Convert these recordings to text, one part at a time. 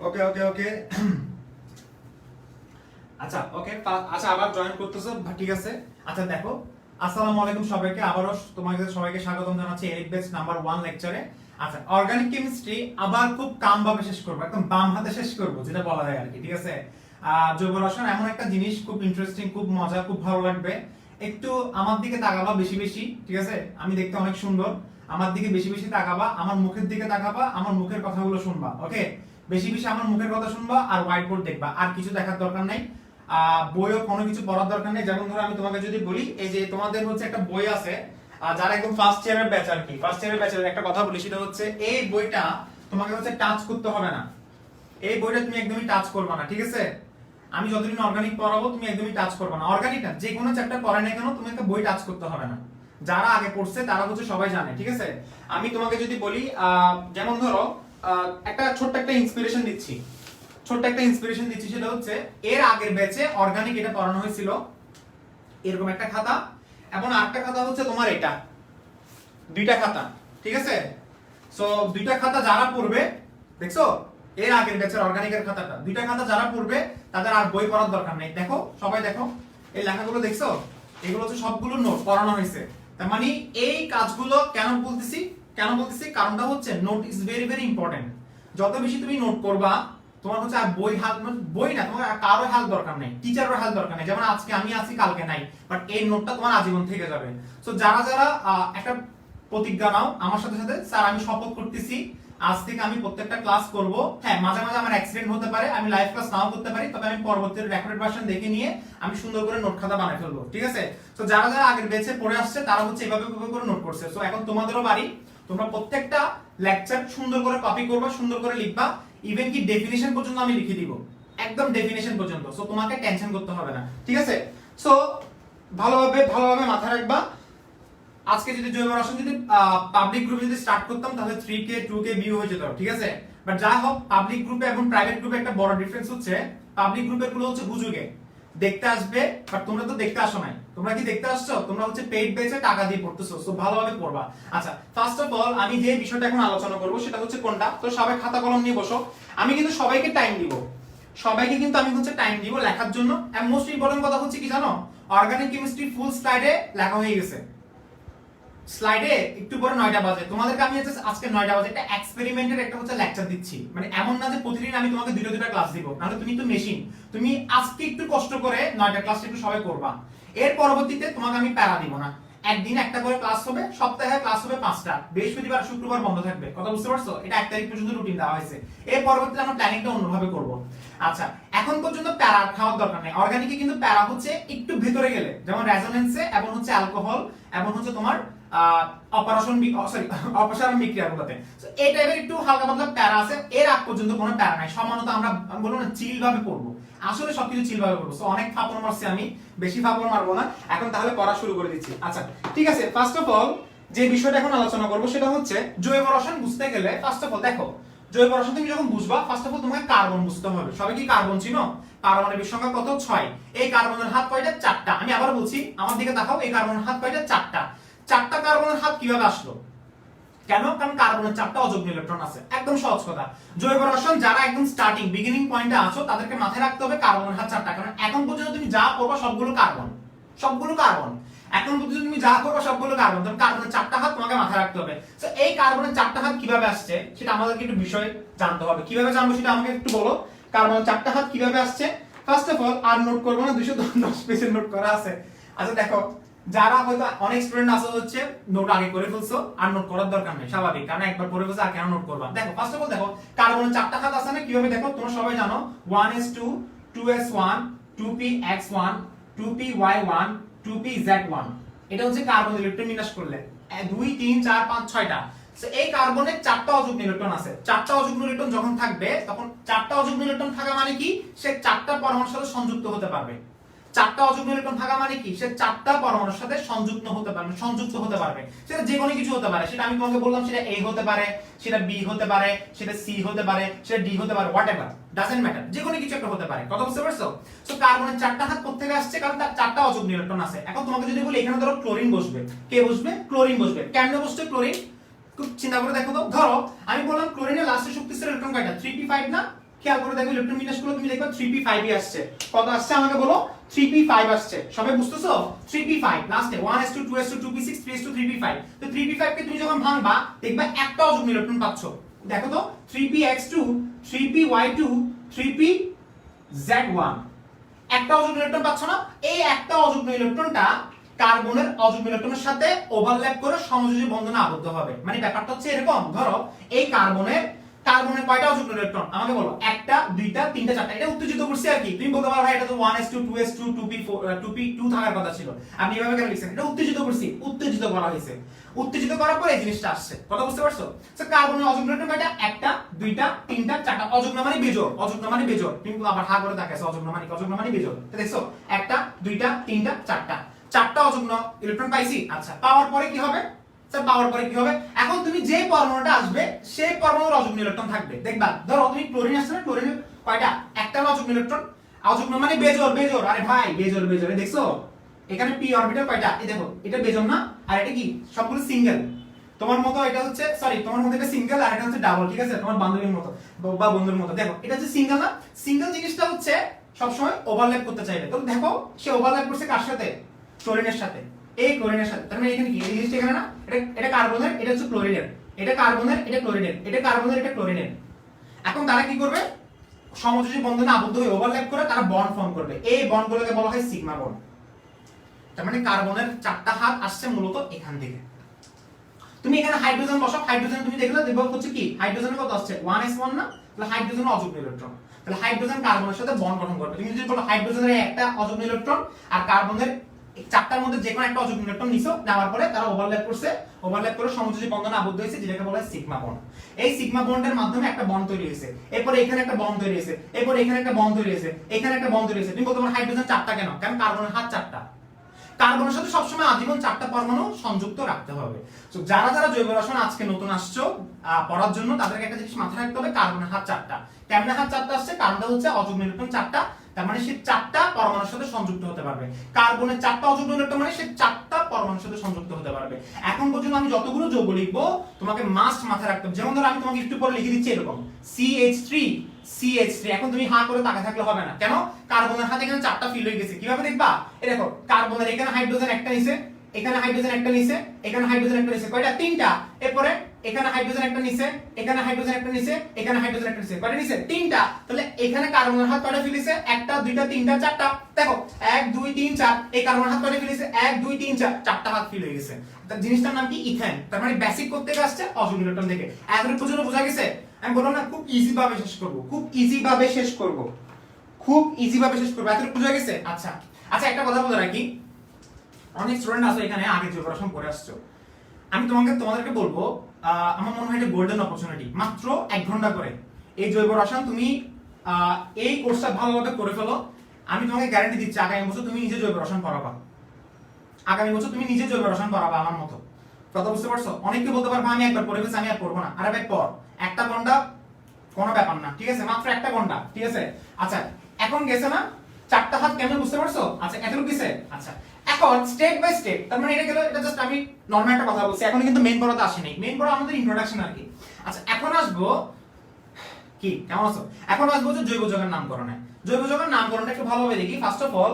ওকে ওকে ওকে আচ্ছা ওকে আচ্ছা আবার জয়েন করতেছো ঠিক আছে। আচ্ছা দেখো, আসসালামু আলাইকুম সবাইকে, আবারও তোমাদের সবাইকে স্বাগতম জানাচ্ছি এরিক বেস নাম্বার 1 লেকচারে। আচ্ছা, অর্গানিক কেমিস্ট্রি আবার খুব কাম ভাবে শেষ করব, একদম বাম হাতে শেষ করব যেটা বলা যায় আর কি, ঠিক আছে। জৈব রসায়ন এমন একটা জিনিস, খুব ইন্টারেস্টিং, খুব মজা, খুব ভালো লাগবে। একটু আমার দিকে তাকাবা বেশি বেশি, ঠিক আছে। আমি দেখতে অনেক সুন্দর, আমার দিকে বেশি বেশি তাকাবা, আমার মুখের দিকে তাকাবা, আমার মুখের কথাগুলো শুনবা, ওকে। বেশি বেশি আমার মুখের কথা শুনবা আর হোয়াইট বোর্ড দেখবা, আর কিছু দেখার দরকার নাই। বইও কোনো কিছু পড়ার দরকার নেই। যেমন ধরো আমি তোমাকে যদি বলি, এই যে তোমাদের হচ্ছে একটা বই আছে, যারা একদম ফার্স্ট ইয়ারের ব্যাচ আর কি, ফার্স্ট ইয়ারের ব্যাচের একটা কথা বলি, সেটা হচ্ছে এই বইটা তোমাকে হচ্ছে টাচ করতে হবে না। এই বইটা তুমি একদমই টাচ করবে না, ঠিক আছে। আমি যতদিন অর্গানিক পড়াবো তুমি একদমই টাচ করবে না। অর্গানিক না, যে কোনো চ্যাপ্টার পড়াই না কেন তুমি একটা বই টাচ করতে হবে না। যারা আগে পড়ছে তারা হচ্ছে সবাই জানে, ঠিক আছে। আমি তোমাকে যদি বলি, যেমন ধরো একটা ছোট্ট একটা ইন্সপিরেশন দিচ্ছি, সেটা হচ্ছে এর আগের ব্যাচে অর্গানিক এটা পড়ানো হয়েছিল, এরকম একটা খাতা, এবং আরেকটা খাতা হচ্ছে তোমার এটা, দুইটা খাতা, ঠিক আছে। সো দুইটা খাতা যারা পড়বে, দেখছো এর আগের ব্যাচের অর্গানিকের খাতাটা, দুইটা খাতা যারা পড়বে তাদের আর বই পড়ার দরকার নেই। দেখো সবাই দেখো, এই লেখাগুলো দেখছো, এগুলো হচ্ছে সবগুলো নোট পড়ানো হয়েছে। তার মানে এই কাজগুলো কেন বলতেছি, কারণটা হচ্ছে note is very very important. যত বেশি তুমি নোট করবা, তোমার হচ্ছে আর বই না, তোমার কারো হেল্প দরকার নেই, টিচারের হেল্প দরকার নেই। যেমন আজকে আমি আছি, কালকে নাই, বাট এই নোটটা তোমার আজীবন থেকে যাবে। সো যারা যারা একটা প্রতিজ্ঞা নাও আমার সাথে সাথে, স্যার আমি শপথ করতেছি আজ থেকে আমি প্রত্যেকটা ক্লাস করব। হ্যাঁ, মাঝে মাঝে আমার অ্যাক্সিডেন্ট হতে পারে, আমি লাইভ ক্লাস নাও করতে পারি, তবে আমি পরবর্তী রেকর্ডেড ভার্সন দেখে নিয়ে আমি সুন্দর করে নোট খাতা বানাই ফেলবো, ঠিক আছে। তো যারা যারা আগের বেঁচে পড়ে আসছে তারা হচ্ছে এভাবে করে নোট করছে। সো এখন তোমাদেরও বাড়ি, তোমরা প্রত্যেকটা লেকচার সুন্দর করে কপি করবা, সুন্দর করে লিখবা, ইভেন কি ডেফিনিশন পর্যন্ত আমি লিখে দিব, একদম ডেফিনিশন পর্যন্ত। সো তোমাকে টেনশন করতে হবে না, ঠিক আছে। সো ভালোভাবে মাথায় রাখবা, আজকে যদি জৈব রসায়ন যদি পাবলিক গ্রুপে যদি স্টার্ট করতাম তাহলে 3K 2K ভিউ হয়ে যেত, ঠিক আছে। বাট যা হোক, পাবলিক গ্রুপে এবং প্রাইভেট গ্রুপে একটা বড় ডিফারেন্স হচ্ছে, পাবলিক গ্রুপের গুলো হচ্ছে হুজুগে দেখতে আসবে, বাট তোমরা তো দেখতে আসো নাই। তোমরা কি দেখতে আসছো? তোমরা হচ্ছে পেইড বেচে টাকা দিয়ে পড়তেছো। সো ভালোভাবে পড়বা। আচ্ছা, ফার্স্ট অফ অল আমি যে বিষয়টা এখন আলোচনা করব সেটা হচ্ছে কোনটা, তো সবাই খাতা কলম নিয়ে বসো। আমি কিন্তু সবাইকে টাইম দিব, আমি হচ্ছে টাইম দিব লেখার জন্য। এন্ড মোস্ট ইম্পর্টেন্ট কথা হচ্ছে কি জানো, অর্গানিক কেমিস্ট্রি ফুল স্লাইডে লেখা হয়ে গেছে। স্লাইডে একটু পরে 9টা বাজে, তোমাদেরকে আমি আজকে 9টা বাজে একটা এক্সপেরিমেন্টের একটা হচ্ছে লেকচার দিচ্ছি। মানে এমন না যে প্রতিদিন আমি তোমাকে দুটো ক্লাস দিব, নাহলে তুমি তো মেশিন। তুমি আজকে একটু কষ্ট করে 9টা ক্লাস একটু সবাই করবা। এর পরবর্তীতে তোমাকে আমি প্যারা দিব না, একদিন একটা করে ক্লাস হবে, সপ্তাহে ক্লাস হবে 5টা, বৃহস্পতিবার শুক্রবার বন্ধ থাকবে। কথা বুঝতে পারছো? এটা 1 তারিখ পর্যন্ত রুটিন দেওয়া হয়েছে। এর পরবর্তীতে আমরা প্ল্যানিংটা অন্যভাবে করব। আচ্ছা, এখন পর্যন্ত প্যারা খাওয়ার দরকার নেই। অর্গানিকে কিন্তু প্যারা হচ্ছে একটু ভেতরে গেলে, যেমন রেজোনেন্সে এবং হচ্ছে অ্যালকোহল এবং হচ্ছে তোমার অপসারণ বিক্রিয়াগুলোতে, এই টাইপের একটু হালকা পাতলা প্যারা আছে। এর আগ পর্যন্ত কোনো প্যারা নাই, সামান্য আমরা বলবো না চিল ভাবে পড়বো, আসলে সবকিছু চিল ভাবে পড়বো। অনেক ফাপড় মারছি আমি, বেশি ফাপড় মারবো না এখন, তাহলে পড়া শুরু করে দিচ্ছি। আচ্ছা ঠিক আছে, ফার্স্ট অফ অল যে বিষয়টা এখন আলোচনা করবো সেটা হচ্ছে জৈব রসায়ন বুঝতে গেলে ফার্স্ট অফ অল দেখো, জৈব রসায়ন তুমি যখন বুঝবা, ফার্স্ট অফ অল তোমাকে কার্বন বুঝতে হবে। সবাই কি কার্বন চিনো? পারমাণবিক সংখ্যা কত? 6। এই কার্বনের হাত কয়টা? 4টা। আমি আবার বলছি, আমার দিকে তাকাও, এই কার্বনের হাত কয়টা? 4টা। 4টা কার্বনের হাত কিভাবে আসলো? কেন? কারণ কার্বনের 4টা অযুগ্ম ইলেকট্রন আছে। একদম সহজ কথা। জৈব রসায়ন যারা একদম স্টার্টিং বিগিনিং পয়েন্টে আছো তাদেরকে মাথায় রাখতে হবে কার্বনের হাত 4টা। কারণ এখন পর্যন্ত তুমি যা পড়বা সবগুলো কার্বন, এখন পর্যন্ত তুমি যা পড়বা সবগুলো কার্বন। তখন কার্বনের 4টা হাত তোমাকে মাথায় রাখতে হবে। তো এই কার্বনের 4টা হাত কিভাবে আসছে সেটা আমাদেরকে একটু বিষয় জানতে হবে। কিভাবে জানবো সেটা আমাকে একটু বলো। কার্বনের 4টা হাত কিভাবে আসছে? ফার্স্ট অফ অল, আর নোট করবো না, 210 পেজের নোট করা আছে। আচ্ছা দেখো, যারা হয়তো অনেক স্টুডেন্ট আছে হচ্ছে নোট আগে করে ফেলছো, আর নোট করার দরকার নেই, স্বাভাবিক, কারণ একবার করে ফেলছো আর কেন নোট করবা। দেখো ফার্স্ট অফ অল দেখো, কার্বনের 4টা হাত আছে না, কিভাবে দেখো তোমরা সবাই জানো, 1s2 2s1 2px1 2py1 2pz1। এটা হচ্ছে কার্বন ইলেকট্রন বিন্যাস করলে 2 3 4 5 6টা। সো এই কার্বনের 4টা অযুগ্ম ইলেকট্রন আছে। 4টা অযুগ্ম ইলেকট্রন যখন থাকবে, তখন 4টা অযুগ্ম ইলেকট্রন থাকা মানে কি, সে 4টা পরমাণুর সাথে সংযুক্ত হতে পারবে। 4টা অযুগ্ম ইলেকট্রন থাকা মানে কি, সে 4টা পরমাণুর সাথে সংযুক্ত হতে পারবে। সেটা যে কোনো কিছু হতে পারে, সেটা আমি তোমাকে বললাম, সেটা A হতে পারে, সেটা B হতে পারে, সেটা C হতে পারে, সেটা D হতে পারে, হোয়াটএভার, ডাজন্ট ম্যাটার, যে কোনো কিছু একটা হতে পারে। কথা বুঝতে পারছো? সো কার্বনের 4টা হাত কোথা থেকে আসছে? কারণ তার 4টা অযুগ্ম ইলেকট্রন আছে। এখন তোমাকে যদি বলি এখানে ধরো ক্লোরিন বসবে, কে বসবে? ক্লোরিন বসবে। কেমনে বসছে ক্লোরিন? খুব চিন্তা করে দেখো তো। ধরো আমি বললাম ক্লোরিনের লাস্টে শক্তিস্তর ইলেকট্রন কয়টা? 3p5 না? খেয়াল করে দেখো ইলেকট্রন বিন্যাসগুলো তুমি দেখবে 3p5 আসছে। কত আসছে আমাকে বলো? 3p5 আসছে। সবাই বুঝতেছো? 3p5 লাস্টে 1s2 2s2 2p6 3s2 3p5। তো 3p5 কে তুমি যখন ভাঙবা দেখবা একটা অযুগ্ম ইলেকট্রন পাচ্ছো। দেখো তো 3px2 3py2 3pz1 একটা অযুগ্ম ইলেকট্রন পাচ্ছ না? এই একটা অযুগ্ম ইলেকট্রনটা কার্বনের অযুগ্ম ইলেকট্রনের সাথে ওভারল্যাপ করে সমযোজী বন্ধনে আবদ্ধ হবে। মানে ব্যাপারটা হচ্ছে এরকম, ধরো এই কার্বনের কয়টা অযুগ্ম ইলেকট্রন আমাকে বলো? একটা, দুইটা, তিনটা, চারটা। এটা উত্তেজিত করছে আর কি। তুমি বলতে পারো ভাই এটা তো 1s2 2s2 2p4 2p2 থাকার কথা ছিল, আপনি এভাবে কেন লিখছেন? এটা উত্তেজিত করছি, উত্তেজিত করা হয়েছে। উত্তেজিত করার পরে এই জিনিসটা আসছে। কথা বুঝতে পারছো? সো কার্বনের অযুগ্ম ইলেকট্রন কয়টা? একটা, দুইটা, তিনটা, চারটা। অযুগ্ম মানে বেজোড়, অযুগ্ম মানে বেজোড়। তুমি আবার হা করে দেখাইছো অযুগ্ম মানে বেজোড়। দেখছো? একটা, দুইটা, তিনটা, চারটা। চারটা অযুগ্ম ইলেকট্রন পাইছি। আচ্ছা, পাওয়ার পরে কি হবে? পাওয়ার পরে কি হবে? এখন তুমি যে পরমাণুটা আসবে সেই পরমাণুর অযুগ্ম ইলেকট্রন থাকবে। দেখবা ধরো তুমি ক্লোরিন আসছে না, ক্লোরিনের কয়টা? একটা অযুগ্ম ইলেকট্রন। অযুগ্ম মানে বেজোড়। আরে ভাই বেজোড়। দেখছো এখানে p অরবিটাল কয়টা? এই দেখো এটা বেজোড় না, আর এটা কি? সবগুলো সিঙ্গেল। তোমার মতো এটা হচ্ছে, সরি তোমার মতো এটা সিঙ্গেল আর এটা হচ্ছে ডাবল, ঠিক আছে? তোমার বান্ধবীর মতো বা বন্ধুর মতো। দেখো এটা হচ্ছে সিঙ্গেল না? সিঙ্গেল জিনিসটা হচ্ছে সবসময় ওভারল্যাপ করতে চাইবে। তো দেখো সে ওভারল্যাপ করছে কার সাথে? ক্লোরিনের সাথে। এই ক্লোরিনের সাথে। তার মানে এখানে কি? এই জিনিসটা এখানে না, এটা কার্বনের, এটা হচ্ছে ক্লোরিনের। এটা কার্বনের, এটা ক্লোরিনের। এটা কার্বনের, এটা ক্লোরিনের। এখন তারা কি করবে? সমযোজী বন্ধনে আবদ্ধ হয়ে ওভারল্যাপ করে তারা বন্ড ফর্ম করবে। এই বন্ডগুলোকে বলা হয় সিগমা বন্ড। তার মানে কার্বনের চারটা হাত আসছে মূলত এখান থেকে। তুমি এখানে হাইড্রোজেন বসাও, হাইড্রোজেন তুমি দেখলে দেখবে হচ্ছে কি? হাইড্রোজেনের কত আসছে? 1s1 না? তাহলে হাইড্রোজেন অযুগ্ম ইলেকট্রন। তাহলে হাইড্রোজেন কার্বনের সাথে বন্ড গঠন করবে। তুমি যদি বলো হাইড্রোজেনের একটা অযুগ্ম ইলেকট্রন আর কার্বনের চারটার মধ্যে যে কোনো একটা অযুগ্ম ইলেকট্রন নিছো, নেওয়ার পরে তারা ওভারল্যাপ করছে, ওভারল্যাপ করে সমযোজী বন্ধনে আবদ্ধ হয়েছে, যেটাকে বলা হয় সিগমা বন্ড। এই সিগমা বন্ডের মাধ্যমে একটা বন্ড তৈরি হয়েছে। এরপরে এখানে একটা বন্ড তৈরি হয়েছে, এরপরে এখানে একটা বন্ড তৈরি হয়েছে, এখানে একটা বন্ড তৈরি হয়েছে। তুমি বলতে পারো হাইড্রোজেন চারটা কেন? কারণ কার্বনের হাত চারটা। কার্বনের সাথে সবসময় আজীবন চারটা পরমাণু সংযুক্ত রাখতে হবে। তো যারা যারা জৈব রসায়ন আজকে নতুন আসছো পড়ার জন্য, তাদেরকে একটা জিনিস মাথায় রাখতে হবে, কার্বনের হাত চারটা। কেমনে হাত চারটা আসছে? কারণটা হচ্ছে অযুগ্ম ইলেকট্রন চারটা, তার মানে সে চারটা পরমাণুর সাথে সংযুক্ত হতে পারবে। কার্বনের চারটা অযুগ্ম ইলেকট্রন মানে সে চারটা পরমাণুর সাথে সংযুক্ত হতে পারবে। এখন পর্যন্ত আমি যতগুলো যৌগ লিখবো তোমাকে মাস্ট মাথায় রাখতে হবে। যেমন ধরো আমি তোমাকে একটু পরে লিখে দিচ্ছি এরকম CH3। এখন তুমি হা করে তাকায় থাকলে হবে না। কেন? কার্বনের হাতে এখানে চারটা ফিল হয়ে গেছে। কিভাবে দেখবা? এই দেখো কার্বনের এখানে হাইড্রোজেন একটা নিছে, এখানে হাইড্রোজেন একটা নিছে, এখানে হাইড্রোজেন একটা নিছে। কয়টা? তিনটা। এরপরে এখানে হাইড্রোজেন একটা নিছে, এখানে হাইড্রোজেন একটা নিছে, এখানে হাইড্রোজেন একটা নিছে। কয়টা নিছে? তিনটা। তাহলে এখানে কার্বনের হাত কয়টা ফিল হইছে? একটা, দুইটা, তিনটা, চারটা। দেখো 1 2 3 4। এই কার্বনের হাত কয়টা ফিল হইছে? 1 2 3 4, চারটা হাত ফিল হয়ে গেছে। তার জিনিসটার নাম কি? ইথেন। তার মানে বেসিক করতে আসছে অযুগ্ম ইলেকট্রন থেকে। এতটুকু পর্যন্ত বোঝা গেছে? আমি বললাম না খুব ইজি ভাবে শেষ করব, খুব ইজি ভাবে শেষ করব, খুব ইজি ভাবে শেষ করব। এতটুকু বোঝা গেছে? আচ্ছা আচ্ছা, একটা কথা বলে রাখি, অনেক স্টুডেন্ট আছে এখানে আগে জৈব রসায়ন পড়ে আসছো। আমি তোমাদেরকে বলবো আমার মনে হয় এটা গোল্ডেন অপরচুনিটি। মাত্র 1 ঘন্টা করে এই জৈব রসায়ন তুমি এই কোর্সটা ভালোভাবে করে ফেলো। আমি তোমাকে গ্যারান্টি দিচ্ছি আগামী বছর তুমি নিজে জৈব রসায়ন পড়াবা। আগামী বছর তুমি নিজে জৈব রসায়ন পড়াবা আমার মতো। কথা বুঝতে পারছো? অনেকে বলতে পারবে আমি একবার পড়ে গেছি, আমি আর পড়বো না। আরে ভাই পড়, একটা ঘন্টা কোনো ব্যাপার না, ঠিক আছে? মাত্র একটা ঘন্টা, ঠিক আছে? আচ্ছা এখন গেছে না চারটা হাত, কেমন বুঝতে পারছো? আচ্ছা এতটুকু গেছে। আচ্ছা এখন স্টেপ বাই স্টেপ, তার মানে এটা গেল, এটা জাস্ট আমি নরমাল একটা কথা বলছি। এখন কিন্তু মেইন পড়াতে আসেনি, মেইন পড়া আমাদের ইন্ট্রোডাকশন আর কি। আচ্ছা এখন আসবো কি, কেমন আছো? এখন আসবো যে জৈব যৌগের নামকরণে। জৈব যৌগের নামকরণটা একটু ভালোভাবে দেখি। ফার্স্ট অফ অল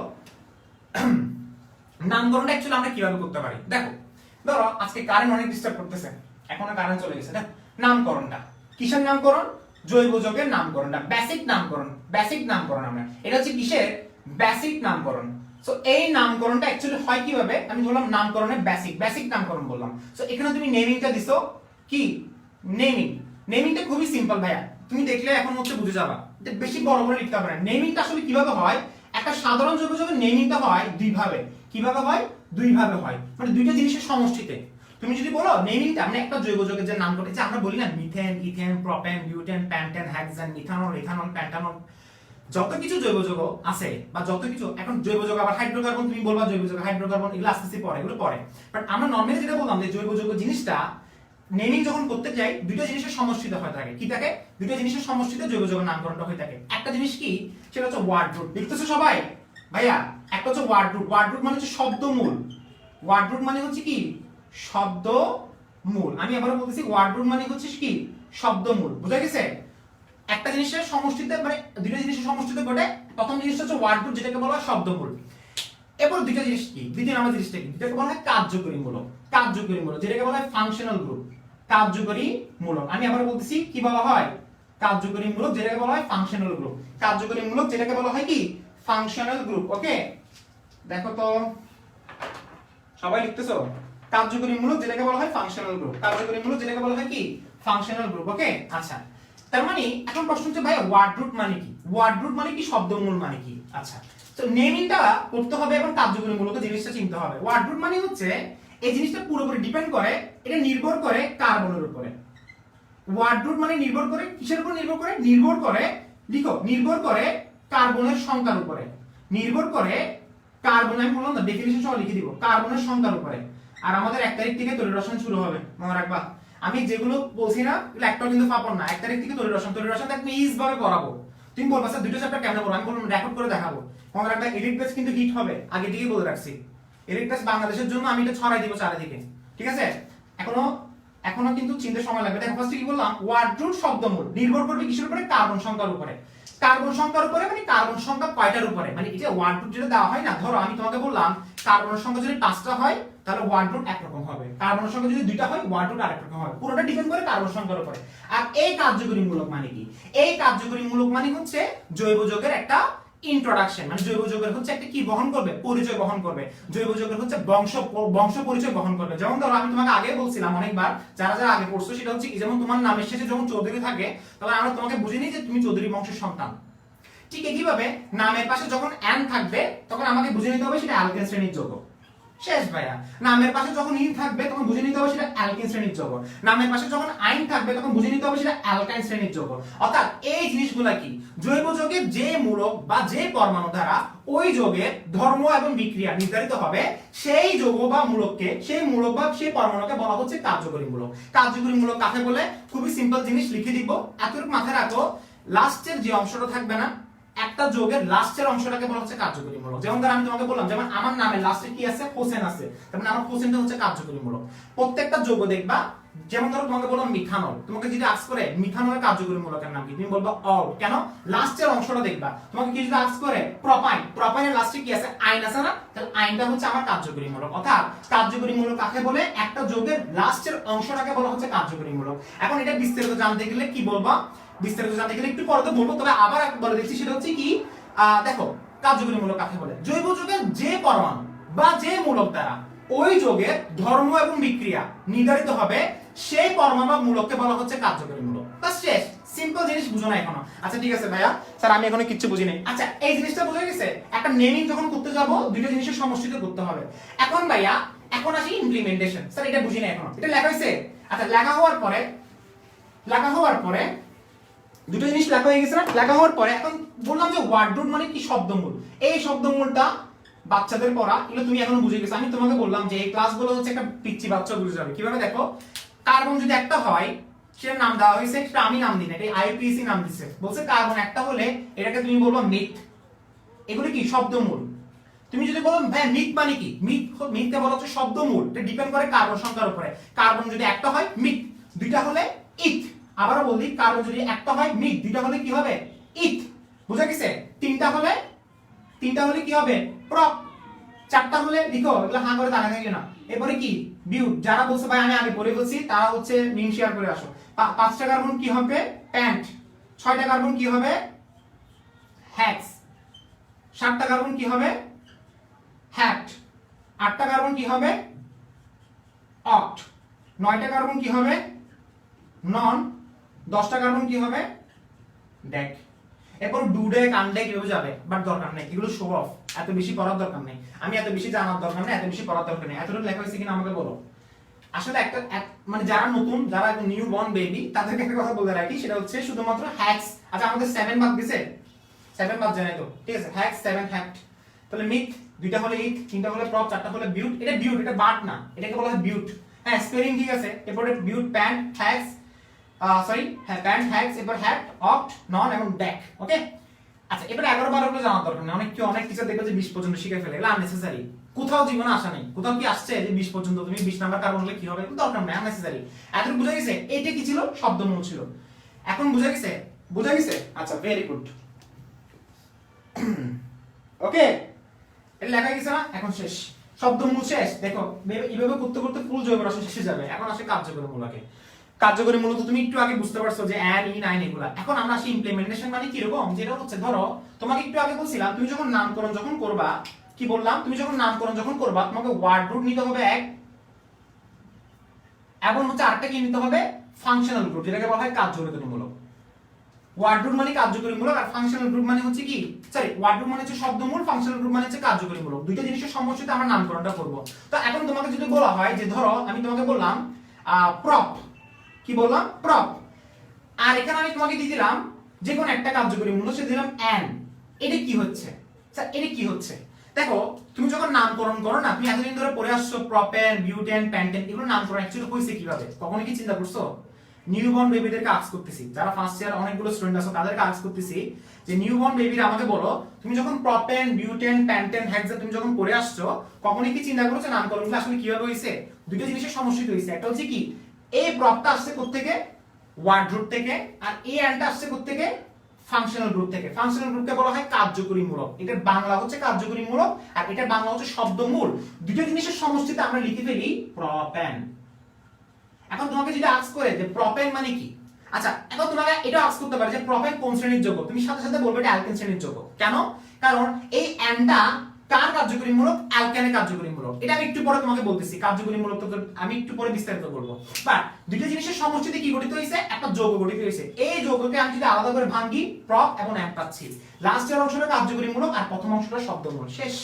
নামকরণটা অ্যাকচুয়ালি আমরা কিভাবে করতে পারি দেখো। ধরো আজকে কারেন্ট অনেক ডিস্টার্ব করতেছে, এখন কারেন্ট চলে গেছে। দেখো নামকরণটা কিসের নামকরণ? জৈব যৌগের নামকরণটা, বেসিক নামকরণ। বেসিক নামকরণ আমরা, এটা হচ্ছে কিসের? বেসিক নামকরণ। সো এই নামকরণটা অ্যাকচুয়ালি হয় কিভাবে? আমি বললাম নামকরণে বেসিক নামকরণ বললাম। সো এখানে তুমি নেমিংটা দিছো কি? নেমিংটা খুবই সিম্পল ভাইয়া, তুমি দেখলে এখন হচ্ছে বুঝে যাবা, বেশি বড় বড় লিখতে হবে না। নেমিংটা আসলে কিভাবে হয়? একটা সাধারণ জৈব যৌগের নেমিংটা হয় দুই ভাবে। কিভাবে হয়? দুই ভাবে হয়, মানে দুইটা জিনিসের সমষ্টিতে। তুমি যদি বলো নেমিংটা, মানে একটা জৈব যৌগের যে নাম করতে, আমরা বলি না methane, ethane, propane, butane, pentane, hexane, methanol, ethanol, pentanol, যত কিছু জৈব যৌগ আছে বা যত কিছু এখন জৈব যৌগ, আবার হাইড্রোকার্বন তুমি বলবা জৈব যৌগ, হাইড্রোকার্বন এগুলো আস্তে আস্তে পরে, এগুলো পরে। বাট আমরা নরমালি যেটা বললাম যে জৈব যৌগ জিনিসটা নেমিং যখন করতে যাই দুইটা জিনিসের সমষ্টিতে হয়ে থাকে। কি থাকে? দুইটা জিনিসের সমষ্টিতে জৈব যৌগের নামকরণটা হয়ে থাকে। একটা জিনিস কি? সেটা হচ্ছে ওয়ার্ড রুট। দেখতেছো সবাই ভাইয়া? একটা হচ্ছে ওয়ার্ড রুট। ওয়ার্ড রুট মানে হচ্ছে শব্দমূল। ওয়ার্ড রুট মানে হচ্ছে কি? শব্দমূল। আমি আবারও বলতেছি ওয়ার্ড রুট মানে হচ্ছে কি? শব্দমূল। বুঝা গেছে? একটা জিনিসের সমষ্টিতে মানে দুইটা জিনিসের সমষ্টিতে ঘটে। প্রথম জিনিসটা হচ্ছে ওয়ার্ড রুট, যেটাকে বলা হয় শব্দমূল। এরপর দুইটা জিনিস কি, দ্বিতীয় নাম্বার জিনিসটা কি, যেটাকে বলা হয় কার্যকরী মূলক। কার্যকরী মূলক যেটাকে বলা হয় ফাংশনাল গ্রুপ। কার্যকরী মূলক, আমি আবার বলতেছি কি বলা হয়, কার্যকরী মূলক যেটাকে বলা হয় ফাংশনাল গ্রুপ। কার্যকরী মূলক যেটাকে বলা হয় কি, ফাংশনাল গ্রুপ। ওকে, দেখো তো সবাই লিখতেছো, কার্যকরী মূলক যেটাকে বলা হয় ফাংশনাল গ্রুপ। কার্যকরী মূলক যেটাকে বলা হয় কি, ফাংশনাল গ্রুপ। ওকে, আচ্ছা তার মানে এখন প্রশ্ন হচ্ছে ভাই ওয়ার্ড রুট মানে কি, ওয়ার্ড রুট মানে কি, শব্দমূল মানে কি। আচ্ছা তো নেমিংটা করতে হবে এবং কার্যকরী মূলক জিনিসটা চিনতে হবে। ওয়ার্ড রুট মানে হচ্ছে এই জিনিসটা পুরোপুরি ডিপেন্ড করে, এটা নির্ভর করে কার্বনের উপরে। ওয়ার্ড রুট মানে নির্ভর করে কিসের উপর নির্ভর করে, নির্ভর করে, লিখো, নির্ভর করে কার্বনের সংখ্যার উপরে। নির্ভর করে কার্বন, আমি বললাম না ডেফিনিশন সহ লিখে দিব, কার্বনের সংখ্যার উপরে। আর আমাদের 1 তারিখ থেকে তড়িৎ রসায়ন শুরু হবে, মনে রাখবা। আমি যেগুলো বলছি না এগুলো একটাও কিন্তু পাপন না। 1 তারিখ থেকে তড়িৎ রসায়ন আমি ইজ ভাবে পড়াবো। তুমি বলবা স্যার দুটো চ্যাপ্টার কেমনে পড়বো, আমি বললাম রেকর্ড করে দেখাবো। মনে রাখবা এডিট পেজ কিন্তু হিট হবে, আগে থেকেই বলে রাখছি। এডিট পেজ বাংলাদেশের জন্য আমি এটা ছড়াই দিব চারিদিকে, ঠিক আছে। এখনো কিন্তু চিনতে সময় লাগবে। দেখো ফার্স্টে কি বললাম, ওয়ার্ড রুট শব্দমূল নির্ভর করবে কিসের উপরে, কার্বন সংখ্যার উপরে। কার্বন সংখ্যার উপরে মানে কার্বন সংখ্যা কয়টার উপরে, মানে এটা ওয়ার্ড রুট যেটা দেওয়া হয় না, ধরো আমি তোমাকে বললাম কার্বনের সংখ্যা যদি 5টা হয় তাহলে ওয়ার্ড রুট একরকম হবে, কার্বনের সংখ্যা যদি 2টা হয় ওয়ার্ড রুট আরেক রকম হবে। পুরোটা ডিপেন্ড করে কার্বন সংখ্যার উপরে। আর এই কার্যকরী মূলক মানে কি, এই কার্যকরী মূলক মানে হচ্ছে জৈব যৌগের একটা ইন্ট্রোডাকশন, মানে জৈব যৌগের হচ্ছে একটা কি বহন করবে, পরিচয় বহন করবে। জৈব যৌগের হচ্ছে বংশ পরিচয় বহন করবে। যেমন ধরো আমি তোমাকে আগে বলছিলাম অনেকবার, যারা যারা আগে পড়ছো, সেটা হচ্ছে কি, যেমন তোমার নামের শেষে যখন চৌধুরী থাকে তাহলে আমরা তোমাকে বুঝিনি যে তুমি চৌধুরী বংশের সন্তান। ঠিক একইভাবে নামের পাশে যখন অ্যান থাকবে তখন আমাকে বুঝে নিতে হবে সেটা অ্যালকেন শ্রেণীর যৌগ। শেষ ভাইয়া। নামের পাশে যখন ইন থাকবে তখন বুঝে নিতে হবে সেটা অ্যালকেন শ্রেণীর যৌগ। নামের পাশে যখন আইন থাকবে তখন বুঝে নিতে হবে সেটা অ্যালকাইন শ্রেণীর যৌগ। অর্থাৎ এই জিনিসগুলা কি, জৈব যৌগের যে মূলক বা যে পরমাণু দ্বারা ওই যৌগের ধর্ম এবং বিক্রিয়া নির্ধারিত হবে, সেই যৌগ বা মূলককে, সেই মূলক বা সেই পরমাণুকে বলা হচ্ছে কার্যকরী মূলক। কার্যকরী মূলক কাকে বলে, খুবই সিম্পল জিনিস লিখে দিব, এতটুকু মাথায় রাখো। লাস্টের যে অংশটা থাকবে না, একটা যোগের লাস্টের অংশটাকে বলা হচ্ছে কার্যকরী মূলক। যেমন ধর আমি তোমাকে বললাম, যেমন আমার নামের লাস্টে কি আছে, হোসেন আছে, তার মানে আমার হোসেনটা হচ্ছে কার্যকরী মূলক। প্রত্যেকটা যোগ দেখবা, যেমন ধরো তোমাকে বললাম মিথানল, তোমাকে যদি আস্ক করে মিথানলের কার্যকরী মূলকের নাম কি, তুমি বলবা অল। কেন, লাস্টের অংশটা দেখবা। তোমাকে কি যদি আস্ক করে প্রোপাইন, প্রোপাইনের লাস্টে কি আছে, আইন আছে না, তাহলে আইনটা হচ্ছে আমার কার্যকরী মূলক। অর্থাৎ কার্যকরী মূলক কাকে বলে, একটা যোগের লাস্টের অংশটাকে বলা হচ্ছে কার্যকরী মূলক। এখন এটা বিস্তারিত জানতে গেলে কি বলবা, বিস্তারিত জানতে গেলে একটু পরে তো বলবো, তবে আবার একবার দেখছি, সেটা হচ্ছে কি, দেখো কার্যকরী মূলক কাকে বলে, জৈব যৌগের যে পরমাণু বা যে মূলক দ্বারা ওই যৌগের ধর্ম এবং বিক্রিয়া নির্ধারিত হবে, সেই পরমাণু বা মূলককে বলা হচ্ছে কার্যকরী মূলক। বাস শেষ, সিম্পল জিনিস বুঝো না এখনো। আচ্ছা ঠিক আছে ভাইয়া, স্যার আমি এখনো কিচ্ছু বুঝি নাই। আচ্ছা এই জিনিসটা বুঝে গেছে, একটা নেমিং যখন করতে যাব দুটো জিনিসের সমষ্টিতে করতে হবে। এখন ভাইয়া, এখন আসি ইমপ্লিমেন্টেশন। স্যার এটা বুঝি না এখনো, এটা লেখা হয়েছে। আচ্ছা লেখা হওয়ার পরে দুটো জিনিস লেখা হয়ে গেছে না, লেখা হওয়ার পরে এখন বললাম যে ওয়ার্ড রুট মানে কি, শব্দমূল। এই শব্দমূলটা বাচ্চাদের পড়া, এগুলো তুমি এখনো বুঝে গেছো। আমি তোমাকে বললাম যে এই ক্লাসগুলো হচ্ছে একটা পিচ্চি বাচ্চা বুঝে যাবে। কিভাবে দেখো, কার্বন যদি একটা হয় সেটার নাম দেওয়া হয়েছে, সেটা আমি নাম দিই না, এটা আইপিসি নাম দিছে। বলছে কার্বন একটা হলে এটাকে তুমি বলবা মিথ। এগুলো কি শব্দমূল। তুমি যদি বলো ভাই মিথ মানে কি, মিথকে বলা হচ্ছে শব্দমূল। এটা ডিপেন্ড করে কার্বন সংখ্যার উপরে। কার্বন যদি একটা হয় মিথ, দুইটা হলে ইথ। আবারও বলি, কার্বন যদি একটা হয় মিথ, দুইটা হলে কি হবে, ইথ। বুঝা গেছে? তিনটা হলে কি হবে, প্রপ। চারটা হলে লিখো, এগুলো হাঁ করে দাঁড়ায় থাকবে না। এরপরে কি, বিউট। যারা বলছে ভাই আমি আগে বলে বলছি, তারা হচ্ছে মিন শেয়ার করে আসো। 5টা কার্বন কি হবে, প্যান্ট। 6টা কার্বন কি হবে, হ্যাক্স। 7টা কার্বন কি হবে, হ্যাট। 8টা কার্বন কি হবে, অক্ট। 9টা কার্বন কি হবে, নন। 10টা কার্বন কি হবে, ডেক। এরপর ডুডেক আনডেক এভাবে যাবে, বাট দরকার নেই, এগুলো শো অফ। এত বেশি পড়ার দরকার নেই, আমি এত বেশি জানার দরকার নেই, এত বেশি পড়ার দরকার নেই। এতটুকু লেখা হয়েছে কিনা আমাকে বলো। আসলে একটা মানে যারা নতুন, যারা নিউ বর্ন বেবি, তাদেরকে একটা কথা বলে রাখি, সেটা হচ্ছে শুধুমাত্র হ্যাক্স। আচ্ছা আমাদের 7 বাদ দিছে, 7 বাদ জানাই তো, ঠিক আছে, হ্যাক্স 7 হ্যাক্ট। তাহলে মিথ, দুইটা হলে ইথ, তিনটা হলে প্রপ, চারটা হলে বিউট। এটা বিউট, এটা বাট না, এটাকে বলা হয় বিউট। হ্যাঁ স্পেলিং ঠিক আছে। এরপরে বিউট, প্যান্ট, হ্যাক্স, প্যান্ট, হ্যাক্স, এরপর হ্যাট, অক্ট, নন এবং ডেক। ওকে। আচ্ছা এবারে 11-12 গুলো জানার দরকার নেই। অনেক টিচার দেখবে যে 20 পর্যন্ত শিখে ফেলে, এগুলো আননেসেসারি। কোথাও জীবনে আসা নেই, কোথাও কি আসছে যে 20 পর্যন্ত তুমি 20 নাম্বার কার্বন হলে কি হবে, দরকার নেই, আননেসেসারি। এতটুকু বুঝা গেছে। এইটা কি ছিল, শব্দমূল ছিল। এখন বুঝা গেছে বুঝা গেছে? আচ্ছা, ভেরি গুড। ওকে, এটা লেখা গেছে না? এখন শেষ, শব্দমূল শেষ। দেখো এইভাবে করতে করতে ফুল জৈব রসায়ন শেষে যাবে। এখন আসে কার্যকরী মূলকে। কার্যকরী মূল তো তুমি একটু আগে বুঝতে পারছো যে অ্যান, ইন, আইন এগুলা। এখন আমরা আসি ইমপ্লিমেন্টেশন, মানে কি রকম, যেটা হচ্ছে ধরো তোমাকে একটু আগে বলছিলাম তুমি যখন নামকরণ যখন করবা, কি বললাম, তুমি যখন নামকরণ যখন করবা তোমাকে ওয়ার্ড রুট নিতে হবে এক, এবং হচ্ছে আরেকটা কি নিতে হবে, ফাংশনাল গ্রুপ, যেটাকে বলা হয় কার্যকরীমূলক। ওয়ার্ড রুট মানে কার্যকরীমূলক, আর ফাংশনাল গ্রুপ মানে হচ্ছে কি, সরি, ওয়ার্ড রুট মানে হচ্ছে শব্দমূল, ফাংশনাল গ্রুপ মানে হচ্ছে কার্যকরীমূলক। দুইটা জিনিসের সমষ্টিতে আমরা নামকরণটা করব। তো এখন তোমাকে যদি বলা হয় যে ধরো আমি তোমাকে বললাম প্রপ, কি বললাম, প্রপ, আর এখানে আমি তোমাকে দিয়ে দিলাম যে কোন একটা কার্যকরীমূলক, সে দিলাম অ্যান। এটা কি হচ্ছে স্যার, এটা কি হচ্ছে? দেখো তুমি যখন নামকরণ করো না, তুমি এতদিন ধরে পড়ে আসছো প্রপেন, বিউটেন, প্যান্টেন, এগুলো নামকরণ অ্যাকচুয়ালি হইছে কিভাবে, কখনো কি চিন্তা করছো? নিউবর্ন বেবিদেরকে আস্ক করতেছি, যারা ফার্স্ট ইয়ার অনেকগুলো স্টুডেন্ট আছে তাদেরকে আস্ক করতেছি যে নিউবর্ন বেবিরা আমাকে বলো, তুমি যখন প্রপেন, বিউটেন, প্যান্টেন, হেক্সা তুমি যখন পড়ে আসছো, কখনো কি চিন্তা করেছো নামকরণগুলো আসলে কিভাবে হইছে? দুটো জিনিসের সমষ্টি হইছে। একটা হচ্ছে কি, এই প্রপটা আসছে কোত্থেকে, ওয়ার্ড রুট থেকে, আর এই অ্যানটা আসছে কোত্থেকে, ফাংশনাল গ্রুপ থেকে। ফাংশনাল গ্রুপকে বলা হয় কার্যকরীমূলক। এটার বাংলা হচ্ছে কার্যকরীমূলক, আর এটার বাংলা হচ্ছে শব্দমূল। দুটো জিনিসের সমষ্টিতে আমরা লিখে ফেলি প্রপেন। এখন তোমাকে যদি আস্ক করে যে প্রপেন মানে কি, আচ্ছা এখন তোমাকে এটা আস্ক করতে পারে যে প্রপেন কোন শ্রেণীর যৌগ, তুমি সাথে সাথে বলবে এটা অ্যালকেন শ্রেণীর যৌগ। কেন? কারণ এই অ্যানটা কার কার্যকরীমূলক, অ্যালকেনের কার্যকরীমূলক। এটা আমি একটু পরে তোমাকে বলতেছি, কার্যকরীমূলক তো আমি একটু পরে বিস্তারিত করব। বাট দুটো জিনিসের সমষ্টিতে কি গঠিত হয়েছে, একটা যৌগ গঠিত হয়েছে। এই যৌগকে আমি যদি আলাদা করে ভাঙি, প্রপ এবং অ্যান পাচ্ছি। লাস্টের অংশটা কার্যকরীমূলক আর প্রথম অংশটা শব্দমূল। শেষ।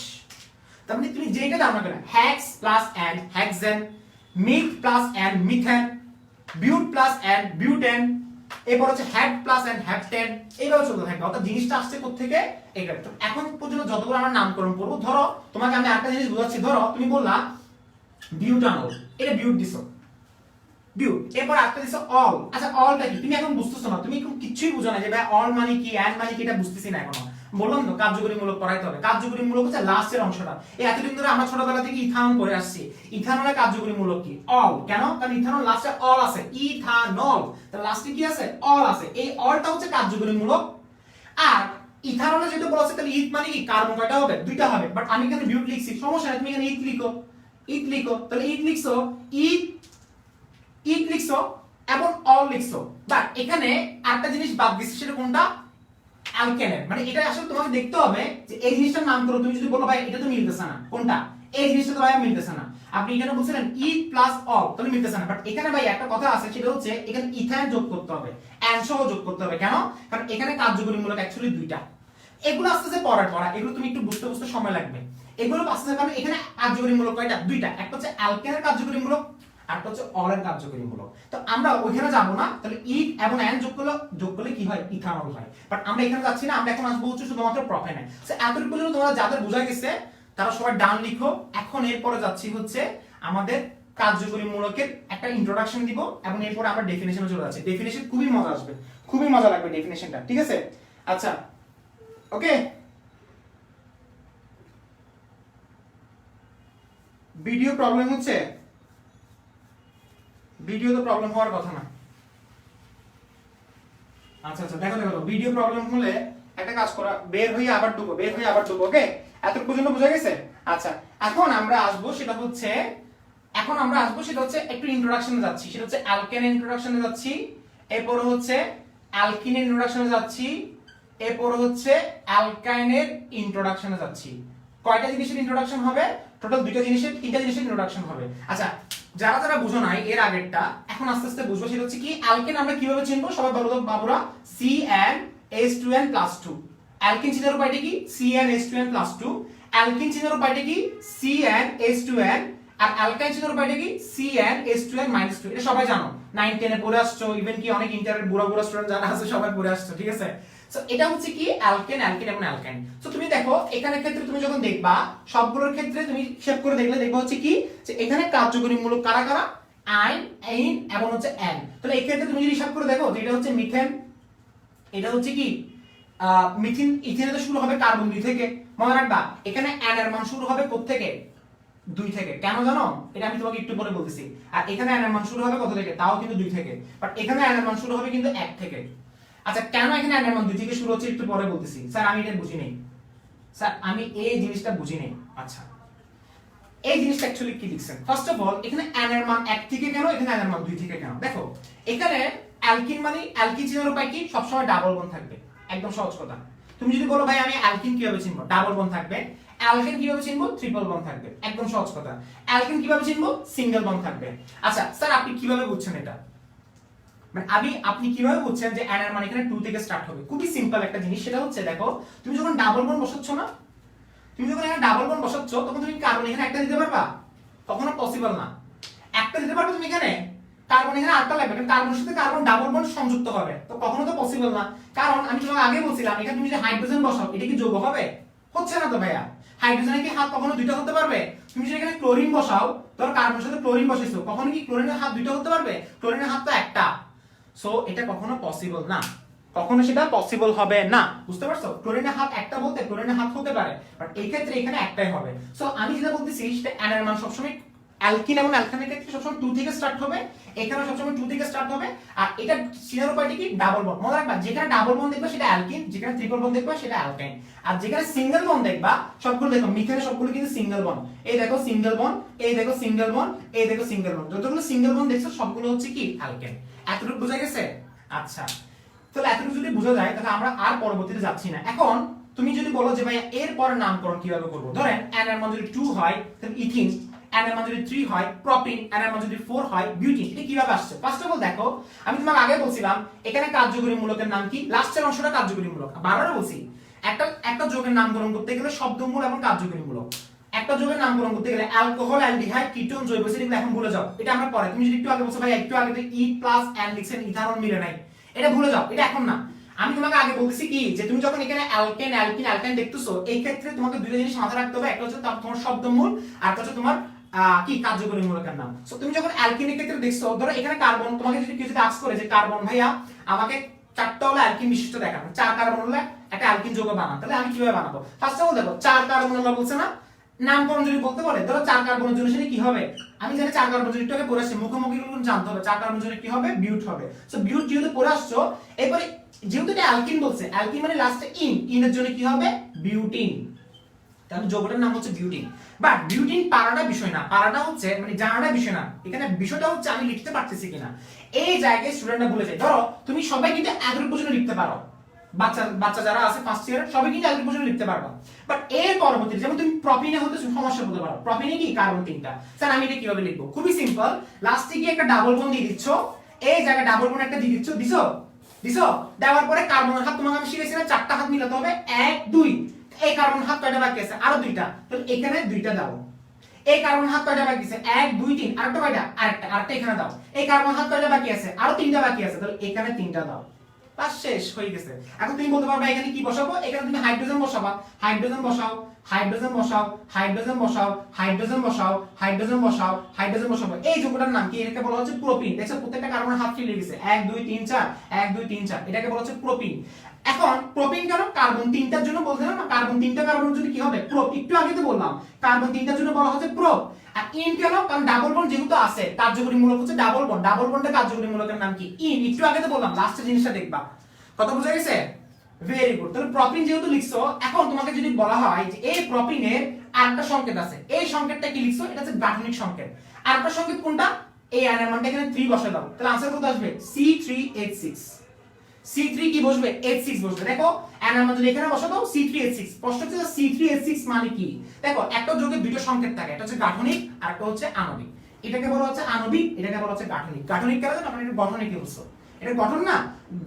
তার মানে তুমি যেটা দাও না কেন, hex plus an hexane, myth plus an methane, বিউট plus an butane, এরপর হচ্ছে হ্যাড প্লাস অ্যান হ্যাপটেন, এইভাবে চলতে থাকবে। অর্থাৎ জিনিসটা আসছে কোত্থেকে, এইটা। এখন পর্যন্ত যতগুলো আমরা নামকরণ করব, ধরো তোমাকে আমি আরেকটা জিনিস বোঝাচ্ছি। ধরো তুমি বললা বিউটানল, এটা বিউট দিছো, বিউট, এরপর আরেকটা দিছো অল। আচ্ছা অলটা কি, তুমি এখন বুঝতেছো না, তুমি এখন কিছুই বুঝো না যে ভাই অল মানে কি, অ্যান মানে কি, এটা বুঝতেছি না এখনো। বললাম তো কার্যকরীমূলক করাইতে হবে। কার্যকরীমূলক হচ্ছে লাস্টের অংশটা। এই এতদিন ধরে আমরা ছোটবেলা থেকে ইথানল করে আসছি। ইথানলের কার্যকরীমূলক কি, অল। কেন? কারণ ইথানল লাস্টে অল আছে, ইথানল, তার লাস্টে কি আছে, অল আছে। এই অলটা হচ্ছে কার্যকরীমূলক। আর ইথানলে যেটা বলা আছে, তাহলে ইথ মানে কি, কার্বন কয়টা হবে, দুইটা হবে। বাট আমি এখানে বিউট লিখছি, সমস্যা নাই, তুমি এখানে ইথ লিখো, ইথ লিখো। তাহলে ইথ লিখছো, ইথ, ইথ লিখছো এবং অল লিখছো। বাট এখানে একটা জিনিস বাদ দিচ্ছি, সেটা কোনটা, অ্যালকেনের। মানে এটা আসলে তোমাকে দেখতে হবে যে এই জিনিসটার নাম করো। তুমি যদি বলো ভাই এটা তো মিলতেছে না, কোনটা, এই জিনিসটা তো ভাই মিলতেছে না, আপনি এখানে বলছিলেন ইথ প্লাস অল, তাহলে মিলতেছে না। বাট এখানে ভাই একটা কথা আছে, সেটা হচ্ছে এখানে ইথান যোগ করতে হবে, অ্যান সহ যোগ করতে হবে। কেন? কারণ এখানে কার্যকরীমূলক অ্যাকচুয়ালি দুইটা। এগুলো আস্তে আস্তে পড়া, এগুলো তুমি একটু বুঝতে বুঝতে সময় লাগবে। এগুলো আস্তে আস্তে, কারণ এখানে কার্যকরীমূলক কয়টা, দুইটা। একটা হচ্ছে অ্যালকেনের কার্যকরীমূলক, আরেকটা হচ্ছে অলের কার্যকরীমূলক। তো আমরা ওইখানে যাব না। তাহলে ইথ এবং অ্যান যোগ করলে কি হয়, ইথানল হয়। বাট আমরা এখানে যাচ্ছি না, আমরা এখন আসবো হচ্ছে শুধুমাত্র প্রপেনে। সো এতটুকু পর্যন্ত তোমরা যাদের বোঝা গেছে তারা সবাই ডান লিখো। এখন এরপরে যাচ্ছি হচ্ছে আমাদের কার্যকরীমূলকের একটা ইন্ট্রোডাকশন দিব, এবং এরপরে আমরা ডেফিনেশনে চলে যাচ্ছি। ডেফিনেশন খুবই মজা আসবে, খুবই মজা লাগবে ডেফিনেশনটা, ঠিক আছে? আচ্ছা ওকে, ভিডিও প্রবলেম হচ্ছে, ভিডিও তো প্রবলেম হওয়ার কথা না। আচ্ছা আচ্ছা, দেখো দেখো, ভিডিও প্রবলেম হলে একটা কাজ করা, বের হয়ে আবার ঢুকো, বের হয়ে আবার ঢুকো। ওকে, এতটুকু পর্যন্ত বোঝা গেছে? আচ্ছা এখন আমরা আসবো সেটা হচ্ছে, একটু ইন্ট্রোডাকশনে যাচ্ছি। সেটা হচ্ছে অ্যালকেনের ইন্ট্রোডাকশনে যাচ্ছি, এরপর হচ্ছে অ্যালকিনের ইন্ট্রোডাকশনে যাচ্ছি, এরপর হচ্ছে অ্যালকাইনের ইন্ট্রোডাকশনে যাচ্ছি। কয়টা জিনিসের ইন্ট্রোডাকশন হবে? টোটাল দুইটা জিনিসের, তিনটা জিনিসের ইন্ট্রোডাকশন হবে। আচ্ছা যারা যারা বুঝো নাই এর আগেরটা, এখন আস্তে আস্তে বুঝবো। সেটা হচ্ছে কি, অ্যালকেন আমরা কিভাবে চিনবো, সবাই বলো তো বাবুরা, CnH2n+2। অ্যালকেন চিনার উপায়টা কি, CnH2n+2। অ্যালকিন চিনার উপায়টা কি, CnH2n। আর অ্যালকাইন চিনার উপায়টা কি, CnH2n-2। এটা সবাই জানো, 9 10 এ পড়ে আসছো, ইভেন কি অনেক ইন্টারের বুড়া বুড়া স্টুডেন্ট যারা আছে সবাই পড়ে আসছো, ঠিক আছে? সো এটা হচ্ছে কি অ্যালকেন, অ্যালকিন এবং অ্যালকাইন। সো তুমি দেখো এখানে ক্ষেত্রে তুমি যখন দেখবা, সবগুলোর ক্ষেত্রে তুমি হিসাব করে দেখলে দেখবা হচ্ছে কি, যে এখানে কার্যকরীমূলক কারা কারা, আইন, এইন এবং হচ্ছে অ্যান। তাহলে এই ক্ষেত্রে তুমি যদি হিসাব করে দেখো যে এটা হচ্ছে মিথেন, এটা হচ্ছে কি মিথিন। ইথেনে তো শুরু হবে কার্বন 2 থেকে, মনে রাখবা। এখানে অ্যান এর মান শুরু হবে কোথা থেকে, 2 থেকে। কেন জানো? এটা আমি তোমাকে একটু পরে বলতেছি। আর এখানে অ্যান এর মান শুরু হবে কত থেকে, তাও কিন্তু 2 থেকে। বাট এখানে অ্যান এর মান শুরু হবে কিন্তু 1 থেকে। আচ্ছা কেন এখানে n এর মান 2 থেকে শুরু হচ্ছে একটু পরে বলতেছি স্যার, আমি এটা বুঝি নাই স্যার, আমি এই জিনিসটা বুঝি নাই। আচ্ছা এই জিনিসটা অ্যাকচুয়ালি কি লিখছেন? ফার্স্ট অফ অল এখানে n এর মান 1 থেকে কেন, এখানে n এর মান 2 থেকে কেন? দেখো এখানে অ্যালকিন মানে অ্যালকিন চিনার উপায় কি? সবসময় ডাবল বন্ড থাকবে, একদম সহজ কথা। তুমি যদি বলো ভাই আমি অ্যালকিন কিভাবে চিনবো, ডাবল বন্ড থাকবে। অ্যালকেন কিভাবে চিনবো, ট্রিপল বন্ড থাকবে, একদম সহজ কথা। অ্যালকেন কিভাবে চিনবো, সিঙ্গেল বন্ড থাকবে। আচ্ছা স্যার আপনি কিভাবে বুঝছেন এটা? মানে আপনি কিভাবে বুঝছেন যে n এর মান এখানে 2 থেকে স্টার্ট হবে? খুবই সিম্পল একটা জিনিস, সেটা হচ্ছে দেখো তুমি যখন ডাবল বন্ড বসাচ্ছ না, তুমি যখন এখানে ডাবল বন্ড বসাচ্ছ তখন তুমি কার্বন এখানে একটা দিতে পারবা? কখনো পসিবল না। একটা দিতে পারবে তুমি এখানে, কার্বন এখানে আটটা লাগবে, কারণ কার্বনের সাথে কার্বন ডাবল বন্ড সংযুক্ত হবে, তো কখনো তো পসিবল না। কারণ আমি তোমাকে আগে বলছিলাম এখানে তুমি যদি হাইড্রোজেন বসাও এটা কি যৌগ হবে? হচ্ছে না তো ভাইয়া। হাইড্রোজেনের কি হাত কখনো দুইটা হতে পারবে? তুমি যদি এখানে ক্লোরিন বসাও, ধরো কার্বনের সাথে ক্লোরিন বসাইছো, কখনো কি ক্লোরিনের হাত দুইটা হতে পারবে? ক্লোরিনের হাত তো একটা। সো এটা কখনো পসিবল না, কখনো সেটা পসিবল হবে না। বুঝতে পারছো? ক্লোরিনের হাত একটা বলতে ক্লোরিনের হাত হতে পারে, বাট এই ক্ষেত্রে এখানে একটাই হবে। সো আমি যেটা বলতেছি সেটা n এর মান সবসময় অ্যালকিন এবং অ্যালকানের ক্ষেত্রে সবসময় 2 থেকে স্টার্ট হবে, এখানে সবসময় 2 থেকে স্টার্ট হবে। আর এটা চিনার উপায়টা কি? Double bond. মনে রাখবা যেখানে ডাবল বন্ড দেখবা সেটা অ্যালকিন, যেখানে ট্রিপল বন্ড দেখবা সেটা অ্যালকাইন। আর যেখানে সিঙ্গেল বন্ড দেখবা সবগুলো দেখো, মিথেনের সবগুলো কিন্তু সিঙ্গেল বন্ড। এই দেখো সিঙ্গেল বন্ড, এই দেখো সিঙ্গেল বন্ড, এই দেখো সিঙ্গেল বন্ড, যতগুলো সিঙ্গেল বন্ড দেখছো সবগুলো হচ্ছে কি অ্যালকেন। এতটুকু বোঝা গেছে? আচ্ছা তাহলে এতটুকু যদি বোঝা যায় তাহলে আমরা আর পরবর্তীতে যাচ্ছি না। এখন তুমি যদি বলো যে ভাই এর পরের নামকরণ কিভাবে করব, ধরেন n এর মান যদি 2 হয় তাহলে ইথিন, n এর মান যদি 3 হয় প্রপিন, n এর মান যদি 4 হয় বিউটিন। এটা কিভাবে আসছে? ফার্স্ট অফ অল দেখো আমি তোমাকে আগে বলছিলাম এখানে কার্যকরী মূলকের নাম কি, লাস্টের অংশটা কার্যকরী মূলক। বারবার বলছি একটা যৌগের নামকরণ করতে গেলে শব্দমূল এবং কার্যকরী মূলক। একটা যৌগের নামকরণ করতে গেলে অ্যালকোহল, অ্যালডিহাইড, কিটোন, জৈব অ্যাসিড এগুলো এখন ভুলে যাও, এটা আমরা পরে। তুমি যদি একটু আগে বলছো ভাই একটু আগে ই প্লাস n লিখছেন, ইথানল মিলে নাই, এটা ভুলে যাও, এটা এখন না। আমি তোমাকে আগে বলতেছি কি যে তুমি যখন এখানে অ্যালকেন অ্যালকিন অ্যালকাইন দেখতেছো এই ক্ষেত্রে তোমাকে দুটো জিনিস মাথায় রাখতে হবে, একটা হচ্ছে তোমার শব্দমূল আর একটা হচ্ছে তোমার কি কার্যকরী মূলকের নাম। সো তুমি যখন অ্যালকিনের ক্ষেত্রে দেখছো, ধরো এখানে কার্বন, তোমাকে যদি কেউ যদি আস্ক করে যে কার্বন ভাইয়া আমাকে 4টা হলো অ্যালকিন বিশিষ্ট দেখান, 4 কার্বন হলে একটা অ্যালকিন যৌগ বানান, তাহলে আমি কিভাবে বানাবো? ফার্স্ট অফ অল দেখো 4 কার্বন হলো বলছে না, নামকরণ যদি বলতে বলে ধরো 4 কার্বনের জন্য সেটা কি হবে? আমি জানি 4 কার্বন যদি একটু পড়ে আসছে মুখোমুখি কিন্তু জানতে হবে 4 কার্বন জন্য কি হবে, বিউট হবে। সো বিউট যেহেতু পড়ে আসছো, এরপরে যেহেতু এটা অ্যালকিন বলছে, অ্যালকিন মানে লাস্টে ইন এর জন্য কি হবে, বিউটিন। তাহলে যৌগটার নাম হচ্ছে বিউটিন। বাট বিউটিন পারাটা বিষয় না, পারাটা হচ্ছে মানে জানাটা বিষয় না, এখানে বিষয়টা হচ্ছে আমি লিখতে পারতেছি কিনা। এই জায়গায় স্টুডেন্টরা ভুলে যায়। ধরো তুমি সবাই কিন্তু এতটুকু পর্যন্ত লিখতে পারো, বাচ্চা যারা আছে ফার্স্ট ইয়ার সবাই কিন্তু এতটুকু পর্যন্ত লিখতে পারবা। বাট এর পরবর্তীতে যেমন তুমি প্রপিনে হতে সমস্যা হতে পারো, প্রপিনে কি কার্বন 3টা। স্যার আমি এটা কিভাবে লিখবো? খুবই সিম্পল, লাস্টে গিয়ে একটা ডাবল বন্ড দিয়ে দিচ্ছ, এই জায়গায় ডাবল বন্ড একটা দিয়ে দিচ্ছ, দিছো দেওয়ার পরে কার্বনের হাত তোমাকে আমি শিখেছি না 4টা হাত মিলাতে হবে, 1 2। এই কার্বন হাত কয়টা বাকি আছে? আরো 2টা, তাহলে এখানে 2টা দাও। এই কার্বন হাত কয়টা বাকি আছে? 1 2 3, আরেকটা কয়টা? আরেকটা এখানে দাও। এই কার্বন হাত কয়টা বাকি আছে? আরো 3টা বাকি আছে, তাহলে এখানে 3টা দাও। বাস শেষ হয়ে গেছে। এখন তুমি বলতে পারবে এখানে কি বসাবো? এখানে তুমি হাইড্রোজেন বসাবা, হাইড্রোজেন বসাও, হাইড্রোজেন বসাও, হাইড্রোজেন বসাও, হাইড্রোজেন বসাও, হাইড্রোজেন বসাও, হাইড্রোজেন বসাবো। এই যৌগটার নাম কি? এটাকে বলা হচ্ছে প্রোপিন। দেখছো প্রত্যেকটা কার্বনের হাত ফিলে গেছে, 1 2 3 4, 1 2 3 4, এটাকে বলা হচ্ছে প্রোপিন। এখন প্রোপিন কেন? কার্বন 3টার জন্য বলছিলাম না, কার্বন 3টা কার্বনের জন্য কি হবে, প্রোপ। একটু আগে তো বললাম কার্বন 3টার জন্য বলা হচ্ছে প্রোপ। আর ইন কেন? কারণ ডাবল বন্ড যেহেতু আছে, কার্যকরী মূলক হচ্ছে ডাবল বন্ড, ডাবল বন্ডের কার্যকরী মূলকের নাম কি? ইন। একটু আগে তো বললাম, লাস্টের জিনিসটা দেখবা। কথা বুঝা গেছে? Very good. তাহলে প্রপিন যেহেতু লিখছো, এখন তোমাকে যদি বলা হয় যে এই প্রপিনের আরেকটা সংকেত আছে, এই সংকেতটা কি লিখছো? এটা হচ্ছে গাঠনিক সংকেত। আরেকটা সংকেত কোনটা? এই n এর মানটা এখানে 3 বসায় দাও, তাহলে आंसर কত আসবে? C3H6। C3 কি বসবে? H6 বসবে। দেখো n এর মান যদি এখানে বসা দাও C3H6। প্রশ্ন হচ্ছে C3H6 মানে কি? দেখো একটা যৌগের দুটো সংকেত থাকে, একটা হচ্ছে গাঠনিক আর একটা হচ্ছে আণবিক। এটাকে বলা হচ্ছে আণবিক, এটাকে বলা হচ্ছে গাঠনিক। গাঠনিক কেন? কারণ এটা গঠনিক বলছো, এটা গঠন না,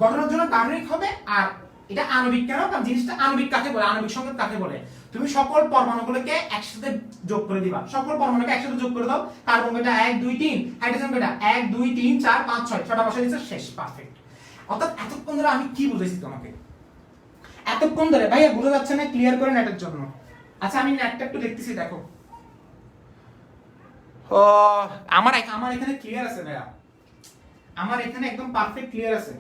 গঠনের জন্য গাঠনিক হবে। আর এটা আণবিক কেন? কারণ জিনিসটা আণবিক কাকে বলে, আণবিক সংকেত কাকে বলে? তুমি সকল পরমাণুগুলোকে একসাথে যোগ করে দিবা, সকল পরমাণুকে একসাথে যোগ করে দাও। কার্বন কয়টা? 1 2 3, হাইড্রোজেন কয়টা? 1 2 3 4 5 6, ছটা বসাই দিছো, শেষ, পারফেক্ট। অর্থাৎ এতক্ষণ ধরে আমি কি বুঝাইছি তোমাকে? এতক্ষণ ধরে ভাইয়া বুঝা যাচ্ছে না? ক্লিয়ার করে নেটের জন্য। আচ্ছা আমি নেটটা একটু দেখতেছি, দেখো ও আমার এখানে ক্লিয়ার আছে ভাইয়া, আমার এখানে একদম পারফেক্ট ক্লিয়ার আছে,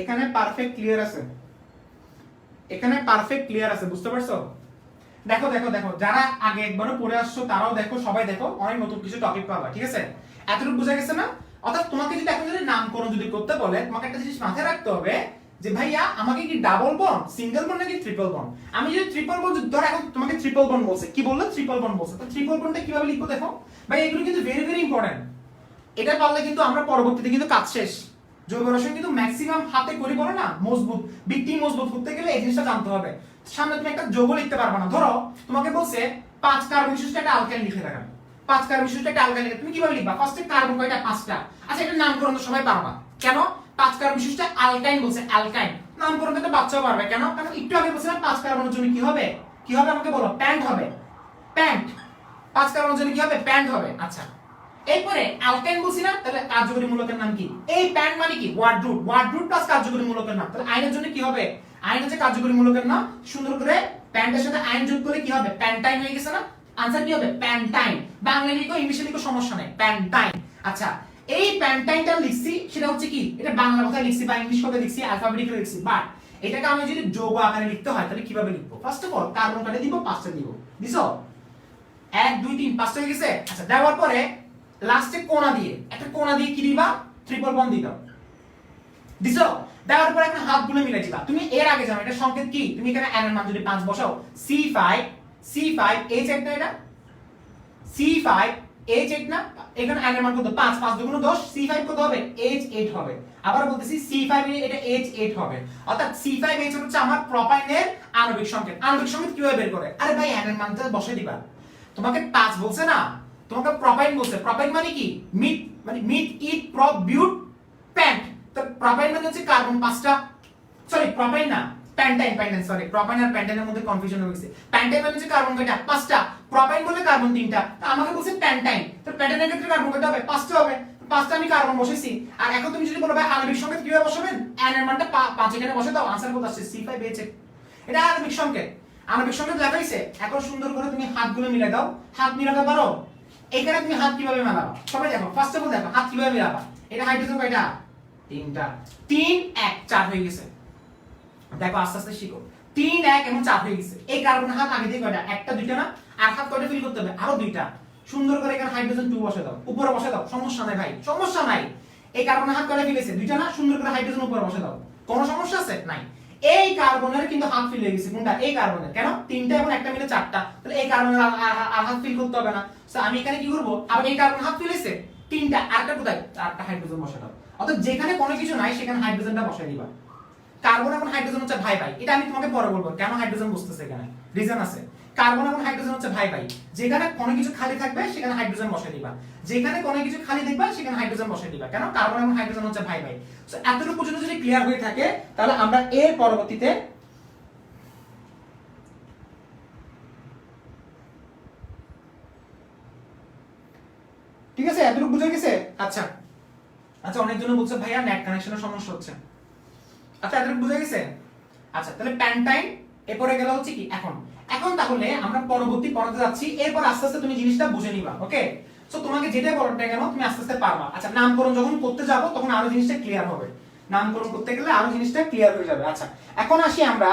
এখানে পারফেক্ট ক্লিয়ার আছে, এখানে পারফেক্ট ক্লিয়ার আছে। বুঝতে পারছো? দেখো দেখো দেখো, যারা আগে একবারও পড়ে আসছো তারাও দেখো, সবাই দেখো, অনেক নতুন কিছু টপিক পাবা। ঠিক আছে? এতটুকু বুঝা গেছে না? অর্থাৎ তোমাকে যদি এখন যদি নামকরণ যদি করতে বলে তোমাকে একটা জিনিস মাথায় রাখতে হবে যে ভাইয়া আমাকে কি ডাবল বন্ড, সিঙ্গেল বন্ড নাকি ট্রিপল বন্ড। আমি যদি ট্রিপল বন্ড ধর এখন তোমাকে ট্রিপল বন্ড বলছে, কি বললো ট্রিপল বন্ড বলছে, তো ট্রিপল বন্ডটা কিভাবে লিখবো দেখো ভাই, এগুলো কিন্তু ভেরি ভেরি ইম্পর্টেন্ট। এটা পারলে কিন্তু আমরা পরবর্তীতে কিন্তু কাজ শেষ। জৈব রসায়ন কিন্তু ম্যাক্সিমাম হাতে করি বলে না, মজবুত ভিত্তি মজবুত করতে গেলে এই জিনিসটা জানতে হবে। সামনে তুমি একটা যৌগ লিখতে পারবে না, ধরো তোমাকে বলছে 5 কার্বন বিশিষ্ট একটা অ্যালকাইন লিখে রাখা, 5 কার্বন বিশিষ্ট একটা অ্যালকাইন লিখে তুমি কিভাবে লিখবা, ফার্স্টে কার্বন কয়টা 5টা, আচ্ছা এটা নামকরণ তো সবাই পারবা, কেন 5 কার্বন বিশিষ্ট অ্যালকাইন বলছে, অ্যালকাইন নামকরণ তো বাচ্চাও পারবে, কেন কারণ একটু আগে বলছিলাম 5 কার্বনের জন্য কি হবে, কি হবে আমাকে বলো, প্যান্ট হবে, প্যান্ট 5 কার্বনের জন্য কি হবে, প্যান্ট হবে। আচ্ছা এরপরে অ্যালকাইন বলছি না, তাহলে কার্যকরী মূলকের নাম কি, এই প্যান্ট মানে কি ওয়ার্ড রুট প্লাস কার্যকরী মূলকের নাম, তাহলে আয়নের জন্য কি হবে, আয়ন হচ্ছে কার্যকরী মূলকের নাম, সুন্দর করে প্যান্টের সাথে আয়ন যোগ করে কি হবে, প্যান্টাইন হয়ে গেছে না, আনসার কি হবে প্যান্টাইন, বাংলা লিখো ইংলিশে লিখো সমস্যা নাই, প্যান্টাইন। আচ্ছা এই প্যান্টাইনটা লিখছি সেটা হচ্ছে কি, এটা বাংলা কথায় লিখছি বা ইংলিশ কথায় লিখছি, অ্যালফাবেটিক্যালি লিখছি, বাট এটাকে আমি যদি যৌগ আকারে লিখতে হয় তাহলে কিভাবে লিখবো, ফার্স্ট অফ অল কার্বন কাটে দিব, 5টা দিব, দিছো 1 2 3 5টা হয়ে গেছে। আচ্ছা দেওয়ার পরে লাস্টে কোণা দিয়ে একটা কোণা দিয়ে কি দিবা, ট্রিপল বন্ড দিবা, দিছো দেওয়ার পরে একটা হাতগুলো মিলাই দিবা। তুমি এর আগে জানো এটা সংকেত কি, তুমি এখানে n এর মান যদি 5 বসাও, C5 H8 না, এটা C5 H8 না, এখানে n এর মান কত 5, 5 দুগুণ 10, C5 কত হবে H8 হবে। আবার বলতেছি C5 এটা H8 হবে, অর্থাৎ C5H হচ্ছে আমার প্রোপাইনের আণবিক সংকেত। আণবিক সংকেত কিভাবে বের করে, আরে ভাই n এর মানটা বসাই দিবা, তোমাকে 5 বলছে না, তোমাকে প্রোপাইন বলছে, প্রোপাইন মানে কি মিট, মানে মিট ইট প্রপ বিউট প্যান্ট, তো প্রোপাইন মানে হচ্ছে কার্বন 5টা, সরি প্রোপাইন না প্যান্টাইন, সরি প্রোপাইন আর প্যান্টাইনের মধ্যে কনফিউশন হয়ে গেছে, প্যান্টাইন মানে হচ্ছে কার্বন কয়টা 5টা, প্রোপাইন বলে কার্বন 3টা, তো আমাকে বলছে প্যান্টাইন, তো প্যান্টাইনের ক্ষেত্রে কার্বন কয়টা হবে 5টা হবে, 5টা আমি কার্বন বসাইছি। আর এখন তুমি যদি বলো ভাই আণবিক সংকেত কিভাবে বসাবেন, n এর মানটা 5 এখানে বসে দাও, आंसर কত আসছে C5H8, এটা আণবিক সংকেত, আণবিক সংকেত লাগাইছে। এখন সুন্দর করে তুমি হাতগুলো মিলাই দাও, হাত মিলাতে পারো, এখানে তুমি হাত কিভাবে মেলাবা সবাই দেখো, ফার্স্ট অফ অল দেখো হাত কিভাবে মেলাবা, এটা হাইড্রোজেন কয়টা 3টা, 3 1 4 হয়ে গেছে, দেখো আস্তে আস্তে শিখো, 3 1 এবং 4 হয়ে গেছে। এই কার্বনের হাত আগে দিয়ে কয়টা, একটা দুইটা না, আর হাত কয়টা ফিল করতে হবে, আরো দুইটা, সুন্দর করে এখানে হাইড্রোজেন 2 বসে দাও, উপরে বসে দাও, সমস্যা নাই ভাই, সমস্যা নাই। এই কার্বনের হাত কয়টা ফিলেছে, দুইটা না, সুন্দর করে হাইড্রোজেন উপরে বসে দাও, কোনো সমস্যা আছে নাই। এই কার্বনের কিন্তু হাত ফিল হয়ে গেছে, কোনটা এই কার্বনের, কেন 3টা এবং একটা মিলে 4টা, তাহলে এই কার্বনের আর হাত ফিল করতে হবে না। সো আমি এখানে কি করব, আবার এই কার্বন হাত ফিলেছে 3টা, আরেকটা কোথায়, আরেকটা হাইড্রোজেন বসে দাও, অর্থাৎ যেখানে কোনো কিছু নাই সেখানে হাইড্রোজেনটা বসাই দিবা। কার্বন এবং হাইড্রোজেন হচ্ছে ভাই ভাই, এটা আমি তোমাকে পরে বলবো কেন হাইড্রোজেন বসতেছে, এখানে রিজন আছে। কার্বন এবং হাইড্রোজেন হচ্ছে ভাই ভাই, যেখানে কোনো কিছু খালি থাকবে সেখানে হাইড্রোজেন বসাই দিবা, যেখানে কোনো কিছু খালি দেখবা সেখানে হাইড্রোজেন বসাই দিবা, কেন কার্বন এবং হাইড্রোজেন হচ্ছে ভাই ভাই। সো এতটুকু পর্যন্ত যদি ক্লিয়ার হয়ে থাকে তাহলে আমরা এর পরবর্তীতে ঠিক আছে, এতটুকু বুঝে গেছে। আচ্ছা আচ্ছা অনেকজন বলছে ভাইয়া নেট কানেকশনের সমস্যা হচ্ছে, আচ্ছা এতটুকু বুঝে গেছে। আচ্ছা তাহলে প্যান্টাইন এরপরে গেল হচ্ছে কি, এখন এখন তাহলে আমরা পরবর্তী পড়াতে যাচ্ছি, এরপর আস্তে আস্তে তুমি জিনিসটা বুঝে নিবা, ওকে। সো তোমাকে যেটা পড়াটা কেন তুমি আস্তে আস্তে পারবা। আচ্ছা নামকরণ যখন করতে যাব তখন আরো জিনিসটা ক্লিয়ার হবে, নামকরণ করতে গেলে আরো জিনিসটা ক্লিয়ার হয়ে যাবে। আচ্ছা এখন আসি আমরা,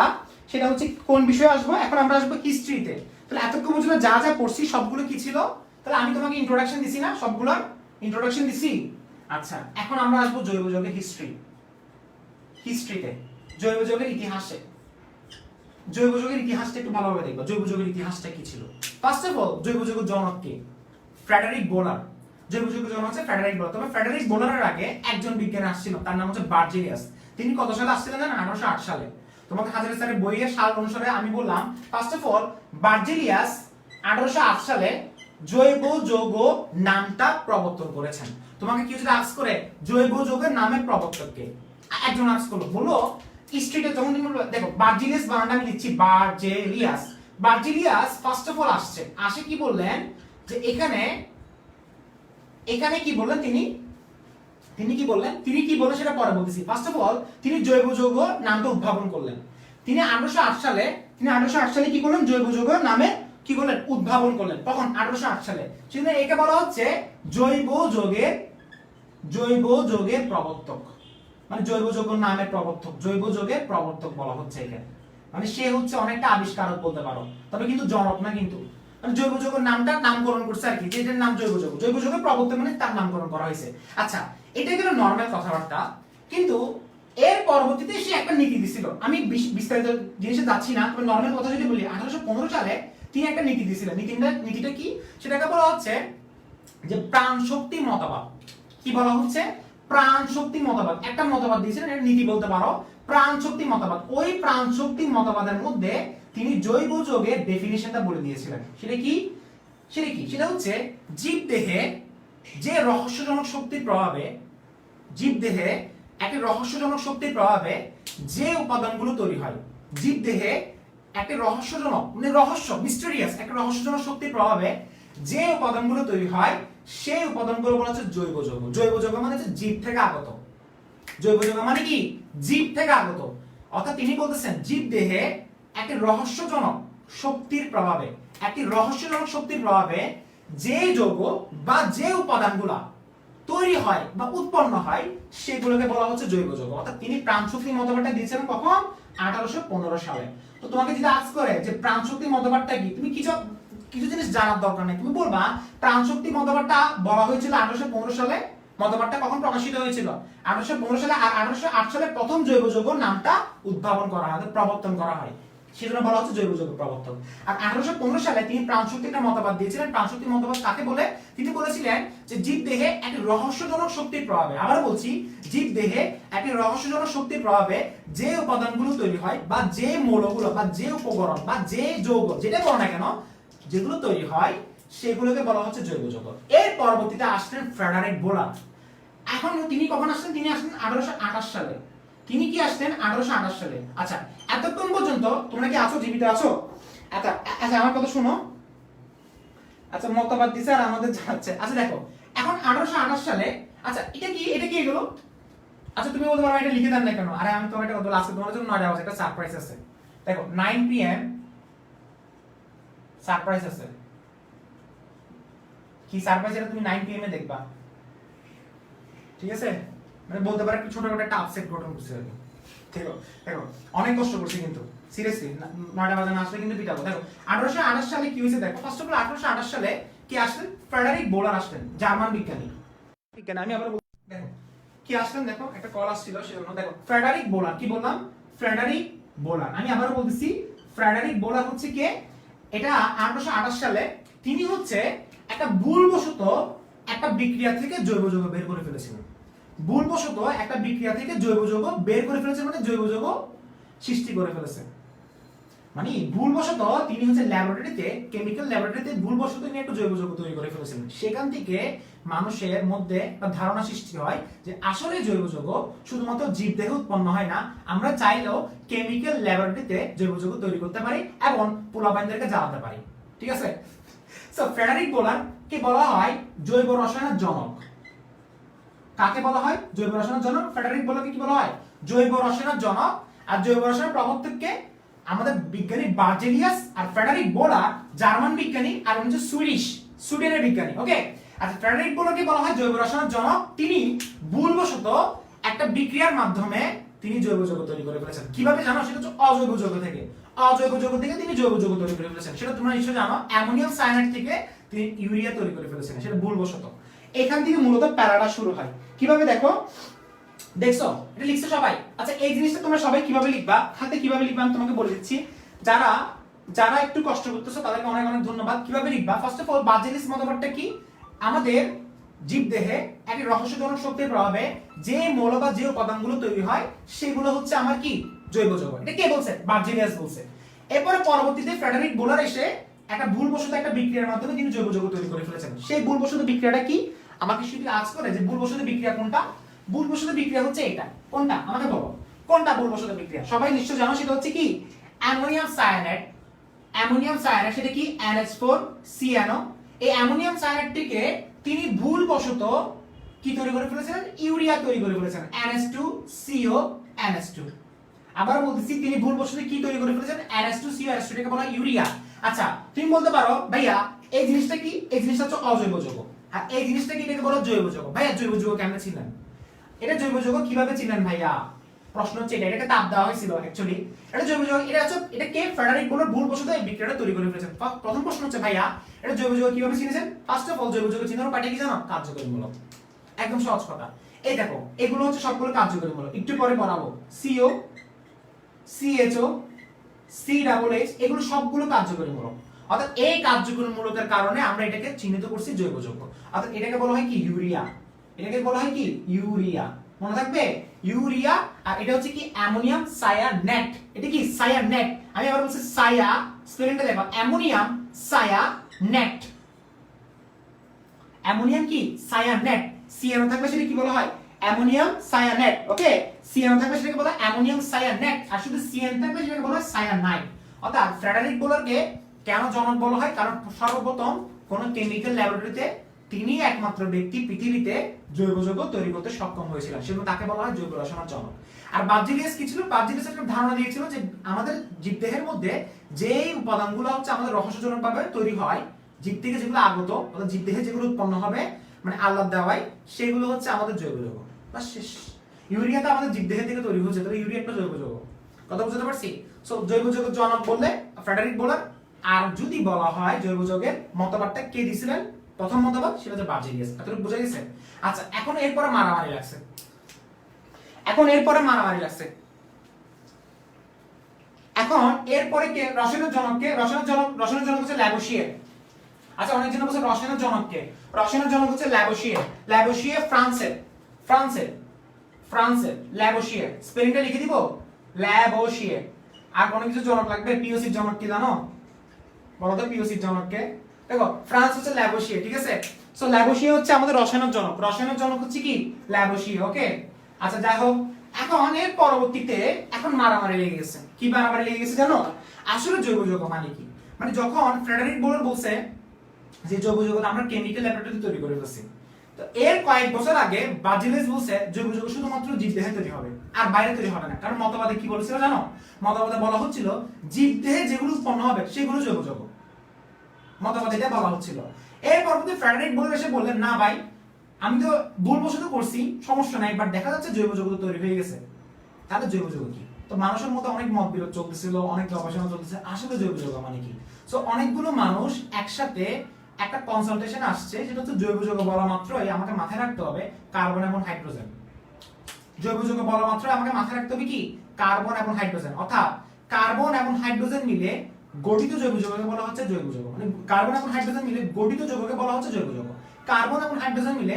সেটা হচ্ছে কোন বিষয়ে আসবো, এখন আমরা আসবো হিস্ট্রিতে। তাহলে এতক্ষণ পর্যন্ত যা যা পড়ছি সবগুলো কি ছিল, তাহলে আমি তোমাকে ইন্ট্রোডাকশন দিছি না, সবগুলোর ইন্ট্রোডাকশন দিছি। আচ্ছা এখন আমরা আসবো জৈব যৌগের হিস্ট্রিতে, জৈব যৌগের ইতিহাসে। জৈব যৌগের ইতিহাসটা একটু ভালোভাবে দেখবা, জৈব যৌগের ইতিহাসটা কি ছিল। ফার্স্ট অফ অল জৈব যৌগের জনক কে, ফ্রেডারিক বোলার। জৈব যৌগের জনক হচ্ছে ফ্রেডারিক বোলার। তবে ফ্রেডারিক বোলারের আগে একজন বিজ্ঞানী আসছিল, তার নাম হচ্ছে বার্জেলিয়াস। তিনি কত সালে আসছিলেন জানেন, 1808 সালে। তোমাকে হাজার স্যারের বইয়ের সাল অনুসারে আমি বললাম, ফার্স্ট অফ অল বার্জেলিয়াস 1808 সালে জৈব যৌগ নামটা প্রবর্তন করেছেন। তোমাকে কেউ যদি আস্ক করে জৈব যৌগের নামের প্রবর্তক কে, একজন আস্ক করলো, বলো স্ট্রিটে যখন তুমি দেখো বার্জিলিয়াস বানানটা আমি লিখছি বার্জেলিয়াস, বার্জিলিয়াস ফার্স্ট অফ অল আসে কি বললেন যে এখানে কি বললেন, তিনি কি বললেন সেটা পরে বলতেছি। ফার্স্ট অফ অল তিনি জৈব যৌগ নামটা উদ্ভাবন করলেন। তিনি 1808 সালে কি করলেন, জৈব যৌগ নামে কি করলেন, উদ্ভাবন করলেন। তখন 1808 সালে, সেজন্য একে বলা হচ্ছে জৈব যৌগের প্রবর্তক, মানে জৈব যৌগ নামের প্রবর্তক, জৈব যৌগের প্রবর্তক বলা হচ্ছে এখানে। মানে সে হচ্ছে অনেকটা আবিষ্কারক বলতে পারো, তবে কিন্তু জনক না, কিন্তু মানে জৈব যৌগের নামটা নামকরণ করছে আর কি, যেটার নাম জৈব যৌগের প্রবর্তক মানে তার নামকরণ করা হয়েছে। আচ্ছা এটা গেল নরমাল কথাবার্তা। কিন্তু এর পরবর্তীতে সে একটা নীতি দিছিল, আমি বিস্তারিত জিনিসে যাচ্ছি না, তবে নরমাল কথা যদি বলি 1815 সালে তিনি একটা নীতি দিয়েছিলেন। নীতিটা কি সেটাকে বলা হচ্ছে যে প্রাণ শক্তি মতবাদ। কি বলা হচ্ছে? প্রাণ শক্তি মতবাদ। একটা মতবাদ দিয়েছিলেন, এটা নীতি বলতে পারো, প্রাণ শক্তি মতবাদ। ওই প্রাণ শক্তি মতবাদের মধ্যে তিনি জৈব যোগের ডেফিনিশনটা বলে দিয়েছিলেন। সেটা কি? সেটা হচ্ছে জীবদেহে যে রহস্যজনক শক্তির প্রভাবে, জীবদেহে একটি রহস্যজনক শক্তির প্রভাবে যে উপাদানগুলো তৈরি হয়, জীবদেহে একটি রহস্যজনক মানে রহস্য মিস্টেরিয়াস একটা রহস্যজনক শক্তির প্রভাবে যে উপাদানগুলো তৈরি হয় সেই উপাদানগুলো বলা হচ্ছে জৈব যৌগ। জৈব যৌগ মানে হচ্ছে জীব থেকে আগত। জৈব যৌগ মানে কি? জীব থেকে আগত। অর্থাৎ তিনি বলতেছেন জীব দেহে একটি রহস্যজনক শক্তির প্রভাবে, যে যৌগ বা যে উপাদানগুলা তৈরি হয় বা উৎপন্ন হয় সেগুলোকে বলা হচ্ছে জৈব যৌগ। অর্থাৎ তিনি প্রাণশক্তি মতবাদটা দিয়েছিলেন কখন? 1815 সালে। তো তোমাকে যদি আজ করে যে প্রাণশক্তি মতবাদটা কি, তুমি কিছু জিনিস জানার দরকার নেই, তুমি বলবা প্রাণশক্তি মতবাদটা বলা হয়েছিল 1815 সালে। মতবাদটা কখন প্রকাশিত হয়েছিল? 1815 সালে। আর 1808 সালে প্রথম জৈব যৌগ নামটা উদ্ভাবন করা হয়, প্রবর্তন করা হয়, সেজন্য বলা হচ্ছে জৈব যৌগ প্রবর্তন। আর 1815 সালে তিনি প্রাণশক্তি একটা মতবাদ দিয়েছিলেন। প্রাণশক্তি মতবাদ কাকে বলে? তিনি বলেছিলেন যে জীব দেহে একটি রহস্যজনক শক্তির প্রভাবে, আবার বলছি, জীব দেহে একটি রহস্যজনক শক্তির প্রভাবে যে উপাদানগুলো তৈরি হয় বা যে মৌলগুলো বা যে উপকরণ বা যে যৌগ যেটা বলো না কেন, যেগুলো তৈরি হয় সেগুলোকে বলা হচ্ছে জৈব যৌগ। এর পরবর্তীতে আসলেন ফ্রেডারিক বোলার। এখন তিনি কখন আসলেন? তিনি আসলেন 1828 সালে। তিনি কি আসলেন? 1828 সালে। আচ্ছা, এতক্ষণ পর্যন্ত তোমরা কি আছো, জীবিত আছো? আচ্ছা আচ্ছা, আমার কথা শুনো। আচ্ছা, মতবাদ দিছে আর আমাদের জানাচ্ছে। আচ্ছা দেখো, এখন 1828 সালে, আচ্ছা এটা কি এগুলো? আচ্ছা তুমি বলতে পারো এটা লিখে দেন না কেন? আরে আমি তোমার একটা কথা আজকে তোমার জন্য 9টা বাজে একটা সারপ্রাইজ আছে। দেখো 9 PM সারপ্রাইজ আছে। কি সারপ্রাইজ? এটা তুমি 9 PM এ দেখবা, ঠিক আছে? মানে বলতে পারো একটু ছোটখাটো একটা আপসেট ঘটনা করছে আর কি। দেখো দেখো অনেক কষ্ট করছি কিন্তু সিরিয়াসলি 9টা বাজে না আসলে কিন্তু পিটাবো। দেখো 1828 সালে কি হয়েছে দেখো। ফার্স্ট অফ অল 1828 সালে কি আসলেন? ফ্রেডারিক বোলার আসলেন, জার্মান বিজ্ঞানী। আমি আবার দেখো কি আসলেন, দেখো একটা কল আসছিল সেজন্য। দেখো ফ্রেডারিক বোলার, কি বললাম? Frederick bowler. আমি আবার বলতেছি, ফ্রেডারিক বোলার হচ্ছে কে? এটা 1828 সালে তিনি হচ্ছে একটা ভুলবশত একটা বিক্রিয়া থেকে জৈব যৌগ বের করে ফেলেছিলেন। ভুলবশত একটা বিক্রিয়া থেকে জৈব যৌগ বের করে ফেলেছে মানে জৈব যৌগ সৃষ্টি করে ফেলেছে। মানে ভুলবশত তিনি হচ্ছে ল্যাবরেটরিতে, কেমিক্যাল ল্যাবরেটরিতে ভুলবশত তিনি একটা জৈব যৌগ তৈরি করে ফেলেছিলেন। সেখান থেকে মানুষের মধ্যে একটা ধারণা সৃষ্টি হয় যে আসলে জৈব যৌগ শুধুমাত্র জীবদেহে উৎপন্ন হয় না, আমরা চাইলেও কেমিক্যাল ল্যাবরেটরিতে জৈব যৌগ তৈরি করতে পারি এবং পোলাপাইনদেরকে জ্বালাতে পারি। ঠিক আছে? সো ফ্রেডারিক বোলার কে বলা হয় জৈব রসায়নের জনক। কাকে বলা হয়? জৈব রসায়নের জনক। ফ্রেডারিক বোলারকে কি বলা হয়? জৈব রসায়নের জনক। আর জৈব রসায়নের প্রবর্তককে আমাদের বিজ্ঞানী বার্জেলিয়াস, আর ফ্রেডারিক বোলার জার্মান বিজ্ঞানী, আর হচ্ছে সুইডেনের বিজ্ঞানী। ওকে, আচ্ছা ফ্রেডারিক বোলারকে বলা হয় জৈব রসায়নের জনক। তিনি ভুলবশত একটা বিক্রিয়ার মাধ্যমে তিনি জৈব যৌগ তৈরি করে ফেলেছেন। কিভাবে জানো? সেটা হচ্ছে অজৈব যৌগ থেকে। অজৈব যৌগ থেকে তিনি জৈব যৌগ তৈরি করে ফেলেছেন। সেটা তোমরা নিশ্চয়ই জানো। অ্যামোনিয়াম সায়ানাইড থেকে তিনি ইউরিয়া তৈরি করে ফেলেছেন, সেটা ভুলবশত। এখান থেকে মূলত প্যারাটা শুরু হয়। কিভাবে দেখো, দেখছো এটা লিখছো সবাই? আচ্ছা এই জিনিসটা তোমরা সবাই কিভাবে লিখবা, হাতে কিভাবে লিখবা আমি তোমাকে বলে দিচ্ছি। যারা যারা একটু কষ্ট করতেছো তাদেরকে অনেক অনেক ধন্যবাদ। কিভাবে লিখবা? ফার্স্ট অফ অল বার্জেলিস মতবাদটা কি? আমাদের জীবদেহে একটি রহস্যজনক শক্তির প্রভাবে যে মৌল বা যে উপাদানগুলো তৈরি হয় সেগুলো হচ্ছে আমার কি? জৈব যৌগ। এটা কে বলছে? বার্জেলিয়াস বলছে। এরপরে পরবর্তীতে ফ্রেডারিক বোলার এসে একটা ভুলবশত একটা বিক্রিয়ার মাধ্যমে তিনি জৈব যৌগ তৈরি করে ফেলেছেন। সেই ভুলবশত বিক্রিয়াটা কি? আমাকে শুধু আজ করে যে ভুলবশত বিক্রিয়া কোনটা? ভুলবশত বিক্রিয়া হচ্ছে এটা। কোনটা? আমাকে বলো কোনটা ভুলবশত বিক্রিয়া? সবাই নিশ্চয় জানো, সেটা হচ্ছে কি? Ammonium cyanide. অ্যামোনিয়াম সায়ানাইড সেটা কি? NH4CnO। এই অ্যামোনিয়াম সায়ানাইডটিকে তিনি ভুলবশত কি তৈরি করে ফেলেছিলেন? ইউরিয়া তৈরি করে ফেলেছেন, NH2CONH2। আবার বলতেছি, তিনি ভুলবশত কি তৈরি করে ফেলেছেন? NH2CONH2 কে বলা হয় ইউরিয়া। আচ্ছা তুমি বলতে পারো ভাইয়া এই জিনিসটা কি? এই জিনিসটা হচ্ছে অজৈব যৌগ, আর এই জিনিসটা কি? এটাকে বলা জৈব যৌগ। ভাইয়া জৈব যৌগ কেমনে ছিলেন? এটা জৈব যৌগ কিভাবে ছিলেন ভাইয়া? প্রশ্ন হচ্ছে এটাকে তাপ দেওয়া হয়েছিল অ্যাকচুয়ালি। এটা জৈব যৌগ। এটা হচ্ছে এটা কে? ফ্রেডারিক বোলার ভুলবশত এই বিক্রিয়াটা তৈরি করে ফেলেছেন। প্রথম প্রশ্ন হচ্ছে ভাইয়া এটা জৈব যৌগ কিভাবে চিনেছেন? ফার্স্ট অফ অল জৈব যৌগ চিনার উপায়টা কি জানো? কার্যকরীমূলক। একদম সহজ কথা। এই দেখো এগুলো হচ্ছে সবগুলো কার্যকরী মূলক, একটু পরে বানাবো। CO, CHO, COOH এগুলো সবগুলো কার্যকরী মূলক। অর্থাৎ এই কার্যকরী মূলকের কারণে আমরা এটাকে চিহ্নিত করছি জৈব যৌগ। অর্থাৎ এটাকে বলা হয় কি ইউরিয়া, এটাকে বলা হয় কি ইউরিয়া, মনে থাকবে ইউরিয়া। আর এটা হচ্ছে কি অ্যামোনিয়াম সায়ানেট, এটা কি সায়ানেট, আমি আবার বলছি সায়া, স্পেলিংটা দেখো অ্যামোনিয়াম সায়ানেট, অ্যামোনিয়াম কি সায়ানেট, সিএনও থাকবে সেটা কি বলা হয় অ্যামোনিয়াম সায়ানেট, ওকে সিএনও থাকবে সেটাকে বলা হয় অ্যামোনিয়াম সায়ানেট, আর শুধু সিএন থাকবে সেটাকে বলা হয় সায়ানাইড। অর্থাৎ ফ্রেডারিক বোলারকে কেন জনক বলা হয়, কারণ সর্বপ্রথম কোন কেমিক্যাল ল্যাবরেটরিতে তিনি একমাত্র ব্যক্তি পৃথিবীতে জৈব যৌগ তৈরি করতে সক্ষম হয়েছিলেন, সেজন্য তাকে বলা হয় জৈব রসায়নের জনক। আর বার্জিলিয়াস কি ছিল, বার্জিলিয়াস একটা ধারণা দিয়েছিল যে আমাদের জীবদেহের মধ্যে যেই উপাদানগুলো হচ্ছে আমাদের রহস্যজনকভাবে তৈরি হয়, জীব থেকে যেগুলো আগত অর্থাৎ জীবদেহে যেগুলো উৎপন্ন হবে মানে আল্লাহ দেওয়ায়, সেগুলো হচ্ছে আমাদের জৈব যৌগ। বাস শেষ। ইউরিয়া তো আমাদের জীবদেহ থেকে তৈরি হচ্ছে, তাহলে ইউরিয়া একটা জৈব যৌগ। কথা বুঝতে পারছি? সো জৈব যৌগের জনক বললে ফ্রেডারিক বোলার। আর যদি বলা হয় জৈব যৌগের মতবাদটা কে দিছিলেন, প্রথম মতবাদ সেটা হচ্ছে বার্জিলিয়াস। এতটুকু বোঝা গেছে? আচ্ছা, এখন এরপরে মারামারি লাগছে, এখন এরপরে মারামারি লাগছে। এখন এরপরে কে রসায়নের জনক কে? রসায়নের জনক হচ্ছে ল্যাবোশিয়ার। আচ্ছা, অনেকজন বলছে রসায়নের জনক কে? রসায়নের জনক হচ্ছে ল্যাবোশিয়ার। ল্যাবোশিয়ার ফ্রান্সের ল্যাবোশিয়ার, স্পেলিংটা লিখে দিব ল্যাবোশিয়ার। আর কোন কিছু জনক লাগবে? পিওসির জনক কি জানো? বলো তো পিওসির জনক কে? দেখো ফ্রান্স হচ্ছে ল্যাবোশিয়ার, ঠিক আছে? সো ল্যাবোশিয়ার হচ্ছে আমাদের রসায়নের জনক, রসায়নের জনক হচ্ছে কি ল্যাবোশিয়ার, ওকে? আচ্ছা যাই হোক, এখন এর পরবর্তীতে এখন মারামারি লেগে গেছে। কি মারামারি লেগে গেছে জানো? আসলে জৈব যৌগ মানে কি, মানে যখন ফ্রেডারিক বোলার বলছে যে জৈব যৌগ আমরা কেমিক্যাল ল্যাবরেটরিতে তৈরি করে ফেলছি, তো এর কয়েক বছর আগে বার্জিলিয়াস বলছে জৈব যৌগ শুধুমাত্র জীবদেহে তৈরি হবে, আর বাইরে তৈরি হবে না। কারণ মতবাদে কি বলেছিল জানো? মতবাদে বলা হচ্ছিল জীবদেহে যেগুলো উৎপন্ন হবে সেগুলো জৈব যৌগ, মতবাদে এটা বলা হচ্ছিল। এর পরবর্তী ফ্রেডারিক বোলার এসে বললেন না ভাই, আমি তো ভুলবশত করছি, সমস্যা নাই, বাট দেখা যাচ্ছে জৈব যৌগ তৈরি হয়ে গেছে, তাহলে জৈব যৌগ কি? তো মানুষের মধ্যে অনেক মত বিরোধ চলতেছিল, অনেক গবেষণা চলতেছে আসলে জৈব যৌগ মানে কি। সো অনেকগুলো মানুষ একসাথে একটা কনসালটেশন আসছে, যেটা হচ্ছে জৈব যৌগ বলা মাত্রই আমাকে মাথায় রাখতে হবে কার্বন এবং হাইড্রোজেন। জৈব যৌগ বলা মাত্রই আমাকে মাথায় রাখতে হবে কি কার্বন এবং হাইড্রোজেন। অর্থাৎ কার্বন এবং হাইড্রোজেন মিলে গঠিত জৈব যৌগকে বলা হচ্ছে জৈব যৌগ। মানে কার্বন এবং হাইড্রোজেন মিলে গঠিত যৌগকে বলা হচ্ছে জৈব যৌগ। কার্বন এবং হাইড্রোজেন মিলে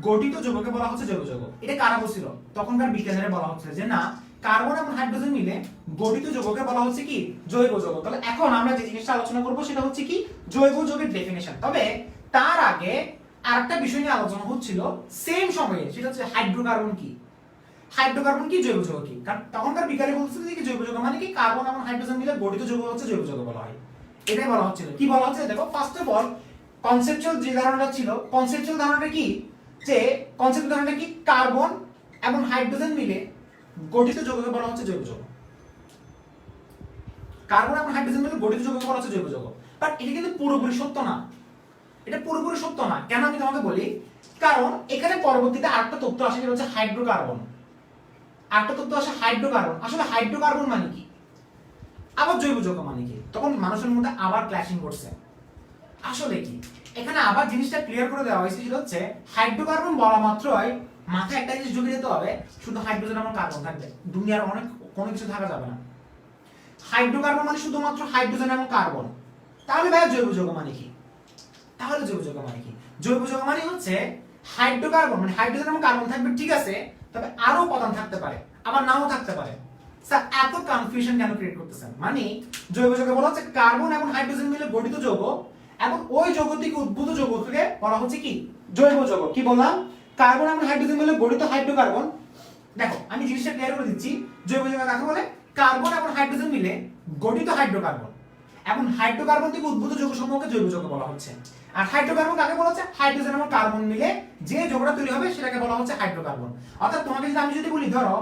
গঠিত যৌগকে বলা হচ্ছে জৈব যৌগ। এটা কারা বলছিল? তখনকার বিজ্ঞানীরা বলা হচ্ছে যে না, কার্বন এবং হাইড্রোজেন মিলে গঠিত যৌগকে বলা হচ্ছে কি জৈব যৌগ। তাহলে এখন আমরা যে জিনিসটা আলোচনা করব সেটা হচ্ছে কি জৈব যৌগের ডেফিনিশন। তবে তার আগে আরেকটা বিষয় নিয়ে আলোচনা হচ্ছিল সেম সময়ে, সেটা হচ্ছে হাইড্রোকার্বন কি। হাইড্রোকার্বন কি, জৈব যৌগ কি? কারণ তখনকার বিজ্ঞানী বলছিল যে জৈব যৌগ মানে কি কার্বন এবং হাইড্রোজেন মিলে গঠিত যৌগ হচ্ছে জৈব যৌগ বলা হয়। এটাই বলা হচ্ছিল। কি বলা হচ্ছে দেখো, ফার্স্ট অফ অল কনসেপচুয়াল যে ধারণাটা ছিল, কনসেপচুয়াল ধারণাটা কি, যে কনসেপ্ট ধারণাটা কি কার্বন এবং হাইড্রোজেন মিলে গঠিত যৌগকে বলা হচ্ছে জৈব যৌগ। কার্বন এবং হাইড্রোজেন মিলে গঠিত যৌগকে বলা হচ্ছে জৈব যৌগ। বাট এটা কিন্তু পুরোপুরি সত্য না, এটা পুরোপুরি সত্য না। কেন আমি তোমাকে বলি, কারণ এখানে পরবর্তীতে আরেকটা তথ্য আসে, যেটা হচ্ছে হাইড্রোকার্বন। আরেকটা তথ্য আসে হাইড্রোকার্বন। আসলে হাইড্রোকার্বন মানে কি, আবার জৈব যৌগ মানে কি? তখন মানুষের মধ্যে আবার ক্ল্যাশিং করছে। আসলে কি এখানে আবার জিনিসটা ক্লিয়ার করে দেওয়া হয়েছে, সেটা হচ্ছে হাইড্রোকার্বন বলা মাত্রই মাথায় একটা জিনিস ঢুকে যেতে হবে, শুধু হাইড্রোজেন এবং কার্বন থাকবে, দুনিয়ার অনেক কোনো কিছু থাকা যাবে না। হাইড্রোকার্বন মানে শুধুমাত্র হাইড্রোজেন এবং কার্বন। তাহলে ভাই জৈব যৌগ মানে কি? তাহলে জৈব যৌগ মানে কি? জৈব যৌগ মানে হচ্ছে হাইড্রোকার্বন মানে হাইড্রোজেন এবং কার্বন থাকবে, ঠিক আছে, তবে আরো উপাদান থাকতে পারে, আবার নাও থাকতে পারে। স্যার এত কনফিউশন কেন ক্রিয়েট করতেছেন? মানে জৈব যৌগ বলা হচ্ছে কার্বন এবং হাইড্রোজেন মিলে গঠিত যৌগ, এবং ওই যৌগ থেকে উদ্ভূত যৌগকে বলা হচ্ছে কি জৈব যৌগ। কি বললাম? কার্বন এবং হাইড্রোজেন মিলে গঠিত হাইড্রোকার্বন। দেখো আমি জিনিসটা ক্লিয়ার করে দিচ্ছি, জৈব যৌগ কাকে বলে? কার্বন এবং হাইড্রোজেন মিলে গঠিত হাইড্রোকার্বন, এবং হাইড্রোকার্বন থেকে উদ্ভূত যৌগ সমূহকে জৈব যৌগ বলা হচ্ছে। আর হাইড্রোকার্বন কাকে বলা হচ্ছে? হাইড্রোজেন এবং কার্বন মিলে যে যৌগটা তৈরি হবে সেটাকে বলা হচ্ছে হাইড্রোকার্বন। অর্থাৎ তোমাকে যদি আমি যদি বলি ধরো,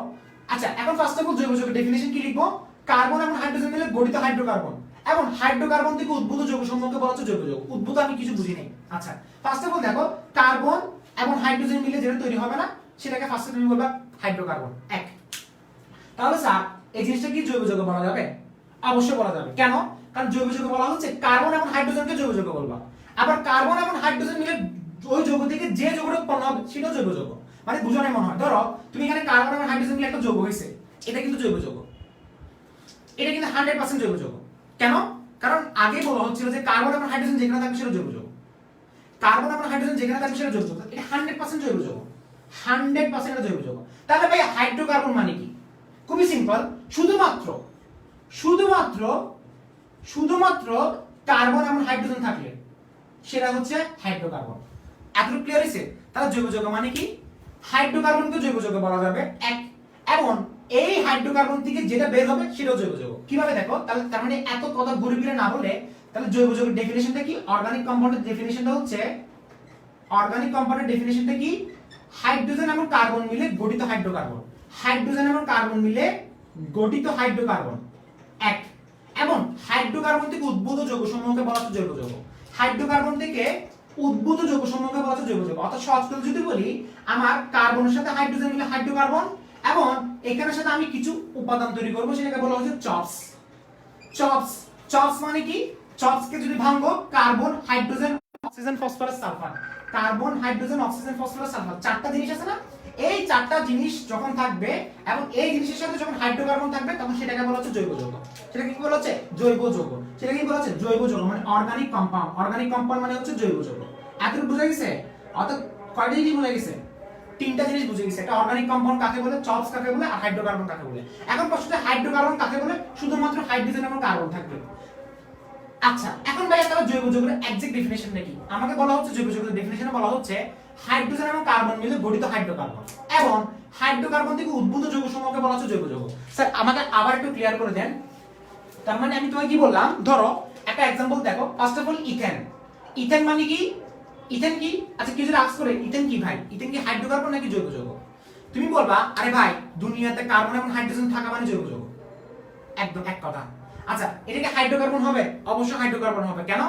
আচ্ছা এখন ফার্স্ট অফ অল জৈব যৌগের ডেফিনিশন কি লিখবো? কার্বন এবং হাইড্রোজেন মিলে গঠিত হাইড্রোকার্বন, এবং হাইড্রোকার্বন থেকে উদ্ভূত যৌগ সমূহকে বলা হচ্ছে জৈব যৌগ। উদ্ভূত আমি কিছু বুঝি নাই। আচ্ছা ফার্স্ট অফ অল দেখো, কার্বন এবং হাইড্রোজেন মিলে যেটা তৈরি হবে না সেটাকে ফার্স্টে তুমি বলবা হাইড্রোকার্বন। এক, তাহলে স্যার এই জিনিসটা কি জৈব যৌগ বলা যাবে? অবশ্যই বলা যাবে। কেন? কারণ জৈব যৌগ বলা হচ্ছে কার্বন এবং হাইড্রোজেনকে জৈব যৌগ বলবা, আবার কার্বন এবং হাইড্রোজেন মিলে ওই যৌগ থেকে যে যৌগটা উৎপন্ন হবে সেটাও জৈব যৌগ। মানে বুঝো না মনে হয়। ধরো তুমি এখানে কার্বন এবং হাইড্রোজেন মিলে একটা যৌগ হয়েছে, এটা কিন্তু জৈব যৌগ, এটা কিন্তু 100% জৈব যৌগ। কেন? কারণ আগে বলা হচ্ছিল যে কার্বন এবং হাইড্রোজেন যেখানে থাকবে সেটা জৈব যৌগ, কার্বন এবং হাইড্রোজেন যেখানে থাকবে সেটা জৈব যৌগ, এটা 100% জৈব যৌগ, 100% এটা জৈব যৌগ। তাহলে ভাই হাইড্রোকার্বন মানে কি? খুবই সিম্পল, শুধুমাত্র শুধুমাত্র শুধুমাত্র কার্বন এবং হাইড্রোজেন থাকলে সেটা হচ্ছে হাইড্রোকার্বন। এতটুকু ক্লিয়ার হইছে? তাহলে জৈব যৌগ মানে কি? হাইড্রোকার্বনকে জৈব যৌগ বলা যাবে এক, এবং এই হাইড্রোকার্বন থেকে যেটা বের হবে সেটাও জৈব যৌগ। কিভাবে দেখো? তাহলে তার মানে এত কথা ঘুরে ফিরে না বলে তাহলে জৈব যৌগের ডেফিনিশনটা কি? অর্গানিক কম্পাউন্ডের ডেফিনিশনটা হচ্ছে, অর্গানিক কম্পাউন্ডের ডেফিনিশনটা কি? হাইড্রোজেন এবং কার্বন মিলে গঠিত হাইড্রোকার্বন, হাইড্রোজেন এবং কার্বন মিলে গঠিত হাইড্রোকার্বন এক, এবং হাইড্রোকার্বন থেকে উদ্ভূত যৌগসমূহকে বলা হচ্ছে জৈব যৌগ। হাইড্রোকার্বন থেকে উদ্ভূত যৌগসমূহকে বলা হচ্ছে জৈব যৌগ। অর্থাৎ সহজ করে যদি বলি, আমার কার্বনের সাথে হাইড্রোজেন মিলে হাইড্রোকার্বন, এবং এখানের সাথে আমি কিছু উপাদান তৈরি করব, সেটাকে বলা হচ্ছে চপস। চপস, চপস মানে কি? চপসকে যদি ভাঙবো, carbon, hydrogen, oxygen, phosphorus, sulphur, carbon, hydrogen, oxygen, phosphorus, sulphur, চারটা জিনিস আছে না? এই চারটা জিনিস যখন থাকবে এবং এই জিনিসের সাথে যখন হাইড্রোকার্বন থাকবে, তখন সেটাকে বলা হচ্ছে জৈব যৌগ। সেটা কি বলা হচ্ছে? জৈব যৌগ। সেটা কি বলা হচ্ছে? জৈব যৌগ, মানে অর্গানিক কম্পাউন্ড। অর্গানিক কম্পাউন্ড মানে হচ্ছে জৈব যৌগ। এতটুকু বুঝা গেছে? অর্থাৎ কয়টা জিনিস বুঝা গেছে? তিনটা জিনিস বুঝে গেছে। একটা অর্গানিক কম্পাউন্ড কাকে বলে, চপস কাকে বলে, আর হাইড্রোকার্বন কাকে বলে। এখন প্রশ্নটা হাইড্রোকার্বন কাকে বলে? শুধুমাত্র হাইড্রোজেন এবং কার্বন থাকবে। আচ্ছা, এখন ভাই তাহলে জৈব যৌগের এক্সাক্ট ডেফিনিশনটা কি? আমাকে বলা হচ্ছে জৈব যৌগের ডেফিনিশনে বলা হচ্ছে হাইড্রোজেন এবং কার্বন মিলে গঠিত হাইড্রোকার্বন, এবং হাইড্রোকার্বন থেকে উদ্ভূত যৌগসমূহকে বলা হচ্ছে জৈব যৌগ। স্যার আমাকে আবার একটু ক্লিয়ার করে দেন। তার মানে আমি তোমাকে কি বললাম? ধরো একটা एग्जांपल দেখো। First of all ethane. Ethane মানে কি? ইথেন কি? আচ্ছা কেউ যদি আস্ক করে ইথেন কি ভাই? ইথেন কি হাইড্রোকার্বন নাকি জৈব যৌগ? তুমি বলবা আরে ভাই দুনিয়াতে কার্বন এবং হাইড্রোজেন থাকা মানে জৈব যৌগ। একদম এক কথা। আচ্ছা এটা কি হাইড্রোকার্বন হবে? অবশ্যই হাইড্রোকার্বন হবে। কেন?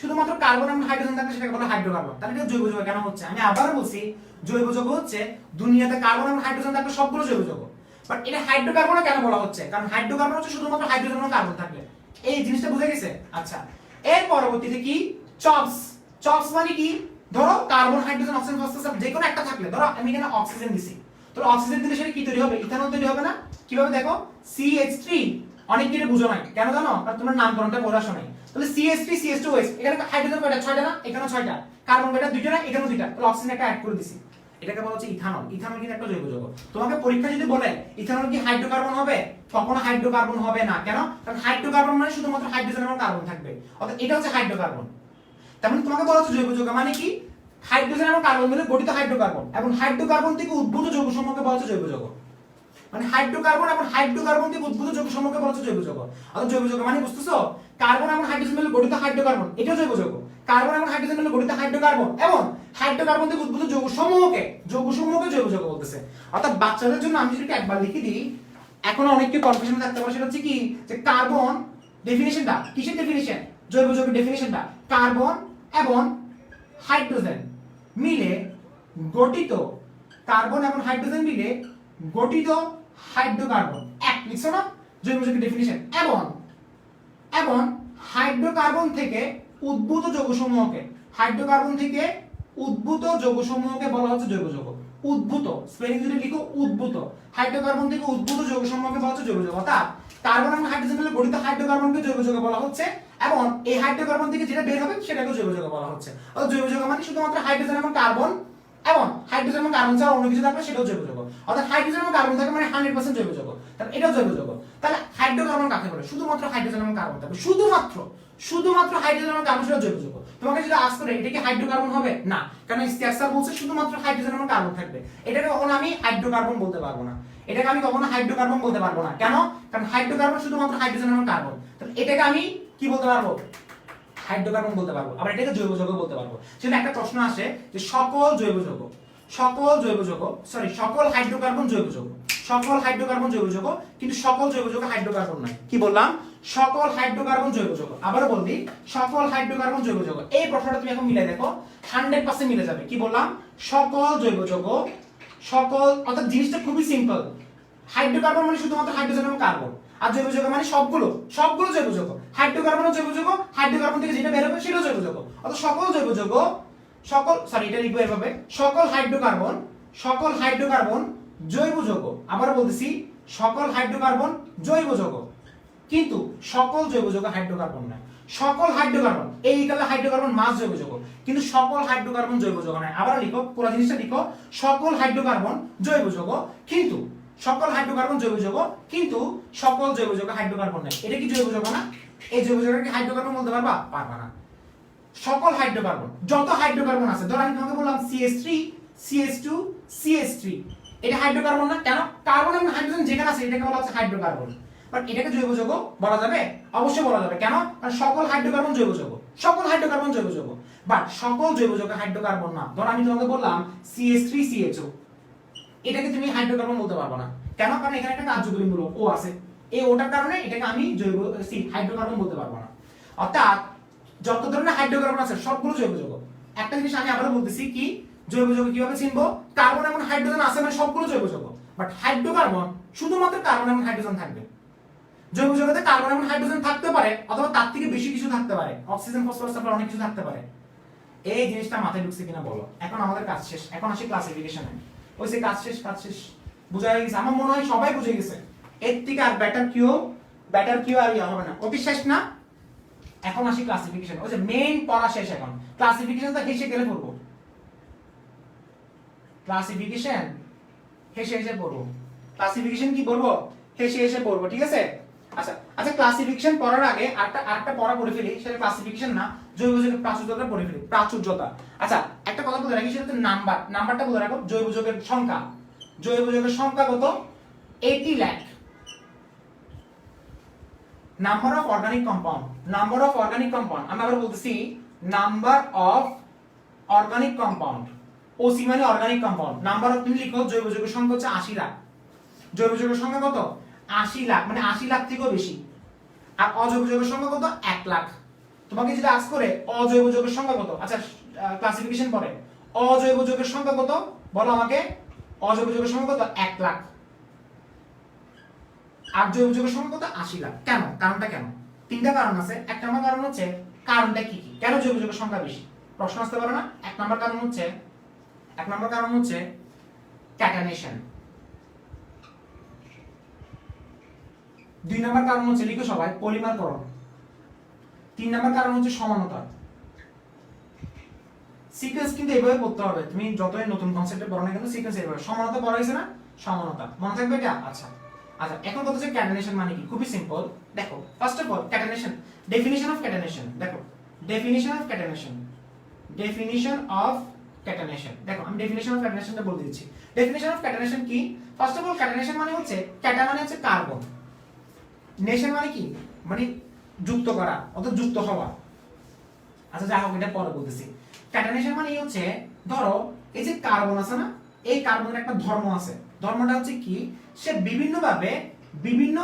শুধুমাত্র কার্বন এবং হাইড্রোজেন থাকলে সেটাকে বলা হাইড্রোকার্বন। তাহলে এটা জৈব যৌগ কেন হচ্ছে? আমি আবারও বলছি, জৈব যৌগ হচ্ছে দুনিয়াতে কার্বন এবং হাইড্রোজেন থাকলে সবগুলো জৈব যৌগ। বাট এটা হাইড্রোকার্বন কেন বলা হচ্ছে? কারণ হাইড্রোকার্বন হচ্ছে শুধুমাত্র হাইড্রোজেন এবং কার্বন থাকলে। এই জিনিসটা বুঝে গেছে? আচ্ছা এর পরবর্তীতে কি? চপস। চপস মানে কি? ধরো কার্বন, হাইড্রোজেন, অক্সিজেন, ফসফরাস যে কোনো একটা থাকলে, ধরো আমি এখানে অক্সিজেন দিছি, তো অক্সিজেন দিলে সেটা কি তৈরি হবে? ইথানল তৈরি হবে না? কিভাবে দেখো? CH3। অনেক কিছু বুঝো নাই কেন জানো? কারণ তোমার নামকরণটা পড়া শোনাই। তাহলে CH3 CH2OH, এখানে হাইড্রোজেন কয়টা? 6টা না? এখানে 6টা। কার্বন কয়টা? 2টা না? এখানে 2টা। তাহলে অক্সিজেন একটা অ্যাড করে দিছি, এটাকে বলা হচ্ছে ইথানল। ইথানল কিন্তু একটা জৈব যৌগ। তোমাকে পরীক্ষা যদি বলে ইথানল কি হাইড্রোকার্বন হবে, কখনো হাইড্রোকার্বন হবে না। কেন? কারণ হাইড্রোকার্বন মানে শুধুমাত্র হাইড্রোজেন এবং কার্বন থাকবে, অর্থাৎ এটা হচ্ছে হাইড্রোকার্বন। তার মানে তোমাকে বলা হচ্ছে জৈব যৌগ মানে কি? হাইড্রোজেন এবং কার্বন মিলে গঠিত হাইড্রোকার্বন, এবং হাইড্রোকার্বন থেকে উদ্ভূত যৌগসমূহকে বলা হচ্ছে জৈব যৌগ। মানে হাইড্রোকার্বন এবং হাইড্রোকার্বন থেকে উদ্ভূত যৌগসমূহকে বলা হচ্ছে জৈব যৌগ। অর্থাৎ জৈব যৌগ মানে বুঝতেছো? কার্বন এবং হাইড্রোজেন মিলে গঠিত হাইড্রোকার্বন, এটাও জৈব যৌগ। কার্বন এবং হাইড্রোজেন মিলে গঠিত হাইড্রোকার্বন এবং হাইড্রোকার্বন থেকে উদ্ভূত যৌগসমূহকে জৈব যৌগ বলতেছে। অর্থাৎ বাচ্চাদের জন্য আমি যদি একবার লিখে দিই, এখন অনেককে কনফিউশন থাকতে পারে, সেটা হচ্ছে কি যে কার্বন ডেফিনিশনটা কিসের ডেফিনিশন? জৈব যৌগের ডেফিনিশনটা কার্বন এবং হাইড্রোজেন মিলে গঠিত, কার্বন এবং হাইড্রোজেন মিলে গঠিত হাইড্রোকার্বন এক, লিখছো না? জৈব যৌগের ডেফিনিশন। এবং হাইড্রোকার্বন থেকে উদ্ভূত যৌগসমূহকে, হাইড্রোকার্বন থেকে উদ্ভূত যৌগসমূহকে বলা হচ্ছে জৈব যৌগ। উদ্ভূত স্পেলিং যদি লিখো উদ্ভূত, হাইড্রোকার্বন থেকে উদ্ভূত যৌগসমূহকে বলা হচ্ছে জৈব যৌগ। অর্থাৎ কার্বন এবং হাইড্রোজেন মিলে গঠিত হাইড্রোকার্বনকে জৈব যৌগ বলা হচ্ছে, এবং এই হাইড্রোকার্বন থেকে যেটা বের হবে সেটাকে জৈব যৌগ বলা হচ্ছে। অর্থাৎ জৈব যৌগ মানে শুধুমাত্র হাইড্রোজেন এবং কার্বন, এবং হাইড্রোজেন এবং কার্বন ছাড়া অন্য কিছু থাকলে সেটাও জৈব যৌগ। অর্থাৎ হাইড্রোজেন এবং কার্বন থাকে মানে 100% জৈব যৌগ, তাহলে এটাও জৈব যৌগ। তাহলে হাইড্রোকার্বন কাকে বলে? শুধুমাত্র হাইড্রোজেন এবং কার্বন থাকবে, শুধুমাত্র হাইড্রোজেন এবং কার্বন সেটা জৈব যৌগ। তোমাকে যদি আস্ক করে এটা কি হাইড্রোকার্বন হবে? না, কারণ স্ট্যাক স্যার বলছে শুধুমাত্র হাইড্রোজেন এবং কার্বন থাকবে। এটাকে কখনো আমি হাইড্রোকার্বন বলতে পারবো না, এটাকে আমি কখনো হাইড্রোকার্বন বলতে পারবো না। কেন? কারণ হাইড্রোকার্বন শুধুমাত্র হাইড্রোজেন এবং কার্বন, তাহলে এটাকে আমি কি বলতে পারবো? হাইড্রোকার্বন বলতে পারবো। আবার এটাকে জৈব যৌগ বলতে পারবো। সেটা একটা প্রশ্ন আসে যে সকল হাইড্রোকার্বন জৈব যৌগ, সকল হাইড্রোকার্বন জৈব যৌগ, কিন্তু সকল জৈব যৌগ হাইড্রোকার্বন নয়। কি বললাম? সকল হাইড্রোকার্বন জৈব যৌগ। আবারও বলছি, সকল হাইড্রোকার্বন জৈব যৌগ। এই প্রশ্নটা তুমি এখন মিলে দেখো, 100% মিলে যাবে। কি বললাম? সকল জৈব যৌগ, সকল, অর্থাৎ জিনিসটা খুবই সিম্পল। হাইড্রোকার্বন মানে শুধুমাত্র হাইড্রোজেন এবং কার্বন, আর জৈব যৌগ মানে সবগুলো জৈব যৌগ। হাইড্রোকার্বনও জৈব যৌগ, হাইড্রোকার্বন থেকে যেটা বের হবে সেটাও জৈব যৌগ। অর্থাৎ সকল জৈব যৌগ, এটা লিখবো এভাবে, সকল হাইড্রোকার্বন সকল হাইড্রোকার্বন জৈব যৌগ। আবার বলতেছি, সকল হাইড্রোকার্বন জৈব যৌগ, কিন্তু সকল জৈব যৌগ হাইড্রোকার্বন নয়। সকল হাইড্রোকার্বন, এই কালে হাইড্রোকার্বন মাস জৈব যৌগ, কিন্তু সকল হাইড্রোকার্বন জৈব যৌগ নয়। আবার লিখো, পুরো জিনিসটা লিখো, সকল হাইড্রোকার্বন জৈব যৌগ, কিন্তু সকল হাইড্রোকার্বন জৈব যৌগ, কিন্তু সকল জৈব যৌগ হাইড্রোকার্বন নয়। এটা কি জৈব যৌগ না? এই জৈব যৌগকে হাইড্রোকার্বন বলতে পারবা? পারবা না। সকল হাইড্রোকার্বন, যত হাইড্রোকার্বন আছে, ধরো আমি তোমাকে বললাম CH3 CH2 CH3, এটা হাইড্রোকার্বন না? কেন? কার্বন এবং হাইড্রোজেন যেখানে আছে এটাকে বলা হচ্ছে হাইড্রোকার্বন। বাট এটাকে জৈব যৌগ বলা যাবে? অবশ্যই বলা যাবে। কেন? কারণ সকল হাইড্রোকার্বন জৈব যৌগ, সকল হাইড্রোকার্বন জৈব যৌগ, বাট সকল জৈব যৌগ হাইড্রোকার্বন না। ধরো আমি তোমাকে বললাম CH3 CHO, এটাকে তুমি হাইড্রোকার্বন বলতে পারবে না। কেন? কারণ এখানে একটা কার্যকরী মূলক ও আছে, এই ওটার কারণে এটাকে আমি জৈব হাইড্রোকার্বন বলতে পারবো না। অর্থাৎ যত ধরনের হাইড্রোকার্বন আছে সবগুলো জৈব যৌগ। একটা জিনিস আমি আবারও বলতেছি, কি জৈব যৌগ কিভাবে চিনবো? কার্বন এবং হাইড্রোজেন আছে মানে সবগুলো জৈব যৌগ, বাট হাইড্রোকার্বন শুধুমাত্র কার্বন এবং হাইড্রোজেন থাকবে। জৈব যৌগতে কার্বন এবং হাইড্রোজেন থাকতে পারে, অথবা তার থেকে বেশি কিছু থাকতে পারে, অক্সিজেন ফসফরাস সালফার অনেক কিছু থাকতে পারে। এই জিনিসটা মাথায় ঢুকছে কিনা বলো? এখন আমাদের কাজ শেষ, এখন আসি ক্লাসিফিকেশনে। ওই যে কাজ শেষ, কাজ শেষ, বুঝা গেছে? আমার মনে হয় সবাই বুঝে গেছে। এর থেকে আর বেটার কিউ আর ইয়া হবে না। ওকে, শেষ না? এখন আসি ক্লাসিফিকেশন। ওই যে মেইন পড়া শেষ, এখন ক্লাসিফিকেশনটা হেসে গেলে পড়বো। ক্লাসিফিকেশন হেসে হেসে পড়বো। ক্লাসিফিকেশন কি পড়বো? হেসে হেসে পড়বো, ঠিক আছে? আচ্ছা আচ্ছা, ক্লাসিফিকেশন পড়ার আগে আরেকটা পড়া পড়ে ফেলি, সেটা ক্লাসিফিকেশন না, জৈব যৌগের প্রাচুর্যতা পড়ে ফেলি। প্রাচুর্যতা, আচ্ছা একটা কথা বলে রাখি, সেটা হচ্ছে নাম্বারটা বলে রাখো। জৈব যৌগের সংখ্যা, জৈব যৌগের সংখ্যা কত? 80 lakh. Number of organic compound, number of organic compound, আমি আবার বলতেছি, number of organic compound, OC মানে অর্গানিক কম্পাউন্ড। নাম্বার অফ, তুমি লিখো জৈব যৌগের সংখ্যা হচ্ছে 80 লাখ। জৈব যৌগের সংখ্যা কত? 80 লাখ, মানে 80 লাখ থেকেও বেশি। আর অজৈব যৌগের সংখ্যা কত? 1 লাখ। তোমাকে যদি আজ করে অজৈব যৌগের সংখ্যা কত, আচ্ছা ক্লাসিফিকেশন পরে অজৈব যৌগের সংখ্যা কত বলো আমাকে? অজৈব যৌগের সংখ্যা কত? 1 লাখ। আর জৈব যৌগের সংখ্যা কত? 80 লাখ। কেন? কারণটা কেন? তিনটা কারণ আছে। এক নম্বর কারণ হচ্ছে, কারণটা কি কি, কেন জৈব যৌগের সংখ্যা বেশি? প্রশ্ন আসতে পারে না? এক নম্বর কারণ হচ্ছে ক্যাটানেশন। দুই নম্বর কারণ হচ্ছে, লিখো সবাই, পলিমারকরণ। তিন নম্বর কারণ হচ্ছে সমানতা। সিকোয়েন্স কিন্তু এইভাবে পড়তে হবে, তুমি যতই নতুন কনসেপ্টে পড়ো না কেন সিকোয়েন্স এইভাবে। সমানতা পড়া হয়েছে না? সমানতা মনে থাকবে এটা? আচ্ছা আচ্ছা, এখন কথা হচ্ছে ক্যাটানেশন মানে কি? খুবই সিম্পল। দেখো first of all catenation, definition of catenation. দেখো definition of catenation, definition of catenation. দেখো আমি ডেফিনিশন অফ ক্যাটানেশনটা বলে দিচ্ছি। ডেফিনিশন অফ ক্যাটানেশন কি? ফার্স্ট অফ অল ক্যাটানেশন মানে হচ্ছে, ক্যাটা মানে হচ্ছে কার্বন, নেশন মানে কি? মানে যুক্ত করা, অর্থাৎ যুক্ত হওয়া। আচ্ছা যাই হোক, এটা পরে বলতেছি। ক্যাটানেশন মানে হচ্ছে, ধরো এই যে কার্বন আছে না, এই কার্বনের একটা ধর্ম আছে। ধর্মটা হচ্ছে কি? সে বিভিন্নভাবে বিভিন্ন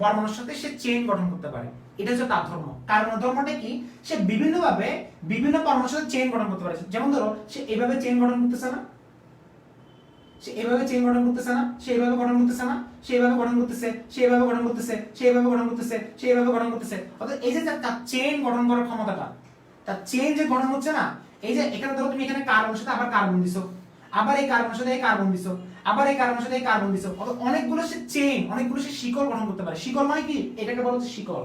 পরমাণুর সাথে সে চেইন গঠন করতে পারে, এটা হচ্ছে তার ধর্ম। কার্বনের ধর্মটা কি? সে বিভিন্নভাবে বিভিন্ন পরমাণুর সাথে চেইন গঠন করতে পারে। যেমন ধরো সে এইভাবে চেইন গঠন করতেছে না, সে এইভাবে চেইন গঠন করতেছে না, সে এইভাবে গঠন করতেছে না, সে এইভাবে গঠন করতেছে, সে এইভাবে গঠন করতেছে, সে এইভাবে গঠন করতেছে, সে এইভাবে গঠন করতেছে। অর্থাৎ এই যে তার চেইন গঠন করার ক্ষমতাটা, তার চেইন যে গঠন হচ্ছে না, এই যে এখানে ধরো তুমি এখানে কার্বনের সাথে আবার কার্বন দিছো, আবার এই কার্বনের সাথে এই কার্বন দিছো, আবার এই কার্বনের সাথে এই কার্বন দিছো, অর্থাৎ অনেকগুলো সে চেইন, অনেকগুলো সে শিকল গঠন করতে পারে। শিকল মানে কি? এটাকে বলা হচ্ছে শিকল,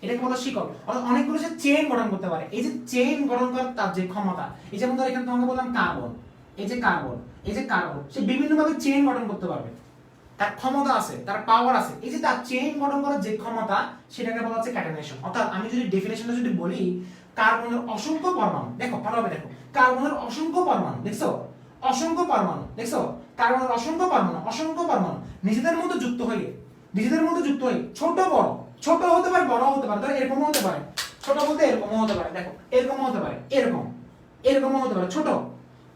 এটাকে বলা শিকল। অর্থাৎ অনেকগুলো সে চেইন গঠন করতে পারে। এই যে চেইন গঠন করার তার যে ক্ষমতা, এই যেমন ধরো এখানে তোমাকে বললাম কার্বন, এই যে কার্বন, এই যে কার্বন, সে বিভিন্নভাবে চেইন গঠন করতে পারবে, তার ক্ষমতা আছে, তার পাওয়ার আছে। এই যে তার চেইন গঠন করার যে ক্ষমতা, সেটাকে বলা হচ্ছে ক্যাটানেশন। অর্থাৎ আমি যদি ডেফিনেশনটা যদি বলি, কার্বনের অসংখ্য পরমাণু, দেখো ভালোভাবে দেখো, কার্বনের অসংখ্য পরমাণু, দেখছো অসংখ্য পরমাণু, দেখছো কার্বনের অসংখ্য পরমাণু, অসংখ্য পরমাণু নিজেদের মধ্যে যুক্ত হয়ে, নিজেদের মধ্যে যুক্ত হয়ে ছোট বড়, ছোট হতে পারে, বড় হতে পারে, ধরো এরকমও হতে পারে, ছোট বলতে এরকমও হতে পারে, দেখো এরকমও হতে পারে, এরকম এরকমও হতে পারে, ছোট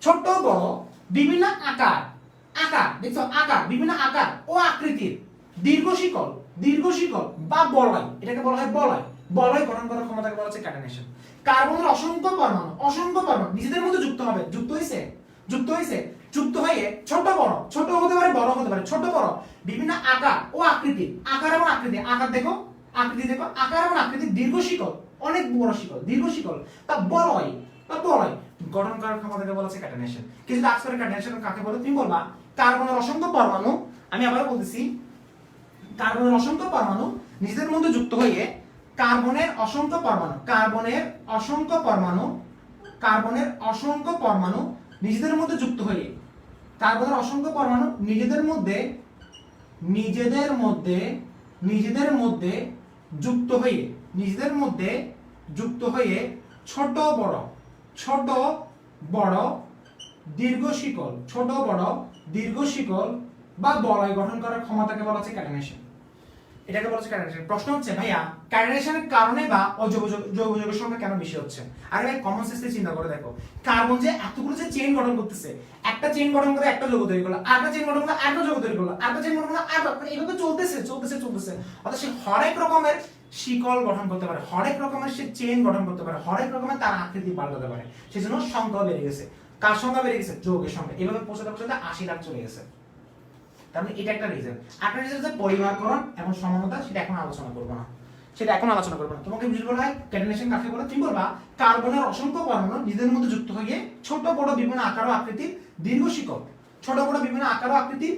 ছোট বড় বিভিন্ন আকার, আকার দেখছো, আকার বিভিন্ন আকার ও আকৃতির, দীর্ঘ শিকল বা বলয়, এটাকে বলা হয় বলয়, বলয় গঠন করার ক্ষমতাকে বলা হচ্ছে ক্যাটানেশন। কার্বনের অসংখ্য পরমাণু, অসংখ্য পরমাণু নিজেদের মধ্যে যুক্ত হবে, যুক্ত হইছে, যুক্ত হয়ে ছোট বড়, ছোট হতে পারে, বড় হতে পারে, ছোট বড় বিভিন্ন আকার ও আকৃতি, আকার এবং আকৃতি, আকার দেখো, আকৃতি দেখো, আকার এবং আকৃতি, দীর্ঘ শিকল, অনেক বড় শিকল, দীর্ঘ শিকল, তা বলয়, বা বলয় গঠন করার ক্ষমতাকে বলা হচ্ছে ক্যাটাইনেশন। কিছু আজ করে ক্যাটাইনেশন কাকে বলে তুমি বলবা কার্বনের অসংখ্য পরমাণু, আমি আবারও বলতেছি কার্বনের অসংখ্য পরমাণু নিজেদের মধ্যে যুক্ত হয়ে কার্বনের অসংখ্য পরমাণু নিজেদের মধ্যে যুক্ত হয়ে কার্বনের অসংখ্য পরমাণু নিজেদের মধ্যে যুক্ত হয়ে ছোট বড় দীর্ঘ শিকল বা বলয় গঠন করার ক্ষমতাকে বলা হচ্ছে ক্যাটাইনেশন। এটাকে বলা হচ্ছে ক্যাটাইনেশন। প্রশ্ন হচ্ছে ভাইয়া ক্যাটাইনেশনের কারণে বা জৈব যৌগের সংখ্যা কেন বেশি হচ্ছে? আরে ভাই কমন সেন্সে চিন্তা করে দেখো, কার্বন যে এতগুলো যে চেইন গঠন করতেছে, একটা চেইন গঠন করে একটা যৌগ তৈরি করলো, আরেকটা চেইন গঠন করে আরেকটা যৌগ তৈরি করলো, আরেকটা চেইন গঠন করে আরেকটা, এইভাবে চলতেছে। অর্থাৎ সে হরেক রকমের শিকল গঠন করতে পারে, হরেক রকমের সে চেইন গঠন করতে পারে, হরেক রকমের তার আকৃতি পাল্টাতে পারে। সেজন্য সংখ্যা বেড়ে গেছে। কার সংখ্যা বেড়ে গেছে? যৌগের সংখ্যা। এভাবে পৌঁছাতে 80 লাখ চলে গেছে। তার মানে এটা একটা রিজন। একটা রিজন হচ্ছে পরিমাপকরণ এবং সমানতা, সেটা এখন আলোচনা করব না। তোমাকে বুঝতে বলা হয় ক্যাটাইনেশন কাকে বলে, তুমি বলবা কার্বনের অসংখ্য পরমাণু নিজেদের মধ্যে যুক্ত হয়ে ছোট বড় বিভিন্ন আকার ও আকৃতির দীর্ঘ শিকল, ছোট বড় বিভিন্ন আকার ও আকৃতি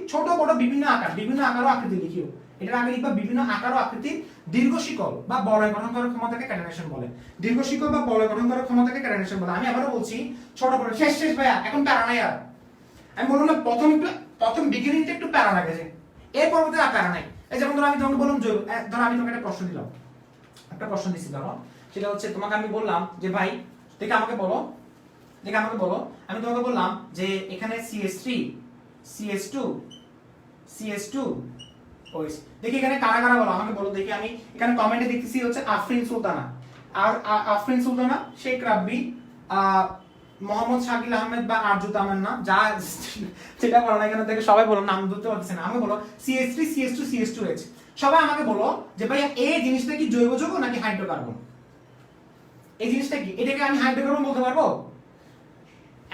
লিখিও। এটার আগে লিখবা বিভিন্ন আকার ও আকৃতির দীর্ঘ শিকল বা বলয় গঠন করার ক্ষমতাকে ক্যাটাইনেশন বলে। দীর্ঘ শিকল বা বলয় গঠন করার ক্ষমতাকে ক্যাটাইনেশন বলে। আমি আবারও বলছি, ছোট বড় শেষ ভাইয়া, এখন প্যারা নাই আর। আমি বললাম না প্রথম বিগিনিংটা একটু প্যারা লাগেছে, এর পরবর্তীতে আর প্যারা নাই। এই যেমন ধরো আমি তোমাকে বললাম ধরো আমি তোমাকে একটা প্রশ্ন দিছি, ধরো সেটা হচ্ছে তোমাকে আমি বললাম যে ভাই দেখে আমাকে বলো, আমি তোমাকে বললাম যে এখানে CH3 CH2 ওইস, দেখি এখানে কারা কারা বলো আমাকে বলো দেখি। আমি এখানে কমেন্টে দেখতেছি হচ্ছে আফরিন সুলতানা, শেখ রাব্বি, মোহাম্মদ শাকিল আহমেদ বা আরজু তামান্না, যা যেটা বলো না এখানে থেকে সবাই বলো, নাম ধরতে পারতেছে না। আমাকে বলো CH3 CH2 CH2H, সবাই আমাকে বলো যে ভাইয়া এই জিনিসটা কি জৈব যৌগ নাকি হাইড্রোকার্বন? এই জিনিসটা কি? এটাকে আমি হাইড্রোকার্বন বলতে পারবো?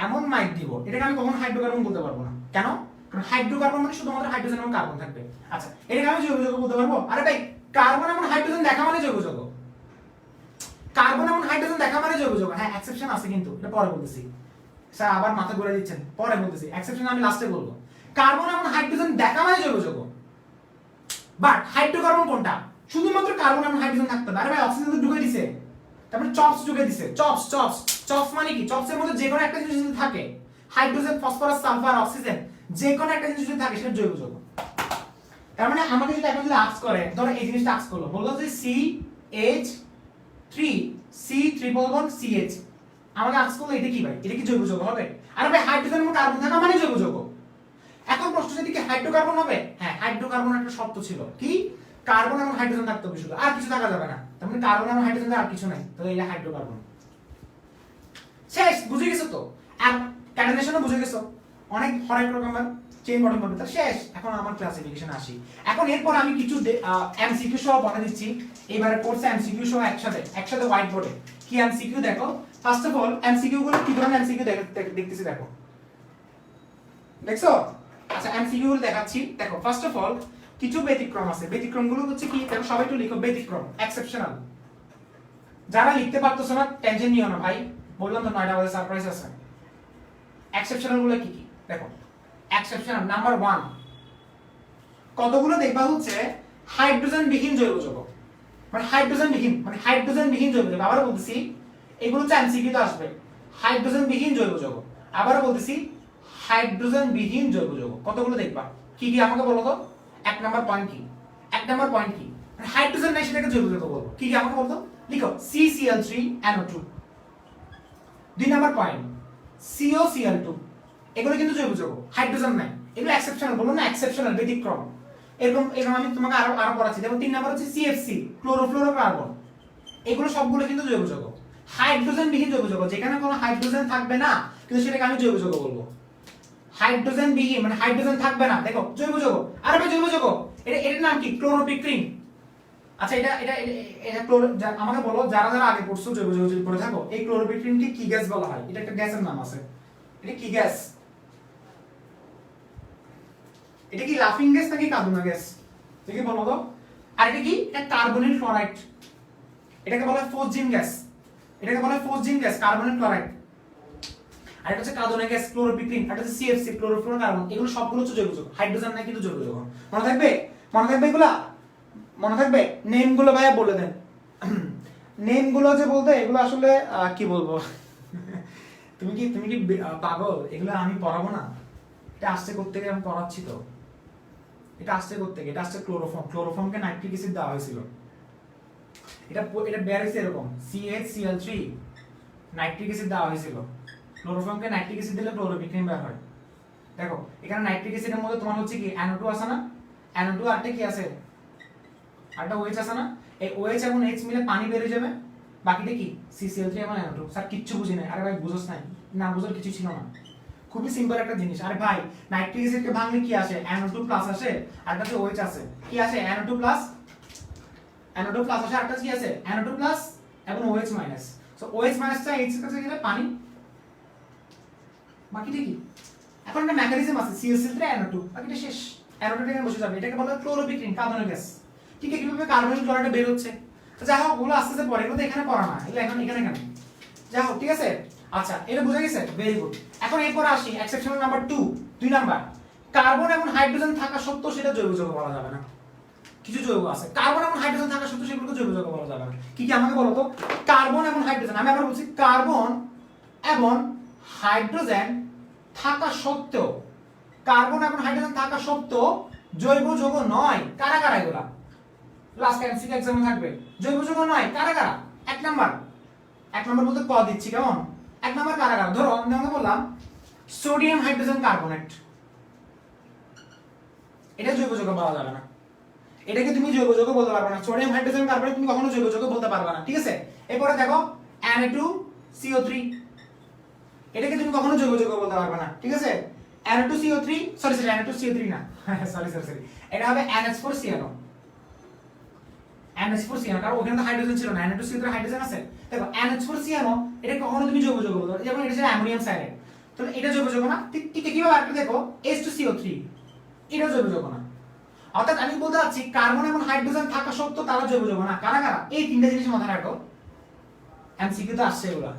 এমন মাইক দিব, এটাকে আমি কখনো হাইড্রোকার্বন বলতে পারবো না। কেন? কারণ হাইড্রোকার্বন মানে শুধুমাত্র হাইড্রোজেন এবং কার্বন থাকবে। আচ্ছা, এটাকে আমি জৈব যৌগ বলতে পারবো? আরে ভাই কার্বন এবং হাইড্রোজেন দেখা মানে জৈব যৌগ, হ্যাঁ এক্সেপশন আছে কিন্তু এটা পরে বলতেছি। স্যার আবার মাথা ঘুরে দিচ্ছেন, পরে বলতেছি, এক্সেপশন আমি লাস্টে বলবো। কার্বন এবং হাইড্রোজেন দেখা মানে জৈব যৌগ, বাট হাইড্রোকার্বন কোনটা? শুধুমাত্র কার্বন এবং হাইড্রোজেন থাকতে পারে। আরে ভাই অক্সিজেন তো ঢুকে দিছে, তারপরে চপস ঢুকে দিছে। চপস মানে কি? চপসের মধ্যে যে কোনো একটা জিনিস যদি থাকে, হাইড্রোজেন, ফসফরাস, সালফার, অক্সিজেন, যে কোনো একটা জিনিস যদি থাকে সেটা জৈব যৌগ। তার মানে আমাকে যদি এখন যদি আস্ক করে, ধরো এই জিনিসটা আস্ক করলো, বললো যে C3C3CH, আমাকে আস্ক করলো এটা কি ভাই? এটা কি জৈব যৌগ হবে? আরে ভাই হাইড্রোজেন এবং কার্বন থাকা মানে জৈব যৌগ। এখন প্রশ্ন যদি কি হাইড্রোকার্বন হবে? হ্যাঁ হাইড্রোকার্বন একটা শর্ত ছিল, কি? কার্বন এবং হাইড্রোজেন থাকতে হবে শুধু, আর কিছু থাকা যাবে না। তার মানে কার্বন এবং হাইড্রোজেন আর কিছু নাই, তাহলে এটা হাইড্রোকার্বন। শেষ, বুঝে গেছো তো? আর ক্যাটাইনেশনও বুঝে গেছো, অনেক হরেক রকমের চেইন গঠন করবে। তার শেষ। এখন আমার ক্লাসিফিকেশন আসি। এখন এরপর আমি কিছু এমসিকিউ সহ বলে দিচ্ছি। এবারে কোর্সে এমসিকিউ সহ একসাথে হোয়াইট বোর্ডে কি এমসিকিউ দেখো। ফার্স্ট অফ অল এমসিকিউ গুলো কি ধরনের এমসিকিউ দেখতেছি দেখো, দেখছো? আচ্ছা এমসিকিউ গুলো দেখাচ্ছি, দেখো। ফার্স্ট অফ অল কিছু ব্যতিক্রম আছে, ব্যতিক্রমগুলো হচ্ছে কি দেখো, সবাই একটু লিখো ব্যতিক্রম, এক্সেপশনাল। যারা লিখতে পারতেছ না টেনশন নিও না ভাই, বললাম তো 9টা বাজে সারপ্রাইজ আছে। এক্সেপশনাল গুলো কি কি দেখো। এক্সেপশনাল নাম্বার 1 কতগুলো দেখবা হচ্ছে হাইড্রোজেন বিহীন জৈব যৌগ, মানে হাইড্রোজেন বিহীন জৈব যৌগ। আবারও বলতেছি, এগুলো হচ্ছে এমসিকিউ তে আসবে। হাইড্রোজেন বিহীন জৈব যৌগ, আবারও বলতেছি হাইড্রোজেন বিহীন জৈব যৌগ কতগুলো দেখবা। কি কি আমাকে বলো তো? এক নাম্বার পয়েন্ট কি? হাইড্রোজেন নাই সেটাকে জৈব যৌগ বলবো। কি কি আমাকে বলতো? লিখো CCl3NO2। 2 নাম্বার পয়েন্ট COCl2, এগুলো কিন্তু জৈব যৌগ, হাইড্রোজেন নাই, এগুলো এক্সেপশনাল। বলবো না এক্সেপশনাল, ব্যতিক্রম। এরকম আমি তোমাকে আরো পড়াচ্ছি। যেমন 3 নাম্বার হচ্ছে CFC, ক্লোরোফ্লোরোকার্বন, এগুলো সবগুলো কিন্তু জৈব যৌগ, হাইড্রোজেন বিহীন জৈব যৌগ। যেখানে কোনো হাইড্রোজেন থাকবে না কিন্তু সেটাকে আমি জৈব যৌগ বলবো। হাইড্রোজেন বিহীন মানে হাইড্রোজেন থাকবে না, দেখো জৈব যৌগ। আরে ভাই জৈব যৌগ, এটার নাম কি? ক্লোরোপিক্রিন। আচ্ছা এটা আমাকে বলো, যারা আগে পড়ছো জৈব যৌগ যদি পড়ে থাকো, এই ক্লোরোপিক্রিনকে কি গ্যাস বলা হয়? এটা একটা গ্যাসের নাম আছে। এটা কি গ্যাস? এটা কি লাফিং গ্যাস নাকি কার্বন গ্যাস? দেখি বলো তো। আর এটা কি? এটা কার্বনিল ক্লোরাইড, এটাকে বলা হয় ফসজিন গ্যাস। Carbonyl chloride. আর এটা হচ্ছে কার্বনিক গ্যাস ক্লোরোপিক্রিন, এটা হচ্ছে সিএফসি ক্লোরোফ্লোরোকার্বন, এগুলো সবগুলো হচ্ছে জৈব যৌগ, হাইড্রোজেন না কিন্তু জৈব যৌগ। মনে থাকবে? মনে থাকবে এগুলা? মনে থাকবে? নেম গুলো ভাইয়া বলে দেন। নেম গুলো যে বলতে এগুলো আসলে কি বলবো, তুমি কি পাগল? এগুলো আমি পড়াবো না? এটা আসছে করতে গিয়ে আমি পড়াচ্ছি তো। এটা আসছে করতে গিয়ে, এটা আসছে ক্লোরোফর্ম, ক্লোরোফর্মকে নাইট্রিক অ্যাসিড দেওয়া হয়েছিল। এটা বের হইছে এরকম CH Cl3 নাইট্রিক অ্যাসিড দেওয়া হয়েছিল। ক্লোরোফর্মকে নাইট্রিক অ্যাসিড দিলে ক্লোরোপিক্রিন বের হয়। দেখো এখানে নাইট্রিক অ্যাসিডের মধ্যে তোমার হচ্ছে কি NO2 আছে না, NO2 আরটা কি আছে, আরটা OH আছে না, এই OH এবং H মিলে পানি বের হয়ে যাবে, বাকিটা কি CCl3 এবং NO2। স্যার কিচ্ছু বুঝি নাই। আরে ভাই বুঝোস নাই, না বুঝার কিছু ছিল না, খুবই সিম্পল একটা জিনিস। আরে ভাই নাইট্রিক অ্যাসিডকে ভাঙলে কি আসে, NO2 প্লাস আসে, আরটাতে OH আছে, কি আসে NO2 প্লাস, NO2 প্লাস আসে, আরটা কি আছে NO2 প্লাস এবং OH মাইনাস। সো OH মাইনাসটা H এর কাছে গেলে পানি, বাকিটা কি, এখন একটা মেকানিজম আছে CH3 NO2, বাকিটা শেষ। NO2 টা এখানে বসে যাবে, এটাকে বলা হয় ক্লোরোপিক্রিন, কার্বনিক গ্যাস। ঠিক আছে, কিভাবে কার্বনিক ক্লোরাইড বের হচ্ছে, তো যাই হোক ওগুলো আস্তে আস্তে পরে, এগুলো তো এখানে পড়া না, এগুলো এখন এখানে যাই হোক, ঠিক আছে। আচ্ছা এটা বুঝা গেছে, ভেরি গুড। এখন এরপর আসি এক্সেপশনাল নাম্বার 2, 2 নাম্বার, কার্বন এবং হাইড্রোজেন থাকা সত্ত্বেও সেটা জৈব যৌগ বলা যাবে না। কিছু যৌগ আছে কার্বন এবং হাইড্রোজেন থাকা সত্ত্বেও সেগুলোকে জৈব যৌগ বলা যাবে না। কি কি আমাকে বলো তো? কার্বন এবং হাইড্রোজেন, আমি আবার বলছি, কার্বন এবং হাইড্রোজেন থাকা সত্ত্বেও, কার্বন এবং হাইড্রোজেন থাকা সত্ত্বেও জৈব যৌগ নয়। কারা কারা এগুলা? লাস্ট এমসিকিউ এক্সামে থাকবে। জৈব যৌগ নয় কারা কারা? এক নাম্বার বলতে ক দিচ্ছি, কেমন? এক নাম্বার কারা কারা? ধরো আমি তোমাকে বললাম সোডিয়াম হাইড্রোজেন কার্বনেট, এটা জৈব যৌগ বলা যাবে না, এটাকে তুমি জৈব যৌগ বলতে পারবে না। সোডিয়াম হাইড্রোজেন কার্বনেট তুমি কখনো জৈব যৌগ বলতে পারবে না, ঠিক আছে। এরপরে দেখো Na2CO3, এটাকে তুমি কখনো জৈব যৌগ বলতে পারবে না, ঠিক আছে। Na2CO3, সরি Na2CO3 না, সরি এটা হবে NH4CnO, NH4CnO, কারণ ওখানে তো হাইড্রোজেন ছিল না, Na2CO3 হাইড্রোজেন আছে। দেখো NH4CnO, এটা কখনো তুমি জৈব যৌগ বলতে পারবে, যেমন এটা ছিল অ্যামোনিয়াম সায়ানাইড, তো এটা জৈব যৌগ না। ঠিক কিভাবে আরেকটা দেখো H2CO3, এটা জৈব যৌগ না। অর্থাৎ আমি বলতে চাচ্ছি কার্বন এবং হাইড্রোজেন থাকা সত্ত্বেও তারা জৈব যৌগ না। কারা কারা? এই তিনটা জিনিস মাথায় রাখো, এমসিকিউ তো আসছে এগুলা।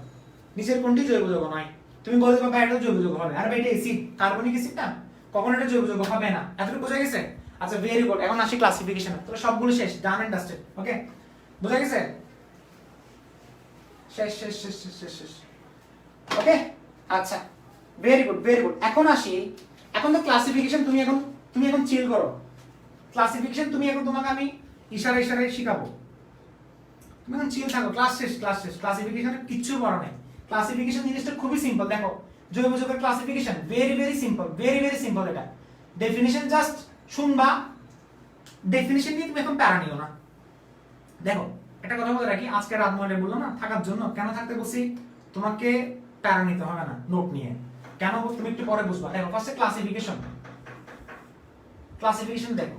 নিচের কোনটি জৈব যৌগ নয়? তুমি বলতে পারবে এটা জৈব যৌগ হবে, আরে ভাই এটা অ্যাসিড, কার্বনিক অ্যাসিড না, কখনো এটা জৈব যৌগ হবে না। এতটুকু বোঝা গেছে? আচ্ছা ভেরি গুড। এখন আসি ক্লাসিফিকেশনে, তাহলে সবগুলো শেষ, ডান এন্ড ডাস্টেড। ওকে, বোঝা গেছে? শেষ। ওকে, আচ্ছা ভেরি গুড। এখন আসি, এখন তো ক্লাসিফিকেশন তুমি এখন চিল করো। ক্লাসিফিকেশন তুমি এখন, তোমাকে আমি ইশারায় শিখাবো, তুমি এখন চিল থাকো। ক্লাস শেষ। ক্লাসিফিকেশনের কিচ্ছু পড়া নেই। ক্লাসিফিকেশন জিনিসটা খুবই সিম্পল। দেখো জৈব যৌগের classification very simple, very simple. এটা ডেফিনিশন জাস্ট শুনবা, ডেফিনিশন নিয়ে তুমি এখন প্যারা নিও না। দেখো একটা কথা বলে রাখি, আজকে রাত 9টায় বললাম না থাকার জন্য, কেন থাকতে বলছি? তোমাকে প্যারা নিতে হবে না নোট নিয়ে, কেন তুমি একটু পরে বুঝবা। দেখো ফার্স্টে ক্লাসিফিকেশন দেখো,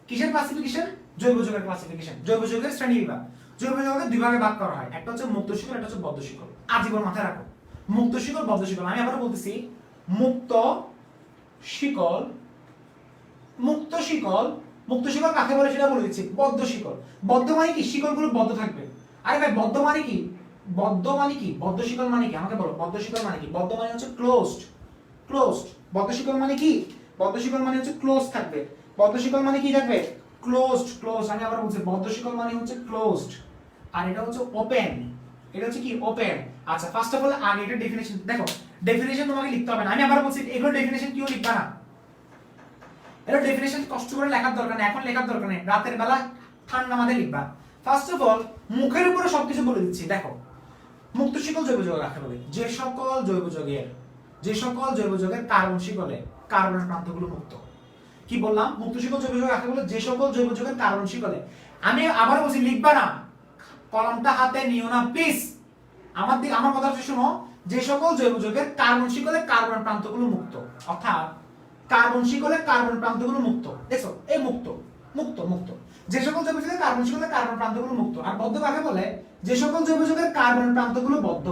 কিসের ক্লাসিফিকেশন? জৈব যৌগের ক্লাসিফিকেশন, জৈব যৌগের শ্রেণী বিভাগ। জৈব যৌগকে দুই ভাগে ভাগ করা হয়, একটা হচ্ছে মুক্ত শিকল, একটা হচ্ছে বদ্ধ শিকল। আজীবন মাথায় রাখো, মুক্ত শিকল, বদ্ধ শিকল। আমি আবার বলতেছি, মুক্ত শিকল কাকে বলে সেটা বলে দিচ্ছি। বদ্ধ শিকল, বদ্ধ মানে কি? শিকলগুলো বদ্ধ থাকবে। আরে ভাই বদ্ধ মানে কি? বদ্ধ শিকল মানে কি? আমাকে বলো, বদ্ধ শিকল মানে কি? বদ্ধ মানে হচ্ছে ক্লোজড। বদ্ধ শিকল মানে কি? বদ্ধ শিকল মানে হচ্ছে ক্লোজ থাকবে। বদ্ধ শিকল মানে কি থাকবে? ক্লোজড। আমি আবার বলছি, বদ্ধ শিকল মানে হচ্ছে ক্লোজড, আর এটা হচ্ছে ওপেন। এটা হচ্ছে কি? ওপেন। আচ্ছা ফার্স্ট অফ অল আগে এটা ডেফিনিশন দেখো, ডেফিনিশন তোমাকে লিখতে হবে না। আমি আবার বলছি এগুলো ডেফিনিশন কিও লিখবা না, এটা ডেফিনিশন কষ্ট করে লেখার দরকার নেই, এখন লেখার দরকার নেই, রাতের বেলা ঠান্ডা মাথায় লিখবা। ফার্স্ট অফ অল মুখের উপরে সবকিছু বলে দিচ্ছি। দেখো মুক্ত শিকল জৈব যৌগ কাকে বলে? যে সকল জৈব যৌগের কার্বন শিকলে কার্বনের প্রান্তগুলো মুক্ত। কি বললাম? মুক্ত শিকল জৈব যৌগ কাকে বলে? যে সকল জৈব যৌগের কার্বন শিকলে। আমি আবার বলছি লিখবা না, কলমটা হাতে নিও না প্লিজ, আমার কথাটা শোনো। যে সকল জৈব যৌগের কার্বন শিকলে কার্বন প্রান্তগুলো মুক্ত, অর্থাৎ কার্বন শিকলে কার্বন প্রান্তগুলো মুক্ত। দেখছো এই মুক্ত, যে সকল জৈব যৌগের কার্বন শিকলে কার্বন প্রান্তগুলো মুক্ত। আর বদ্ধ কাকে বলে? যে সকল জৈব যৌগের কার্বন প্রান্তগুলো বদ্ধ।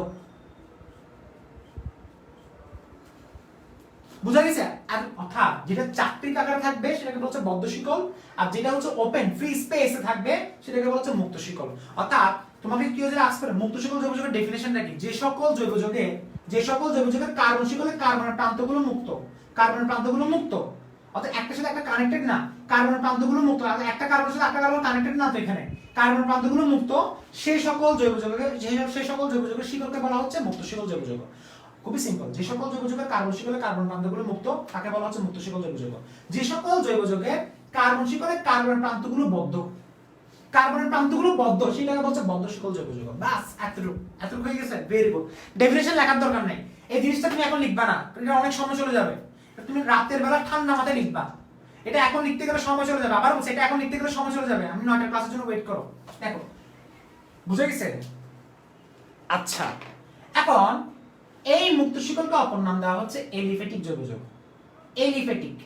বুঝা গেছে? আর অর্থাৎ যেটা চাকতির আকারে থাকবে সেটাকে বলছে বদ্ধ শিকল, আর যেটা হচ্ছে ওপেন ফ্রি স্পেসে থাকবে সেটাকে বলছে মুক্ত শিকল। অর্থাৎ তোমাকে কি হচ্ছে আজকে মুক্ত শিকল জৈব যৌগের ডেফিনিশন নাকি? যে সকল জৈব যৌগে যে সকল জৈব যৌগের কার্বন শিকলে কার্বনের প্রান্তগুলো মুক্ত, কার্বনের প্রান্তগুলো মুক্ত, অর্থাৎ একটার সাথে একটা কানেক্টেড না, কার্বনের প্রান্তগুলো মুক্ত, একটা কার্বনের সাথে একটা কার্বন কানেক্টেড না, তো এখানে কার্বনের প্রান্তগুলো মুক্ত, সেই সকল জৈব যৌগের সেই সকল জৈব যৌগের শিকলকে বলা হচ্ছে মুক্ত শিকল জৈব যৌগ। খুবই সিম্পল, যে সকল জৈব যৌগের কার্বন শিকলে কার্বন প্রান্তগুলো মুক্ত তাকে বলা হচ্ছে মুক্ত শিকল জৈব যৌগ। যে সকল জৈব যৌগের কার্বন শিকলে কার্বনের প্রান্তগুলো বদ্ধ, কার্বনের প্রান্তগুলো বদ্ধ, সেটাকে বলছে বদ্ধ শিকল জৈব যৌগ। বাস এতটুকু হয়ে গেছে, ভেরি গুড। ডেফিনিশন লেখার দরকার নেই, এই জিনিসটা তুমি এখন লিখবা না, এটা অনেক সময় চলে যাবে, তুমি রাতের বেলা ঠান্ডা মাথায় লিখবা, এটা এখন লিখতে গেলে সময় চলে যাবে। আবার বলছি, এটা এখন লিখতে গেলে সময় চলে যাবে, আমি 9টার ক্লাসের জন্য ওয়েট করো। দেখো বুঝে গেছে? আচ্ছা, এখন এই মুক্ত শিকলকে অপর নাম দেওয়া হচ্ছে এলিফ্যাটিক জৈব যৌগ। এলিফ্যাটিক,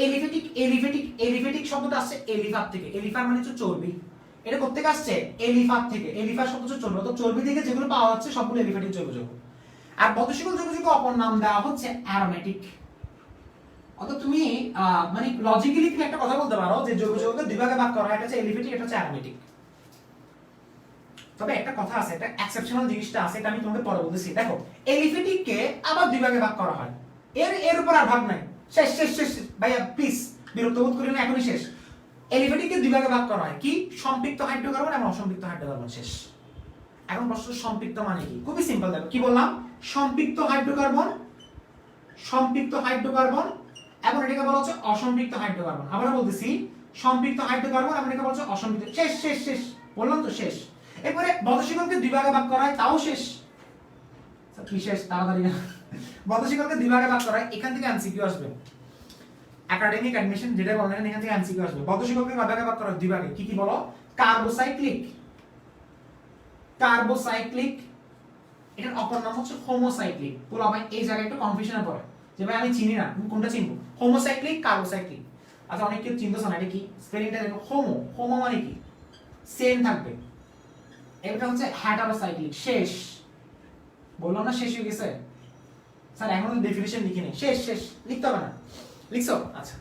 এলিফ্যাটিক, এলিফ্যাটিক, এলিফ্যাটিক শব্দটা আসছে এলিফার থেকে। এলিফার মানে হচ্ছে চর্বি, এটা কোত্থেকে আসছে? এলিফার থেকে। এলিফার শব্দ হচ্ছে চর্বি, তো চর্বি থেকে যেগুলো পাওয়া যাচ্ছে সবগুলো এলিফ্যাটিক জৈব যৌগ। আর বদ্ধ শিকল জৈব যৌগ অপর নাম দেওয়া হচ্ছে অ্যারোমেটিক। অর্থাৎ তুমি মানে লজিক্যালি তুমি একটা কথা বলতে পারো যে জৈব যৌগকে দুই ভাগে ভাগ করা হয়, এটা হচ্ছে এলিফ্যাটিক, এটা হচ্ছে অ্যারোমেটিক। তবে একটা কথা আছে, একটা এক্সেপশনাল জিনিসটা আছে, এটা আমি তোমাকে পরে বলতেছি। দেখো, এলিফ্যাটিক কে আবার দুই ভাগে ভাগ করা হয়, এর উপর আর ভাগ নাই, শেষ শেষ শেষ ভাইয়া প্লিজ বিরক্ত বোধ করি না, এখনই শেষ। এলিফ্যাটিক কে দুই ভাগে ভাগ করা হয়, কি? সম্পৃক্ত হাইড্রোকার্বন এবং অসম্পৃক্ত হাইড্রোকার্বন। শেষ। এখন প্রশ্ন, সম্পৃক্ত মানে কি? খুবই সিম্পল, দেখো কি বললাম, সম্পৃক্ত হাইড্রোকার্বন, সম্পৃক্ত হাইড্রোকার্বন এবং এটাকে বলা হচ্ছে অসম্পৃক্ত হাইড্রোকার্বন। আবার বলতেছি, সম্পৃক্ত হাইড্রোকার্বন এবং এটাকে বলা হচ্ছে অসম্পৃক্ত। শেষ শেষ শেষ বললাম তো, শেষ। এরপরে বদ্ধ শিকলকে দুই ভাগে ভাগ করা হয়, তাও শেষ। কি শেষ? তাড়াতাড়ি না। বদ্ধ শিকলকে দুই ভাগে ভাগ করা হয়, এখান থেকে এমসিকিউ আসবে, একাডেমিক অ্যাডমিশন যেটা বলেন এখান থেকে এমসিকিউ আসবে। বদ্ধ শিকলকে কয় ভাগে ভাগ করা হয়? দুই ভাগে। কি কি বলো? কার্বোসাইক্লিক, কার্বোসাইক্লিক, এটার অপর নাম হচ্ছে হোমোসাইক্লিক। বলো ভাই, এই জায়গায় একটু কনফিউশনে পড়ে যে ভাই আমি চিনি না, তুমি কোনটা চিনবো? হোমোসাইক্লিক, কার্বোসাইক্লিক। আচ্ছা, অনেক কেউ চিনতেছ না, এটা কি? স্পেলিংটা দেখো, হোমো, হোমো মানে কি? সেম থাকবে। এটা হচ্ছে হেটারোসাইক্লিক। শেষ। বললাম না শেষ হয়ে গেছে স্যার, এখনো ডেফিনিশন লিখি নেই। শেষ শেষ, লিখতে হবে না। লিখছো? আচ্ছা,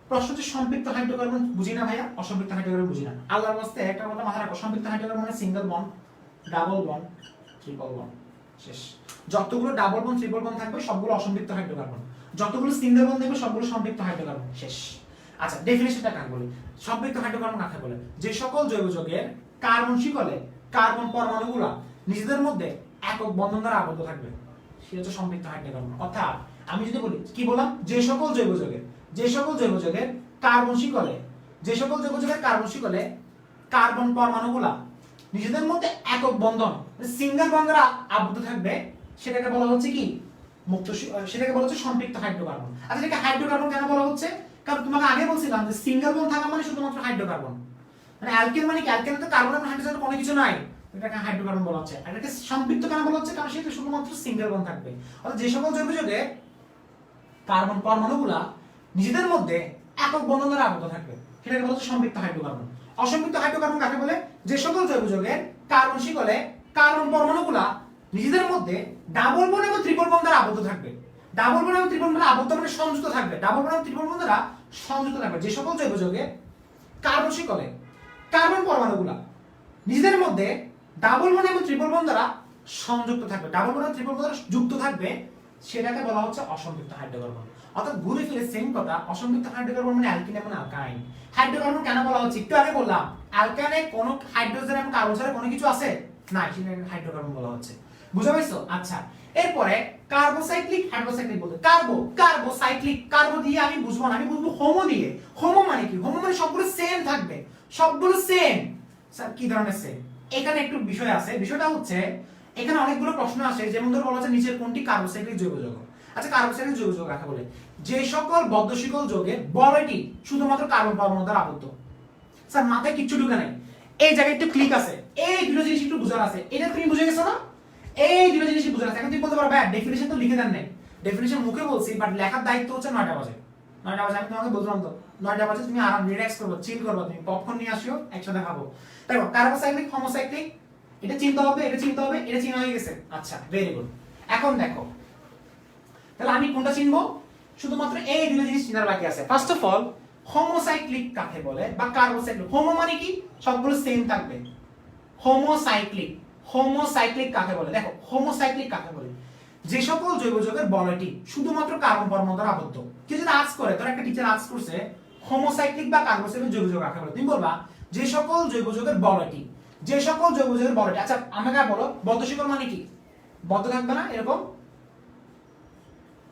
প্রশ্ন হচ্ছে সম্পৃক্ত হাইড্রোকার্বন বুঝি না ভাইয়া, অসম্পৃক্ত হাইড্রোকার্বন বুঝি না। আল্লাহর রাস্তে একটা কথা মাথায় রাখো, সম্পৃক্ত হাইড্রোকার্বন মানে single bond, double bond, triple bond. শেষ। যতগুলো ডাবল বন্ড ট্রিপল বন্ড থাকবে সবগুলো অসম্পৃক্ত হাইড্রোকার্বন, যতগুলো সিঙ্গেল বন্ড থাকবে সবগুলো সম্পৃক্ত হাইড্রোকার্বন। শেষ। আচ্ছা, ডেফিনিশনটা কাকে বলে? সম্পৃক্ত হাইড্রোকার্বন কাকে বলে? যে সকল জৈব যৌগের কার্বন শিকলে কার্বন পরমাণুগুলো নিজেদের মধ্যে একক বন্ধন দ্বারা আবদ্ধ থাকবে, সেটা হচ্ছে সম্পৃক্ত হাইড্রোকার্বন। অর্থাৎ আমি যদি বলি, কি বললাম? যে সকল জৈব যৌগের, যে সকল জৈব যৌগের কার্বন শিকলে, যে সকল জৈব যৌগের কার্বন শিকলে কার্বন পরমাণুগুলা নিজেদের মধ্যে একক বন্ধন, সিঙ্গেল বন্ড দ্বারা আবদ্ধ থাকবে, সেটাকে বলা হচ্ছে কি? মুক্ত, সেটাকে বলা হচ্ছে সম্পৃক্ত হাইড্রোকার্বন। আচ্ছা, এটাকে হাইড্রোকার্বন কেন বলা হচ্ছে? কারণ তোমাকে আগে বলছিলাম যে সিঙ্গেল বন্ড থাকা মানে শুধুমাত্র হাইড্রোকার্বন, মানে অ্যালকেন মানে কি? অ্যালকেন তো কার্বন এবং হাইড্রোজেন কোনো কিছু নাই, এটাকে হাইড্রোকার্বন বলা হচ্ছে। আর এটাকে সম্পৃক্ত কেন বলা হচ্ছে? কারণ সেটা শুধুমাত্র সিঙ্গেল বন্ড থাকবে। অর্থাৎ যে সকল জৈব যৌগে কার্বন পরমাণুগুলা নিজেদের মধ্যে একক বন্ধন দ্বারা আবদ্ধ থাকবে, সেটাকে বলা হচ্ছে সম্পৃক্ত হাইড্রোকার্বন। অসম্পৃক্ত হাইড্রোকার্বন কাকে বলে? যে সকল জৈব যৌগের কার্বন শিকলে কার্বন পরমাণুগুলা নিজেদের মধ্যে ডাবল বন্ড এবং ট্রিপল বন্ড দ্বারা আবদ্ধ থাকবে। ডাবল বন্ড এবং ট্রিপল বন্ড দ্বারা আবদ্ধ মানে সংযুক্ত থাকবে, ডাবল বন্ড এবং ট্রিপল বন্ড দ্বারা সংযুক্ত থাকবে। যে সকল জৈব যৌগে কার্বন শিকলে কার্বন পরমাণুগুলা নিজেদের মধ্যে ডাবল বন্ড এবং ট্রিপল বন্ড দ্বারা সংযুক্ত থাকবে, ডাবল বন্ড এবং ট্রিপল বন্ড দ্বারা যুক্ত থাকবে, সেটাকে বলা হচ্ছে অসম্পৃক্ত হাইড্রোকার্বন। অর্থাৎ ঘুরে ফিরে সেম কথা, অসম্পৃক্ত হাইড্রোকার্বন মানে অ্যালকিন এবং অ্যালকাইন। হাইড্রোকার্বন কেন বলা হচ্ছে? একটু আগে বললাম, অ্যালকাইনে কোনো হাইড্রোজেন এবং কার্বন ছাড়া কোনো কিছু আছে না, সেটাকে হাইড্রোকার্বন বলা হচ্ছে। বুঝা পাইছো? আচ্ছা, এরপরে কার্বোসাইক্লিক, হাইড্রোসাইক্লিক বলতে কার্বোসাইক্লিক, কার্বো দিয়ে আমি বুঝবো না, আমি বুঝবো হোমো দিয়ে। হোমো মানে কি? হোমো মানে সবগুলো সেম থাকবে, সবগুলো সেম। স্যার কি ধরনের সেম? এখানে একটু বিষয় আছে, বিষয়টা হচ্ছে এখানে অনেকগুলো প্রশ্ন আসে, যেমন ধরো বলা হচ্ছে নিচের কোনটি কার্বোসাইক্লিক জৈব যৌগ। আচ্ছা, কার্বোসাইক্লিক জৈব যৌগ কাকে বলে? যে সকল বদ্ধ শিকল যৌগের বলয়টি শুধুমাত্র কার্বন পরমাণু দ্বারা আবদ্ধ। স্যার মাথায় কিচ্ছু ঢুকে নাই, এই জায়গায় একটু ক্লিক আছে, এই দুটো জিনিস একটু বুঝার আছে, এটা তুমি বুঝে গেছো না? এই দুটো জিনিস বুঝার আছে। এখন তুমি বলতে পারো ভাই ডেফিনিশন তো লিখে দেন নাই। ডেফিনিশন মুখে বলছি, বাট লেখার দায়িত্ব হচ্ছে 9টা বাজে। 9টা বাজে আমি তোমাকে বললাম তো, 9টা বাজে তুমি আরাম রিল্যাক্স করবে, চিল করবে, তুমি পপকর্ন নিয়ে আসিও, একসাথে খাবো। দেখো, কার্বোসাইক্লিক, হোমোসাইক্লিক, এটা চিনতে হবে, এটা চিনতে হবে, এটা চিনা হয়ে গেছে। আচ্ছা, ভেরি গুড। এখন দেখো, তাহলে আমি কোনটা চিনবো? শুধুমাত্র এই দুটো জিনিস চিনার বাকি আছে। ফার্স্ট অফ অল, হোমোসাইক্লিক কাকে বলে বা কার্বোসাইক্লিক? হোমো মানে কি? সবগুলো সেম থাকবে। হোমোসাইক্লিক, হোমোসাইক্লিক কাকে বলে? দেখো, হোমোসাইক্লিক কাকে বলে? যে সকল জৈব যৌগের বলয়টি শুধুমাত্র কার্বন পরমাণু দ্বারা আবদ্ধ। কেউ যদি আজ করে, তোর একটা টিচার আজ করছে হোমোসাইক্লিক বা কার্বক্সিলিক জৈব যৌগ আকারে, তুমি বলবা যে সকল জৈব যৌগের বলয়টি, যে সকল জৈব যৌগের বলয়টি। আচ্ছা আমাকে বলো বদ্ধ শিকল মানে কি? বদ্ধ থাকবে না, এরকম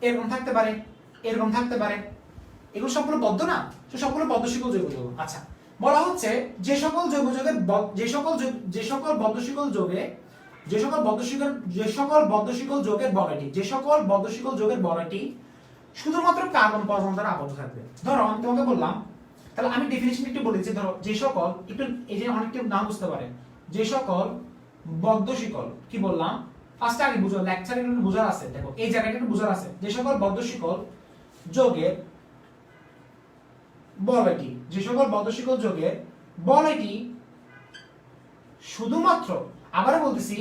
এরকম থাকতে পারে, এরকম থাকতে পারে, এগুলো সবগুলো বদ্ধ না, তো সবগুলো বদ্ধ শিকল জৈব যৌগ। আচ্ছা বলা হচ্ছে যে সকল জৈব যৌগের যে সকল বদ্ধ শিকল যৌগে যে সকল বদ্ধ শিকল যৌগের বলয়টি, যে সকল বদ্ধ শিকল যৌগের বলয়টি শুধুমাত্র কার্বন পরমাণু দ্বারা আবদ্ধ থাকবে। ধরো আমি তোমাকে বললাম, তাহলে আমি ডেফিনিশন একটু বলেছি। ধরো যে সকল, একটু এই যে অনেকে নাম বুঝতে পারে, যে সকল বদ্ধ শিকল, কি বললাম ফার্স্ট আগে বুঝো, লেকচারে একটু বুঝার আছে, দেখো এই জায়গাটা একটু বুঝার আছে। যে সকল বদ্ধ শিকল যৌগের বলয়টি, যে সকল বদ্ধ শিকল যৌগের বলয়টি শুধুমাত্র, আবারও বলতেছি,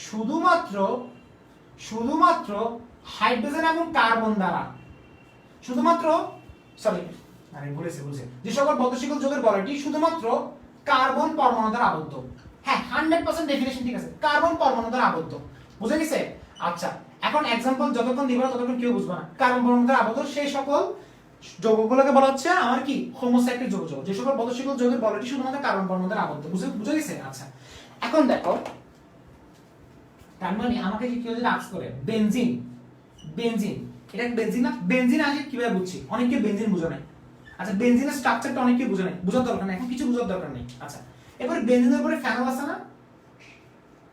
শুধুমাত্র হাইড্রোজেন এবং কার্বন দ্বারা, শুধুমাত্র সরি আমি বলেছি, যে সকল বদ্ধ শিকল যৌগের বলয়টি শুধুমাত্র কার্বন পরমাণু দ্বারা আবদ্ধ। হ্যাঁ 100% ডেফিনিশন ঠিক আছে, কার্বন পরমাণু দ্বারা আবদ্ধ, বুঝে গেছে? আচ্ছা এখন এক্সাম্পল যতক্ষণ দিব না ততক্ষণ কেউ বুঝবে না। কার্বন পরমাণু দ্বারা আবদ্ধ সেই সকল যৌগগুলোকে বলা হচ্ছে আমার কি হোমোসাইক্লিক যৌগ। যে সকল বদ্ধ শিকল যৌগের বলয়টি শুধুমাত্র কার্বন পরমাণু দ্বারা আবদ্ধ, বুঝে গেছে? আচ্ছা এখন দেখো, তার মানে আমাকে যে কেউ যদি আস্ক করে বেনজিন, এটা বেনজিন না, বেনজিন আসে কিভাবে বুঝছি? অনেকে বেনজিন বুঝে নাই। আচ্ছা বেনজিনের স্ট্রাকচারটা অনেকে বুঝে নাই, বুঝার দরকার নেই, এখন কিছু বুঝার দরকার নেই। আচ্ছা এবারে বেনজিনের উপরে ফেনল আছে না,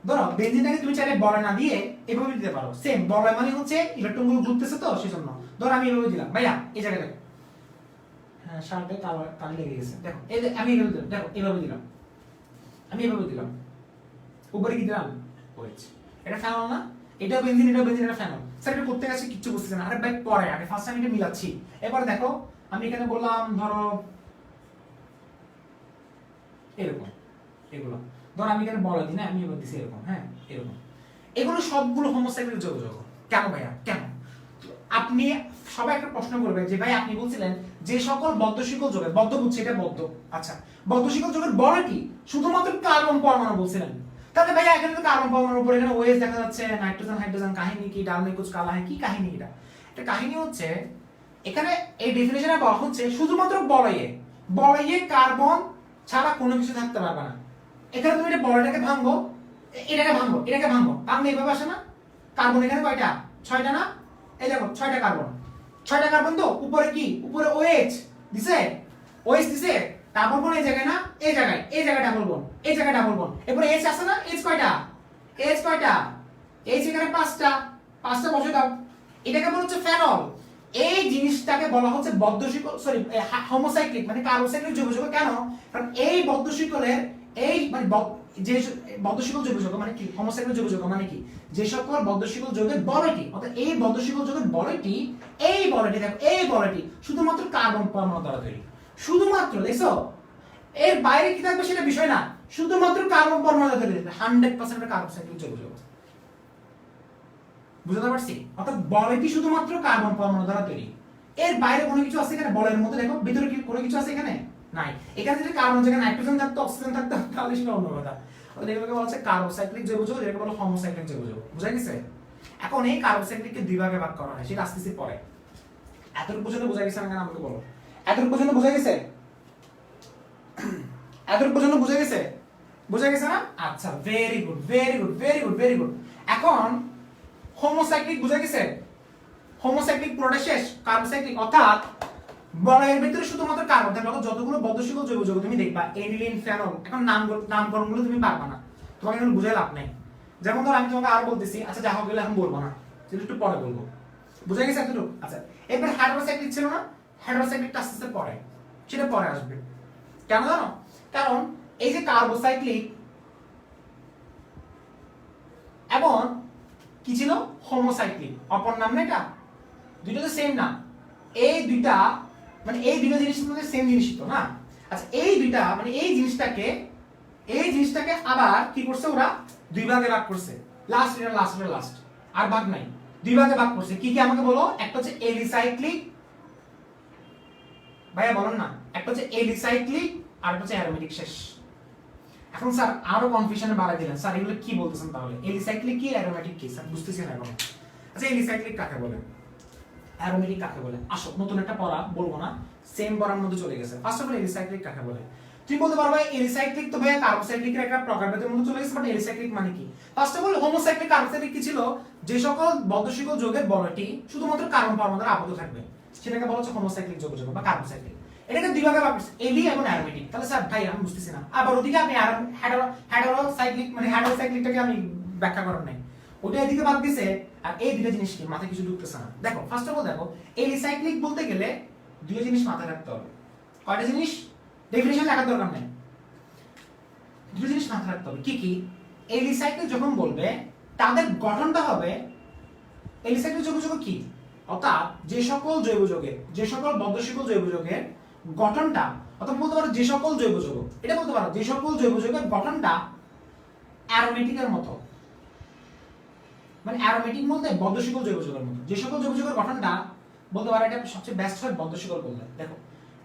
ধরো বেনজিনটাকে তুমি চাইলে বলয় না দিয়ে এভাবে দিতে পারো। সেম বলয় মানে হচ্ছে ইলেকট্রনগুলো ঘুরতেছে, তো সেজন্য ধরো আমি এভাবে দিলাম, ভাইয়া এই জায়গায় দেখো, হ্যাঁ শার্টে কালি লেগে গেছে, দেখো এই যে আমি এভাবে দিলাম, দেখো এভাবে দিলাম, আমি এভাবে দিলাম, উপরে কি দিলাম ওয়েট, এটা ফেনল না, এটা বেনজিন, এটা ফেনল। স্যার এটা করতে গেছে কিচ্ছু বুঝতেছে না, আরে ভাই পরে আগে ফার্স্ট আমি এটা মিলাচ্ছি। এবার দেখো আমি এখানে বললাম ধরো এরকম, এগুলো ধরো আমি এখানে বলা দিই না, আমি এবার দিছি এরকম, হ্যাঁ এরকম, এগুলো সবগুলো হোমোসাইক্লিক যৌগ। কেন ভাইয়া কেন? আপনি সবাই একটা প্রশ্ন করবে যে ভাই আপনি বলছিলেন যে সকল বদ্ধ শিকল যৌগের, বদ্ধ বুঝছে এটা বদ্ধ, আচ্ছা বদ্ধ শিকল যৌগের বলয়টি শুধুমাত্র কার্বন পরমাণু বলছিলেন, তাহলে ভাইয়া এখানে তো কার্বন পরমাণুর উপর এখানে ওএস দেখা যাচ্ছে, নাইট্রোজেন হাইড্রোজেন, কাহিনী কি ডাল মে কুছ কালা है, কি কাহিনী এটা? এটা কাহিনী হচ্ছে এখানে এই ডেফিনিশনে বলা হচ্ছে শুধুমাত্র বলয়ে কার্বন ছাড়া কোনো কিছু থাকতে পারবে না। এখানে তুমি এটা বলয়টাকে ভাঙবো, এটাকে ভাঙবো, ভাঙলে এইভাবে আসে না? কার্বন এখানে কয়টা? 6টা না? এই দেখো 6টা কার্বন, তো উপরে কি? উপরে OH দিছে, ডাবল বন্ড এই জায়গায় না, এই জায়গায় ডাবল বন্ড, এরপরে H আছে না? H কয়টা? H এখানে 5টা বসে দাও, এটাকে বলা হচ্ছে ফেনল। এই জিনিসটাকে বলা হচ্ছে বদ্ধ শিকল, সরি হোমোসাইক্লিক মানে কার্বসাইক্লিক যৌগ। কেন? কারণ এই বদ্ধ শিকলের এই মানে যে বদ্ধ শিকল যৌগ মানে কি, হোমোসাইক্লিক যৌগ মানে কি, যে সকল বদ্ধ শিকল যৌগের বলয়টি, অর্থাৎ এই বদ্ধ শিকল যৌগের বলয়টি, দেখো এই বলয়টি শুধুমাত্র কার্বন পরমাণু দ্বারা তৈরি, শুধুমাত্র, দেখছো? এর বাইরে কি থাকবে সেটা বিষয় না, শুধুমাত্র কার্বন পরমাণু দ্বারা তৈরি, 100% কার্বসাইক্লিক যৌগ। বুঝতে পারছি? অর্থাৎ বলয়টি শুধুমাত্র কার্বন পরমাণু দ্বারা তৈরি, এর বাইরে কোনো কিছু আছে এখানে? বলয়ের মধ্যে দেখো ভিতরে কি কোনো কিছু আছে এখানে? নাই। এখানে যদি কার্বন জায়গায় নাইট্রোজেন থাকতো, অক্সিজেন থাকতো, তাহলে সেটা অন্য কথা। অর্থাৎ এগুলোকে বলা হচ্ছে কার্বোসাইক্লিক জৈব যৌগ, এটাকে বলা হোমোসাইক্লিক জৈব যৌগ। বুঝা গেছে? এখন এই কার্বোসাইক্লিককে দুই ভাগে ভাগ করা হয়, সেটা আস্তে আস্তে পরে। এতটুকু পর্যন্ত বোঝা গেছে না? আমাকে বলো, এতটুকু পর্যন্ত বোঝা গেছে? বোঝা গেছে না? আচ্ছা ভেরি গুড। এখন হোমোসাইক্লিক বুঝা গেছে? হোমোসাইক্লিক পুরোটা শেষ, কার্বোসাইক্লিক অর্থাৎ বলয়ের ভিতরে শুধুমাত্র কার্বন থাকবে। যতগুলো বদ্ধ শিকল জৈব যৌগ তুমি দেখবা, এনিলিন, ফেনল, এখন নামকরণগুলো তুমি পারবা না, তোমাকে এখন বুঝাই লাভ নাই। যেমন ধর আমি তোমাকে আর বলতেছি, আচ্ছা যা হবে এখন বলবো না, সেটা একটু পরে বলবো। বুঝা গেছে এতটুকু? আচ্ছা এবার হাইড্রোসাইক্লিক ছিল না, হাইড্রোসাইক্লিকটা আস্তে আস্তে পরে, সেটা পরে আসবে। কেন জানো? কারণ এই যে কার্বোসাইক্লিক এবং কি ছিল হোমোসাইক্লিক, অপর নাম না, এটা দুইটা তো সেম না, এই দুইটা মানে এই দুইটা জিনিসের মধ্যে সেম জিনিসই তো না। আচ্ছা এই দুইটা মানে এই জিনিসটাকে আবার কি করছে, ওরা দুই ভাগে ভাগ করছে, লাস্ট আর ভাগ নাই, দুই ভাগে ভাগ করছে। কি কি আমাকে বলো? একটা হচ্ছে এলিসাইক্লিক, ভাইয়া বলেন না, একটা হচ্ছে এলিসাইক্লিক আর একটা হচ্ছে অ্যারোমেটিক। শেষ। এখন স্যার আরো কনফিউশনে বাড়াই দিলেন, স্যার এগুলো কি বলতেছেন তাহলে? এলিসাইক্লিক কি, অ্যারোমেটিক কি? স্যার বুঝতেছি না এখন। আচ্ছা এলিসাইক্লিক কাকে বলে, অ্যারোমেটিক কাকে বলে? আসো নতুন একটা পড়া বলবো না, সেম পড়ার মধ্যে চলে গেছে। ফার্স্ট অফ অল এলিসাইক্লিক কাকে বলে? তুমি বলতে পারবে এলিসাইক্লিক তো ভাই কার্বোসাইক্লিকের একটা প্রকারভেদের মধ্যে চলে গেছে, বাট এলিসাইক্লিক মানে কি? ফার্স্ট অফ অল হোমোসাইক্লিক কার্বোসাইক্লিক কি ছিল? যে সকল বদ্ধশিকল যৌগের বলয়টি শুধুমাত্র কার্বন পরমাণু দ্বারা আবদ্ধ থাকবে সেটাকে বলা হচ্ছে হোমোসাইক্লিক যৌগ বা কার্বোসাইক্লিক। এটাকে দুই ভাগে ভাগ করছে, এলি এবং অ্যারোমেটিক। তাহলে স্যার ভাই আমি বুঝতেছি না, আবার ওদিকে আপনি হেটারোসাইক্লিক মানে হেটারোসাইক্লিকটাকে আমি ব্যাখ্যা করার নাই, ওটা এদিকে বাদ দিছে, আর এই দুটো জিনিস কি মাথায় কিছু ঢুকতেছে না। দেখো ফার্স্ট অফ অল দেখো এলিসাইক্লিক বলতে গেলে দুটো জিনিস মাথায় রাখতে হবে। কয়টা জিনিস? ডেফিনিশন লেখার দরকার নেই, দুটো জিনিস মাথায় রাখতে হবে। কি কি? এলিসাইক্লিক যখন বলবে তাদের গঠনটা হবে, এলিসাইক্লিক যৌগ কি? অর্থাৎ যে সকল জৈব যৌগের, যে সকল বদ্ধশিকল জৈব যৌগের গঠনটা, অর্থাৎ বলতে পারো যে সকল জৈব যৌগ, এটা বলতে পারো যে সকল জৈব যৌগের গঠনটা অ্যারোমেটিকের মতো, মানে অ্যারোমেটিক বলতে বদ্ধশিকল জৈব যৌগের মতো। যে সকল জৈব যৌগের গঠনটা বলতে পারো এটা সবচেয়ে বেস্ট হয় বদ্ধশিকল বললে। দেখো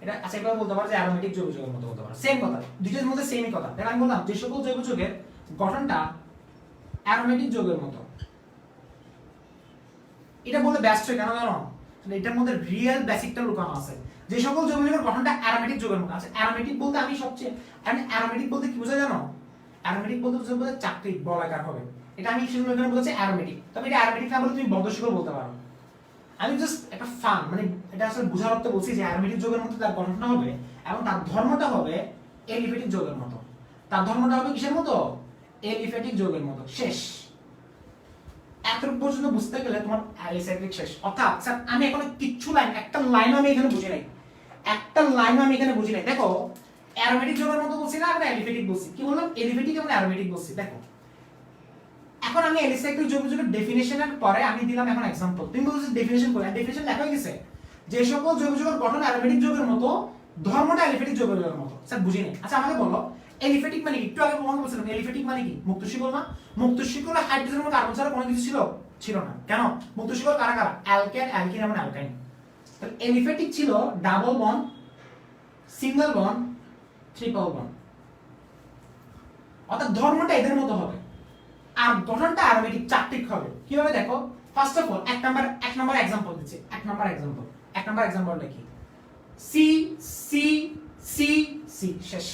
এটা আচ্ছা এবার বলতে পারো যে অ্যারোমেটিক জৈব যৌগের মতো বলতে পারো, সেম কথা, দুইটার মধ্যে সেমই কথা। দেখো আমি বললাম যে সকল জৈব যৌগের গঠনটা অ্যারোমেটিক যৌগের মতো, এটা বলতে ব্যস্ত কেন জানো? এটার মধ্যে রিয়েল বেসিকটা লুকানো আছে। যে সকল জৈব যৌগের গঠনটা অ্যারোমেটিক যৌগের মতো। আচ্ছা অ্যারোমেটিক বলতে আমি সবচেয়ে অ্যারোমেটিক বলতে কি বোঝা জানো? অ্যারোমেটিক বলতে বোঝা চাকরি বলাকার হবে, এটা আমি সেজন্য এখানে বলেছি অ্যারোমেটিক। তবে এটা অ্যারোমেটিক না বলে তুমি বদ্ধশিকল বলতে পারো। আমি জাস্ট একটা ফান মানে এটা আসলে বোঝার অর্থে বলছি যে অ্যারোমেটিক যৌগের মতো তার গঠনটা হবে এবং তার ধর্মটা হবে এলিফ্যাটিক যৌগের মতো। তার ধর্মটা হবে কিসের মতো? এলিফ্যাটিক যৌগের মতো। শেষ। এতটুকু পর্যন্ত বুঝতে গেলে তোমার এলিসাইক্লিক শেষ। অর্থাৎ স্যার আমি এখন কিচ্ছু লাইন, একটা লাইন আমি এখানে বুঝি নাই, একটা লাইন আমি এখানে বুঝি নাই। দেখো অ্যারোমেটিক যৌগের মতো বলছি না, আমরা এলিফ্যাটিক বলছি। কি বললাম? এলিফ্যাটিক এবং অ্যারোমেটিক বলছি। দেখো এখন আমি এলিসাইক্লিক জৈব যৌগের ডেফিনিশনের পরে আমি দিলাম এখন एग्जांपल। তুমি বলছো ডেফিনিশন করে, ডেফিনিশন লেখা হয়ে গেছে যে সকল জৈব যৌগের গঠন অ্যারোমেটিক যৌগের মতো, ধর্মটা এলিফ্যাটিক যৌগের মতো। স্যার বুঝি নাই। আচ্ছা আমাকে বলো এলিফ্যাটিক মানে কি? একটু আগে তোমাকে বলছিলাম এলিফ্যাটিক মানে কি? মুক্তশিকল না? মুক্তশিকল হাইড্রোজেন এবং কার্বন ছাড়া কোনো কিছু ছিল না। কেন? মুক্তশিকল কারা কারা? অ্যালকেন, অ্যালকিন এবং অ্যালকাইন। তাহলে এলিফ্যাটিক ছিল double bond, single bond, triple bond. অর্থাৎ ধর্মটা এদের মতো হবে আর গঠনটা অ্যারোমেটিক চাকটিক হবে। কিভাবে দেখো? ফার্স্ট অফ অল এক নাম্বার एग्जांपल দিচ্ছি। এক নাম্বার एग्जांपल দেখি। সি সি সি সি শেষ।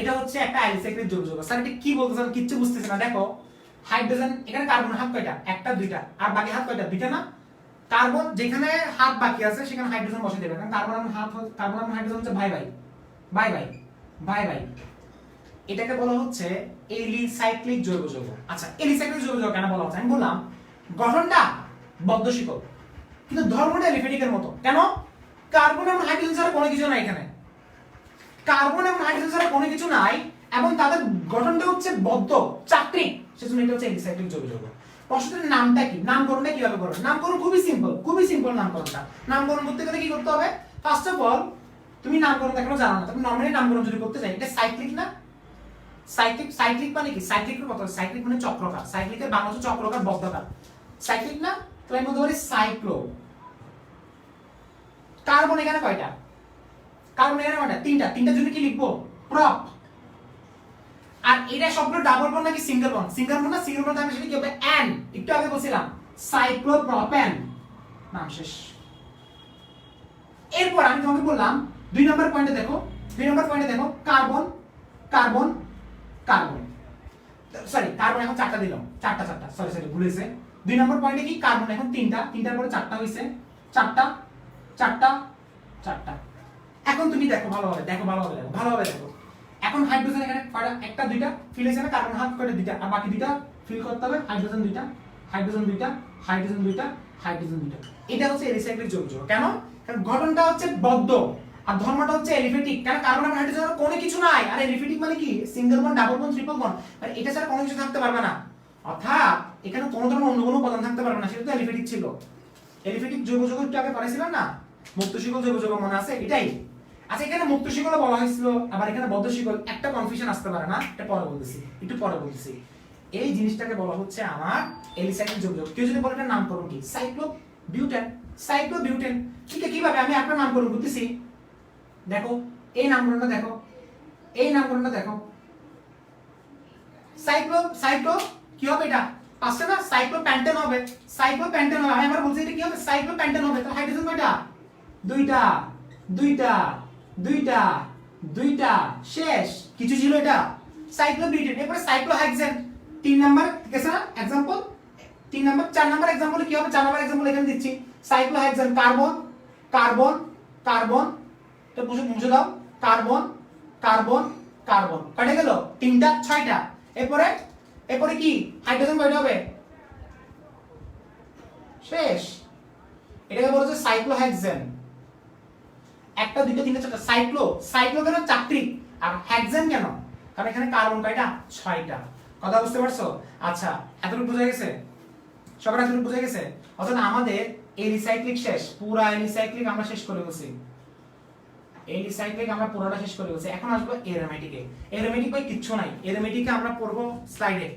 এটা হচ্ছে একটা অ্যালিসাইক্লিক যৌগ। স্যার এটা কি বলতেছেন? কিচ্ছু বুঝতেছি না। দেখো হাইড্রোজেন, এখানে কার্বন হাত কয়টা? একটা দুইটা, আর বাকি হাত কয়টা? দুইটা না? কার্বন যেখানে হাত বাকি আছে সেখানে হাইড্রোজেন বসে দেবে, কারণ কার্বন এবং হাইড্রোজেন হচ্ছে ভাই ভাই ভাই ভাই ভাই ভাই। এটাকে বলা হচ্ছে এলিসাইক্লিক জৈব যৌগ। আচ্ছা এলিসাইক্লিক জৈব যৌগ কেন বলা হচ্ছে? আমি বললাম গঠনটা বদ্ধশিকল কিন্তু ধর্মটা এলিফ্যাটিকের মতো। কেন? কার্বন এবং হাইড্রোজেন ছাড়া কোনো কিছু নাই এখানে, কার্বন এবং হাইড্রোজেন ছাড়া কোনো কিছু নাই এবং তাদের গঠনটা হচ্ছে বদ্ধ চাকরিক, সেজন্য এটা হচ্ছে এলিসাইক্লিক জৈব যৌগ। প্রশ্নের নামটা কি? নামকরণটা কিভাবে করবে? নামকরণ খুবই সিম্পল নামকরণটা। নামকরণ করতে গেলে কি করতে হবে? ফার্স্ট অফ অল তুমি নামকরণ এখনো জানো না, তুমি নরমালি নামকরণ যদি করতে চাই, এটা সাইক্লিক না? সাইক্লিক মানে কি? সাইক্লিকের কথা, সাইক্লিক মানে চক্রকার। সাইক্লিকের বাংলা হচ্ছে চক্রকার, বদ্ধকার। সাইক্লিক না? তো আমি বলতে পারি সাইক্লো। কার্বন এখানে কয়টা? কার্বন এখানে কয়টা? তিনটা। তিনটার জন্য কি লিখবো? প্রপ। আর এটা সবগুলো ডাবল বন্ড নাকি সিঙ্গেল বন্ড? সিঙ্গেল বন্ড না? সিঙ্গেল বন্ড আমি সেটা কি হবে? অ্যান। একটু আগে বলছিলাম সাইক্লোপ্রোপেন। নাম শেষ। এরপর আমি তোমাকে বললাম 2 নম্বর পয়েন্টে দেখো, 2 নম্বর পয়েন্টে দেখো carbon carbon carbon, sorry carbon এখন চারটা দিলাম, চারটা সরি ভুলেছে। 2 নম্বর পয়েন্টে কি? কার্বন এখন তিনটা, তিনটার পরে চারটা হইছে, চারটা চারটা চারটা। এখন তুমি দেখো ভালোভাবে, ভালোভাবে দেখো। এখন হাইড্রোজেন এখানে কয়টা? একটা দুইটা ফিল হইছে না? কার্বন হাত কয়টা? দুইটা, আর বাকি দুইটা ফিল করতে হবে। হাইড্রোজেন দুইটা, হাইড্রোজেন দুইটা, হাইড্রোজেন দুইটা, হাইড্রোজেন দুইটা। এটা হচ্ছে এলিসাইক্লিক যৌগ। কেন? কারণ গঠনটা হচ্ছে বদ্ধ আর ধর্মটা হচ্ছে এলিফ্যাটিক। কারণ কার্বন আর হাইড্রোজেন ছাড়া কোনো কিছু নাই। আর এলিফ্যাটিক মানে কি? Single bond, double bond, triple bond. মানে এটা ছাড়া কোনো কিছু থাকতে পারবে না। অর্থাৎ এখানে কোনো ধরনের অন্য কোনো উপাদান থাকতে পারবে না, সেটা তো এলিফ্যাটিক ছিল। এলিফ্যাটিক জৈব যৌগ একটু আগে পড়াইছিলাম না, মুক্তশিকল জৈব যৌগ মনে আছে? এটাই। আচ্ছা এখানে মুক্তশিকল বলা হয়েছিল, আবার এখানে বদ্ধশিকল, একটা কনফিউশন আসতে পারে না? এটা পরে বলতেছি, একটু পরে বলতেছি। এই জিনিসটাকে বলা হচ্ছে আমার এলিসাইক্লিক যৌগ। কেউ যদি বলে এটার নামকরণ কি? সাইক্লোবিউটেন। সাইক্লোবিউটেন। ঠিক আছে, কিভাবে? আমি একটা নামকরণ করতেছি। দেখো এই নামকরণটা দেখো, এই নামকরণটা দেখো। সাইক্লো কি হবে? এটা পাঁচটা না, সাইক্লোপ্যান্টেন হবে, সাইক্লোপ্যান্টেন হবে। আমি আবার বলছি এটা কি হবে, সাইক্লোপ্যান্টেন হবে। তো হাইড্রোজেন কয়টা, দুইটা, দুইটা, দুইটা, দুইটা, শেষ। কিছু ছিল এটা, সাইক্লোবিউটেন। এরপরে সাইক্লোহেক্সেন, 3 নাম্বার ঠিক আছে না एग्जांपल, 3 নাম্বার। 4 নাম্বার एग्जांपल কি হবে, 4 নাম্বার एग्जांपल এখানে দিচ্ছি। সাইক্লোহেক্সেন, কার্বন, কার্বন, কার্বন, তো মুছে দাও, কার্বন, কার্বন, কার্বন, কয়টা গেল, তিনটা, ছয়টা। এরপরে এরপরে কি হাইড্রোজেন কয়টা হবে, শেষ। এটাকে বলা হচ্ছে সাইক্লোহেক্সেন। একটা, দুইটা, তিনটা, চারটা। সাইক্লো, সাইক্লো কেন, চারটি। আর হেক্সেন কেন, কারণ এখানে কার্বন কয়টা, ছয়টা। কথা বুঝতে পারছো? আচ্ছা, এতটুকু বোঝা গেছে, সবার এতটুকু বোঝা গেছে। অর্থাৎ আমাদের এই রিসাইক্লিক শেষ, পুরা এই রিসাইক্লিক আমরা শেষ করে গেছি। এই রিসাইক্লিক আমরা পুরোটা শেষ করে গেছি। এখন আসবো এরোমেটিকে। এরোমেটিক ভাই কিচ্ছু নাই, এরোমেটিকে আমরা পড়বো স্লাইডে।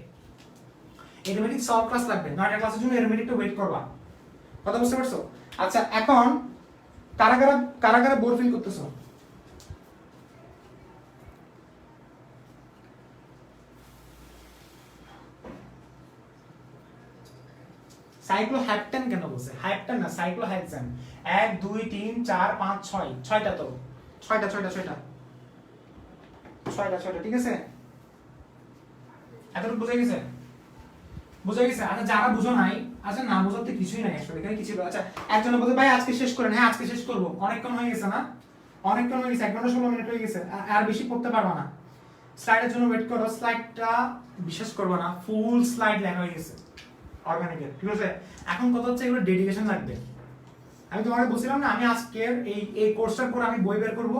এরোমেটিক সলভ ক্লাস লাগবে, 9টা ক্লাসের জন্য এরোমেটিকটা ওয়েট করবা। কথা বুঝতে পারছো? আচ্ছা, এখন কারা কারা কারা কারা বোর ফিল করতেছো? সাইক্লোহেপ্টেন কেন বলছে, হেপ্টেন না, সাইক্লোহেক্সেন। 1 2 3 4 5 6, ছয়টা। তো ছয়টা, ঠিক আছে? এতটুকু বুঝে গেছে, বুঝে গেছে। আচ্ছা, যারা বুঝো নাই, আচ্ছা না বুঝতে কিছুই নাই আসলে, এখানে কিছু। আচ্ছা, একজন বলতে ভাই আজকে শেষ করেন। হ্যাঁ আজকে শেষ করব, অনেকক্ষণ হয়ে গেছে না, অনেকক্ষণ হয়ে গেছে, 1 ঘন্টা 16 মিনিট হয়ে গেছে, আর বেশি পড়তে পারবা না। স্লাইডের জন্য ওয়েট করো। স্লাইডটা বিশ্বাস করবে না, ফুল স্লাইড লেখা হয়ে গেছে অর্গানিকের, ঠিক আছে? এখন কথা হচ্ছে এগুলো ডেডিকেশন লাগবে। আমি তোমাকে বলছিলাম না, আমি আজকের এই কোর্সটার পর আমি বই বের করব,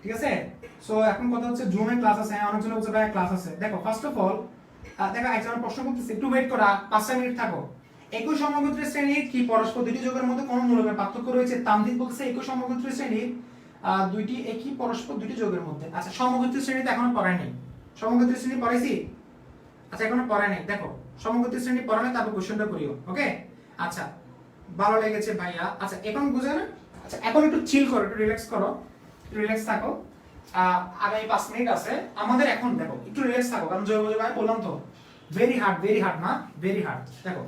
ঠিক আছে? সো এখন কথা হচ্ছে জুমে ক্লাস আছে। হ্যাঁ, অনেকজন বলছে ভাই ক্লাস আছে। দেখো, ফার্স্ট অফ অল দেখো, একজন প্রশ্ন করতেছে, একটু ওয়েট করা, 5 মিনিট থাকো। একই সমগোত্রীয় শ্রেণীর কি পরস্পর দুটি যৌগের মধ্যে কোন মূলকের পার্থক্য রয়েছে? তামদিদ বলছে একই সমগোত্রীয় শ্রেণীর দুইটি একই পরস্পর দুটি যৌগের মধ্যে। আচ্ছা, সমগোত্রীয় শ্রেণীতে এখনো পড়াই নাই। সমগোত্রীয় শ্রেণী পড়াইছি? আচ্ছা, এখনো পড়াই নাই। দেখো, সমগোত্রীয় শ্রেণী পড়ালে তারপর কোশ্চেনটা করিও, ওকে? আচ্ছা, ভালো লেগেছে ভাইয়া। আচ্ছা, এখন বুঝে না? আচ্ছা, এখন একটু চিল করো, একটু রিল্যাক্স করো, রিল্যাক্স থাকো। আগামী 5 মিনিট আছে আমাদের। এখন দেখো, একটু রিল্যাক্স থাকো, কারণ জয় ভাই বললাম তো ভেরি হার্ড না, ভেরি হার্ড। দেখো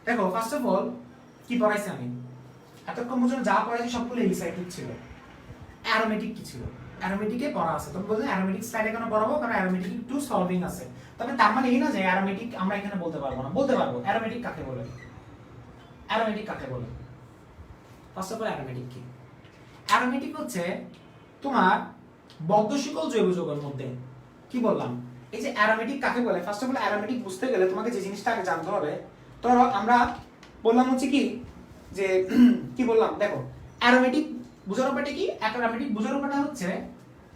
দেখো, ফার্স্ট অফ অল কি পড়াইছি আমি এতক্ষণ পর্যন্ত, যা পড়াইছি সবগুলো রিসাইক্লিক ছিল। অ্যারোমেটিক কি ছিল, অ্যারোমেটিকে পড়া আছে। তবে বলতে অ্যারোমেটিক স্লাইডে কেন পড়াবো, কারণ অ্যারোমেটিক একটু সলভিং আছে। তবে তার মানে এই না যে অ্যারোমেটিক আমরা এখানে বলতে পারবো না, বলতে পারবো। অ্যারোমেটিক কাকে বলে, অ্যারোমেটিক কাকে বলে? ফার্স্ট অফ অল অ্যারোমেটিক কি? অ্যারোমেটিক হচ্ছে তোমার বদ্ধশিকল জৈব যৌগের মধ্যে, কি বললাম, এই যে অ্যারোমেটিক কাকে বলে। ফার্স্ট অফ অল অ্যারোমেটিক বুঝতে গেলে তোমাকে যে জিনিসটা আগে জানতে হবে, ধরো আমরা বললাম হচ্ছে কি যে কি বললাম, দেখো অ্যারোমেটিক বোঝার উপায়টা কি? অ্যারোমেটিক বোঝার উপায়টা হচ্ছে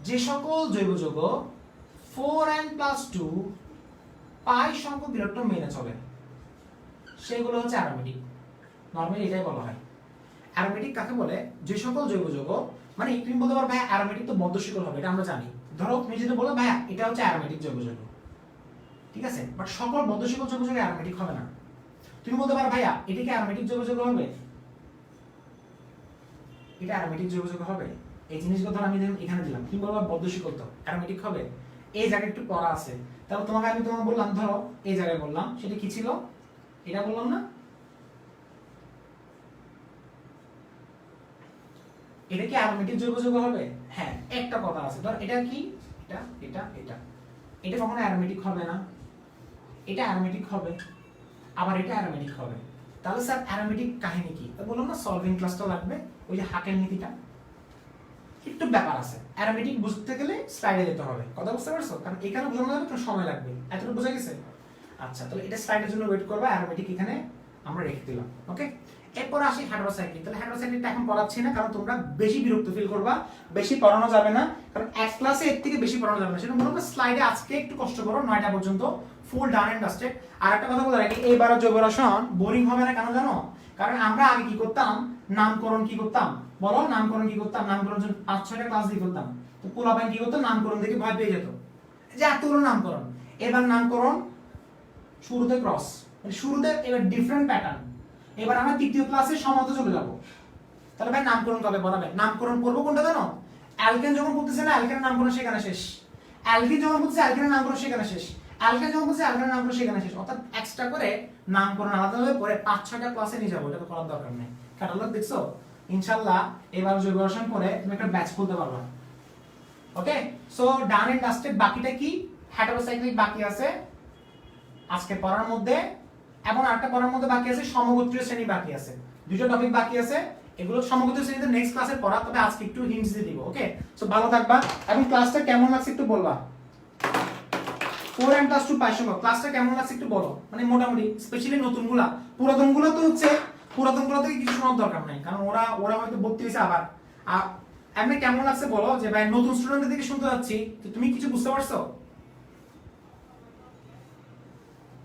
যে সকল জৈব যৌগ 4n+2 পাই সংখ্যক ইলেকট্রন মেনে চলে, সেগুলো হচ্ছে অ্যারোমেটিক। নরমালি এটাই বলা হয়। অ্যারোমেটিক কাকে বলে? যে সকল জৈব যৌগ, মানে তুমি বলতে পারো ভাইয়া অ্যারোমেটিক তো বদ্ধশিকল হবে, এটা আমরা জানি। ধরো তুমি যদি বলো ভাইয়া এটা হচ্ছে অ্যারোমেটিক জৈব যৌগ, ঠিক আছে? বাট সকল বদ্ধশিকল জৈব যৌগ অ্যারোমেটিক হবে না। তুমি বলতে পারো ভাইয়া এটা কি অ্যারোমেটিক জৈব যৌগ হবে? এটা অ্যারোমেটিক জৈব যৌগ হবে? এই জিনিসগুলো ধর আমি এখানে দিলাম, তুমি বলবা বদ্ধশিকল তো অ্যারোমেটিক হবে? এই জায়গায় একটু পড়া আছে। তাহলে তোমাকে আমি বললাম, ধরো এই জায়গায় বললাম, সেটা কি ছিল? এটা বললাম না, এটা কি অ্যারোমেটিক জৈব যৌগ হবে? হ্যাঁ, একটা কথা আছে, ধর এটা কি, এটা এটা এটা এটা কখনো অ্যারোমেটিক হবে না, এটা অ্যারোমেটিক হবে, আবার এটা অ্যারোমেটিক হবে। তাহলে স্যার অ্যারোমেটিক কাহিনী কি? বললাম না সলভিং ক্লাসটা লাগবে, ওই যে হাকের নীতিটা, একটু ব্যাপার আছে। অ্যারোমেটিক বুঝতে গেলে স্লাইডে যেতে হবে, কথা বুঝতে পারছো? কারণ এখানে বোঝানো যাবে একটু সময় লাগবে। এতটুকু বোঝা গেছে? আচ্ছা, তাহলে এটা স্লাইডের জন্য ওয়েট করবা। অ্যারোমেটিক এখানে আমরা রেখে দিলাম, ওকে? এরপর আসি হেটেরোসাইক্লিক। তাহলে হেটেরোসাইক্লিকটা এখন পড়াচ্ছি না, কারণ তোমরা বেশি বিরক্ত ফিল করবা, বেশি পড়ানো যাবে না, কারণ এক ক্লাসে এর থেকে বেশি পড়ানো যাবে না। সেটা মনে করো স্লাইডে আজকে একটু কষ্ট করো, 9টা পর্যন্ত ফুল ডান এন্ড ডাস্টেড। আর একটা কথা বলে রাখি, এইবার জৈব রসায়ন বোরিং হবে না, কেন জানো? কারণ আমরা আগে কি করতাম, নামকরণ কি করতাম বলো, নামকরণ কি করতাম, নামকরণ 5-6টা ক্লাস দিয়ে করতাম। তো পোলাপাইন কি করতো, নামকরণ দেখে ভয় পেয়ে যেত যে এতগুলো নামকরণ। এবার নামকরণ শুরুতে ক্রস, মানে শুরুতে এবার ডিফারেন্ট প্যাটার্ন। এবার আমরা তৃতীয় ক্লাসে সমাতে চলে যাব। তাহলে ভাই নামকরণ কবে পড়াবে? নামকরণ পড়বো কোনটা জানো? অ্যালকেন যখন পড়তেছে না, অ্যালকেনের নামকরণ সেখানে শেষ। অ্যালকিন যখন বলছে অ্যালকিনের নামকরণ সেখানে শেষ, অ্যালকেন যখন বলছে অ্যালকিনের নামকরণ সেখানে শেষ, অর্থাৎ এক্সট্রা করে নামকরণ আলাদাভাবে পরে 5-6টা ক্লাসে নিয়ে যাবো, এটা তো করার দরকার নেই। ক্যাটালগ দেখছো? ইনশাআল্লাহ এবার জৈব রসায়ন পরে তুমি একটা ব্যাচ খুলতে পারবা। ওকে, সো ডান এন্ড ডাস্টেড। বাকিটা কি? হেটারোসাইক্লিক বাকি আছে আজকে পড়ার মধ্যে, এবং আরেকটা পড়ার মধ্যে বাকি আছে সমগোত্রীয় শ্রেণী বাকি আছে, দুটো টপিক বাকি আছে। এগুলো সমগোত্রীয় শ্রেণীতে নেক্সট ক্লাসে পড়া, তবে আজকে একটু হিন্টস দিয়ে দিব। ওকে, সো ভালো থাকবা এবং ক্লাসটা কেমন লাগছে একটু বলবা। 4 and plus 2 পাইছো, ক্লাসটা কেমন লাগছে একটু বলো, মানে মোটামুটি, স্পেশালি নতুনগুলা। পুরাতনগুলো তো হচ্ছে পুরাতনগুলো থেকে কিছু শোনার দরকার নাই, কারণ ওরা হয়তো ভর্তি হয়েছে আবার। এমনি কেমন লাগছে বলো, যে ভাই নতুন স্টুডেন্টদের দিকে শুনতে যাচ্ছি, তো তুমি কিছু বুঝতে পারছো?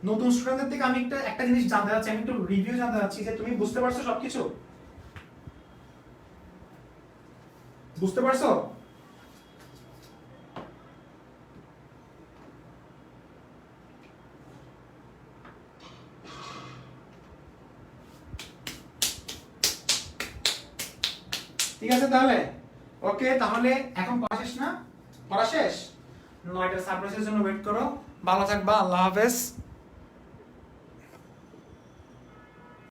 নতুন স্টুডেন্টদের থেকে আমি একটা জিনিস জানতে চাচ্ছি, আমি একটু রিভিউ জানতে চাচ্ছি, যে তুমি বুঝতে পারছো সবকিছু? বুঝতে পারছো? ঠিক আছে তাহলে, ওকে, তাহলে এখন পড়া শেষ না? পড়া শেষ, 9টার সারপ্রাইজের জন্য ওয়েট করো। ভালো থাকবা, আল্লাহ হাফেজ।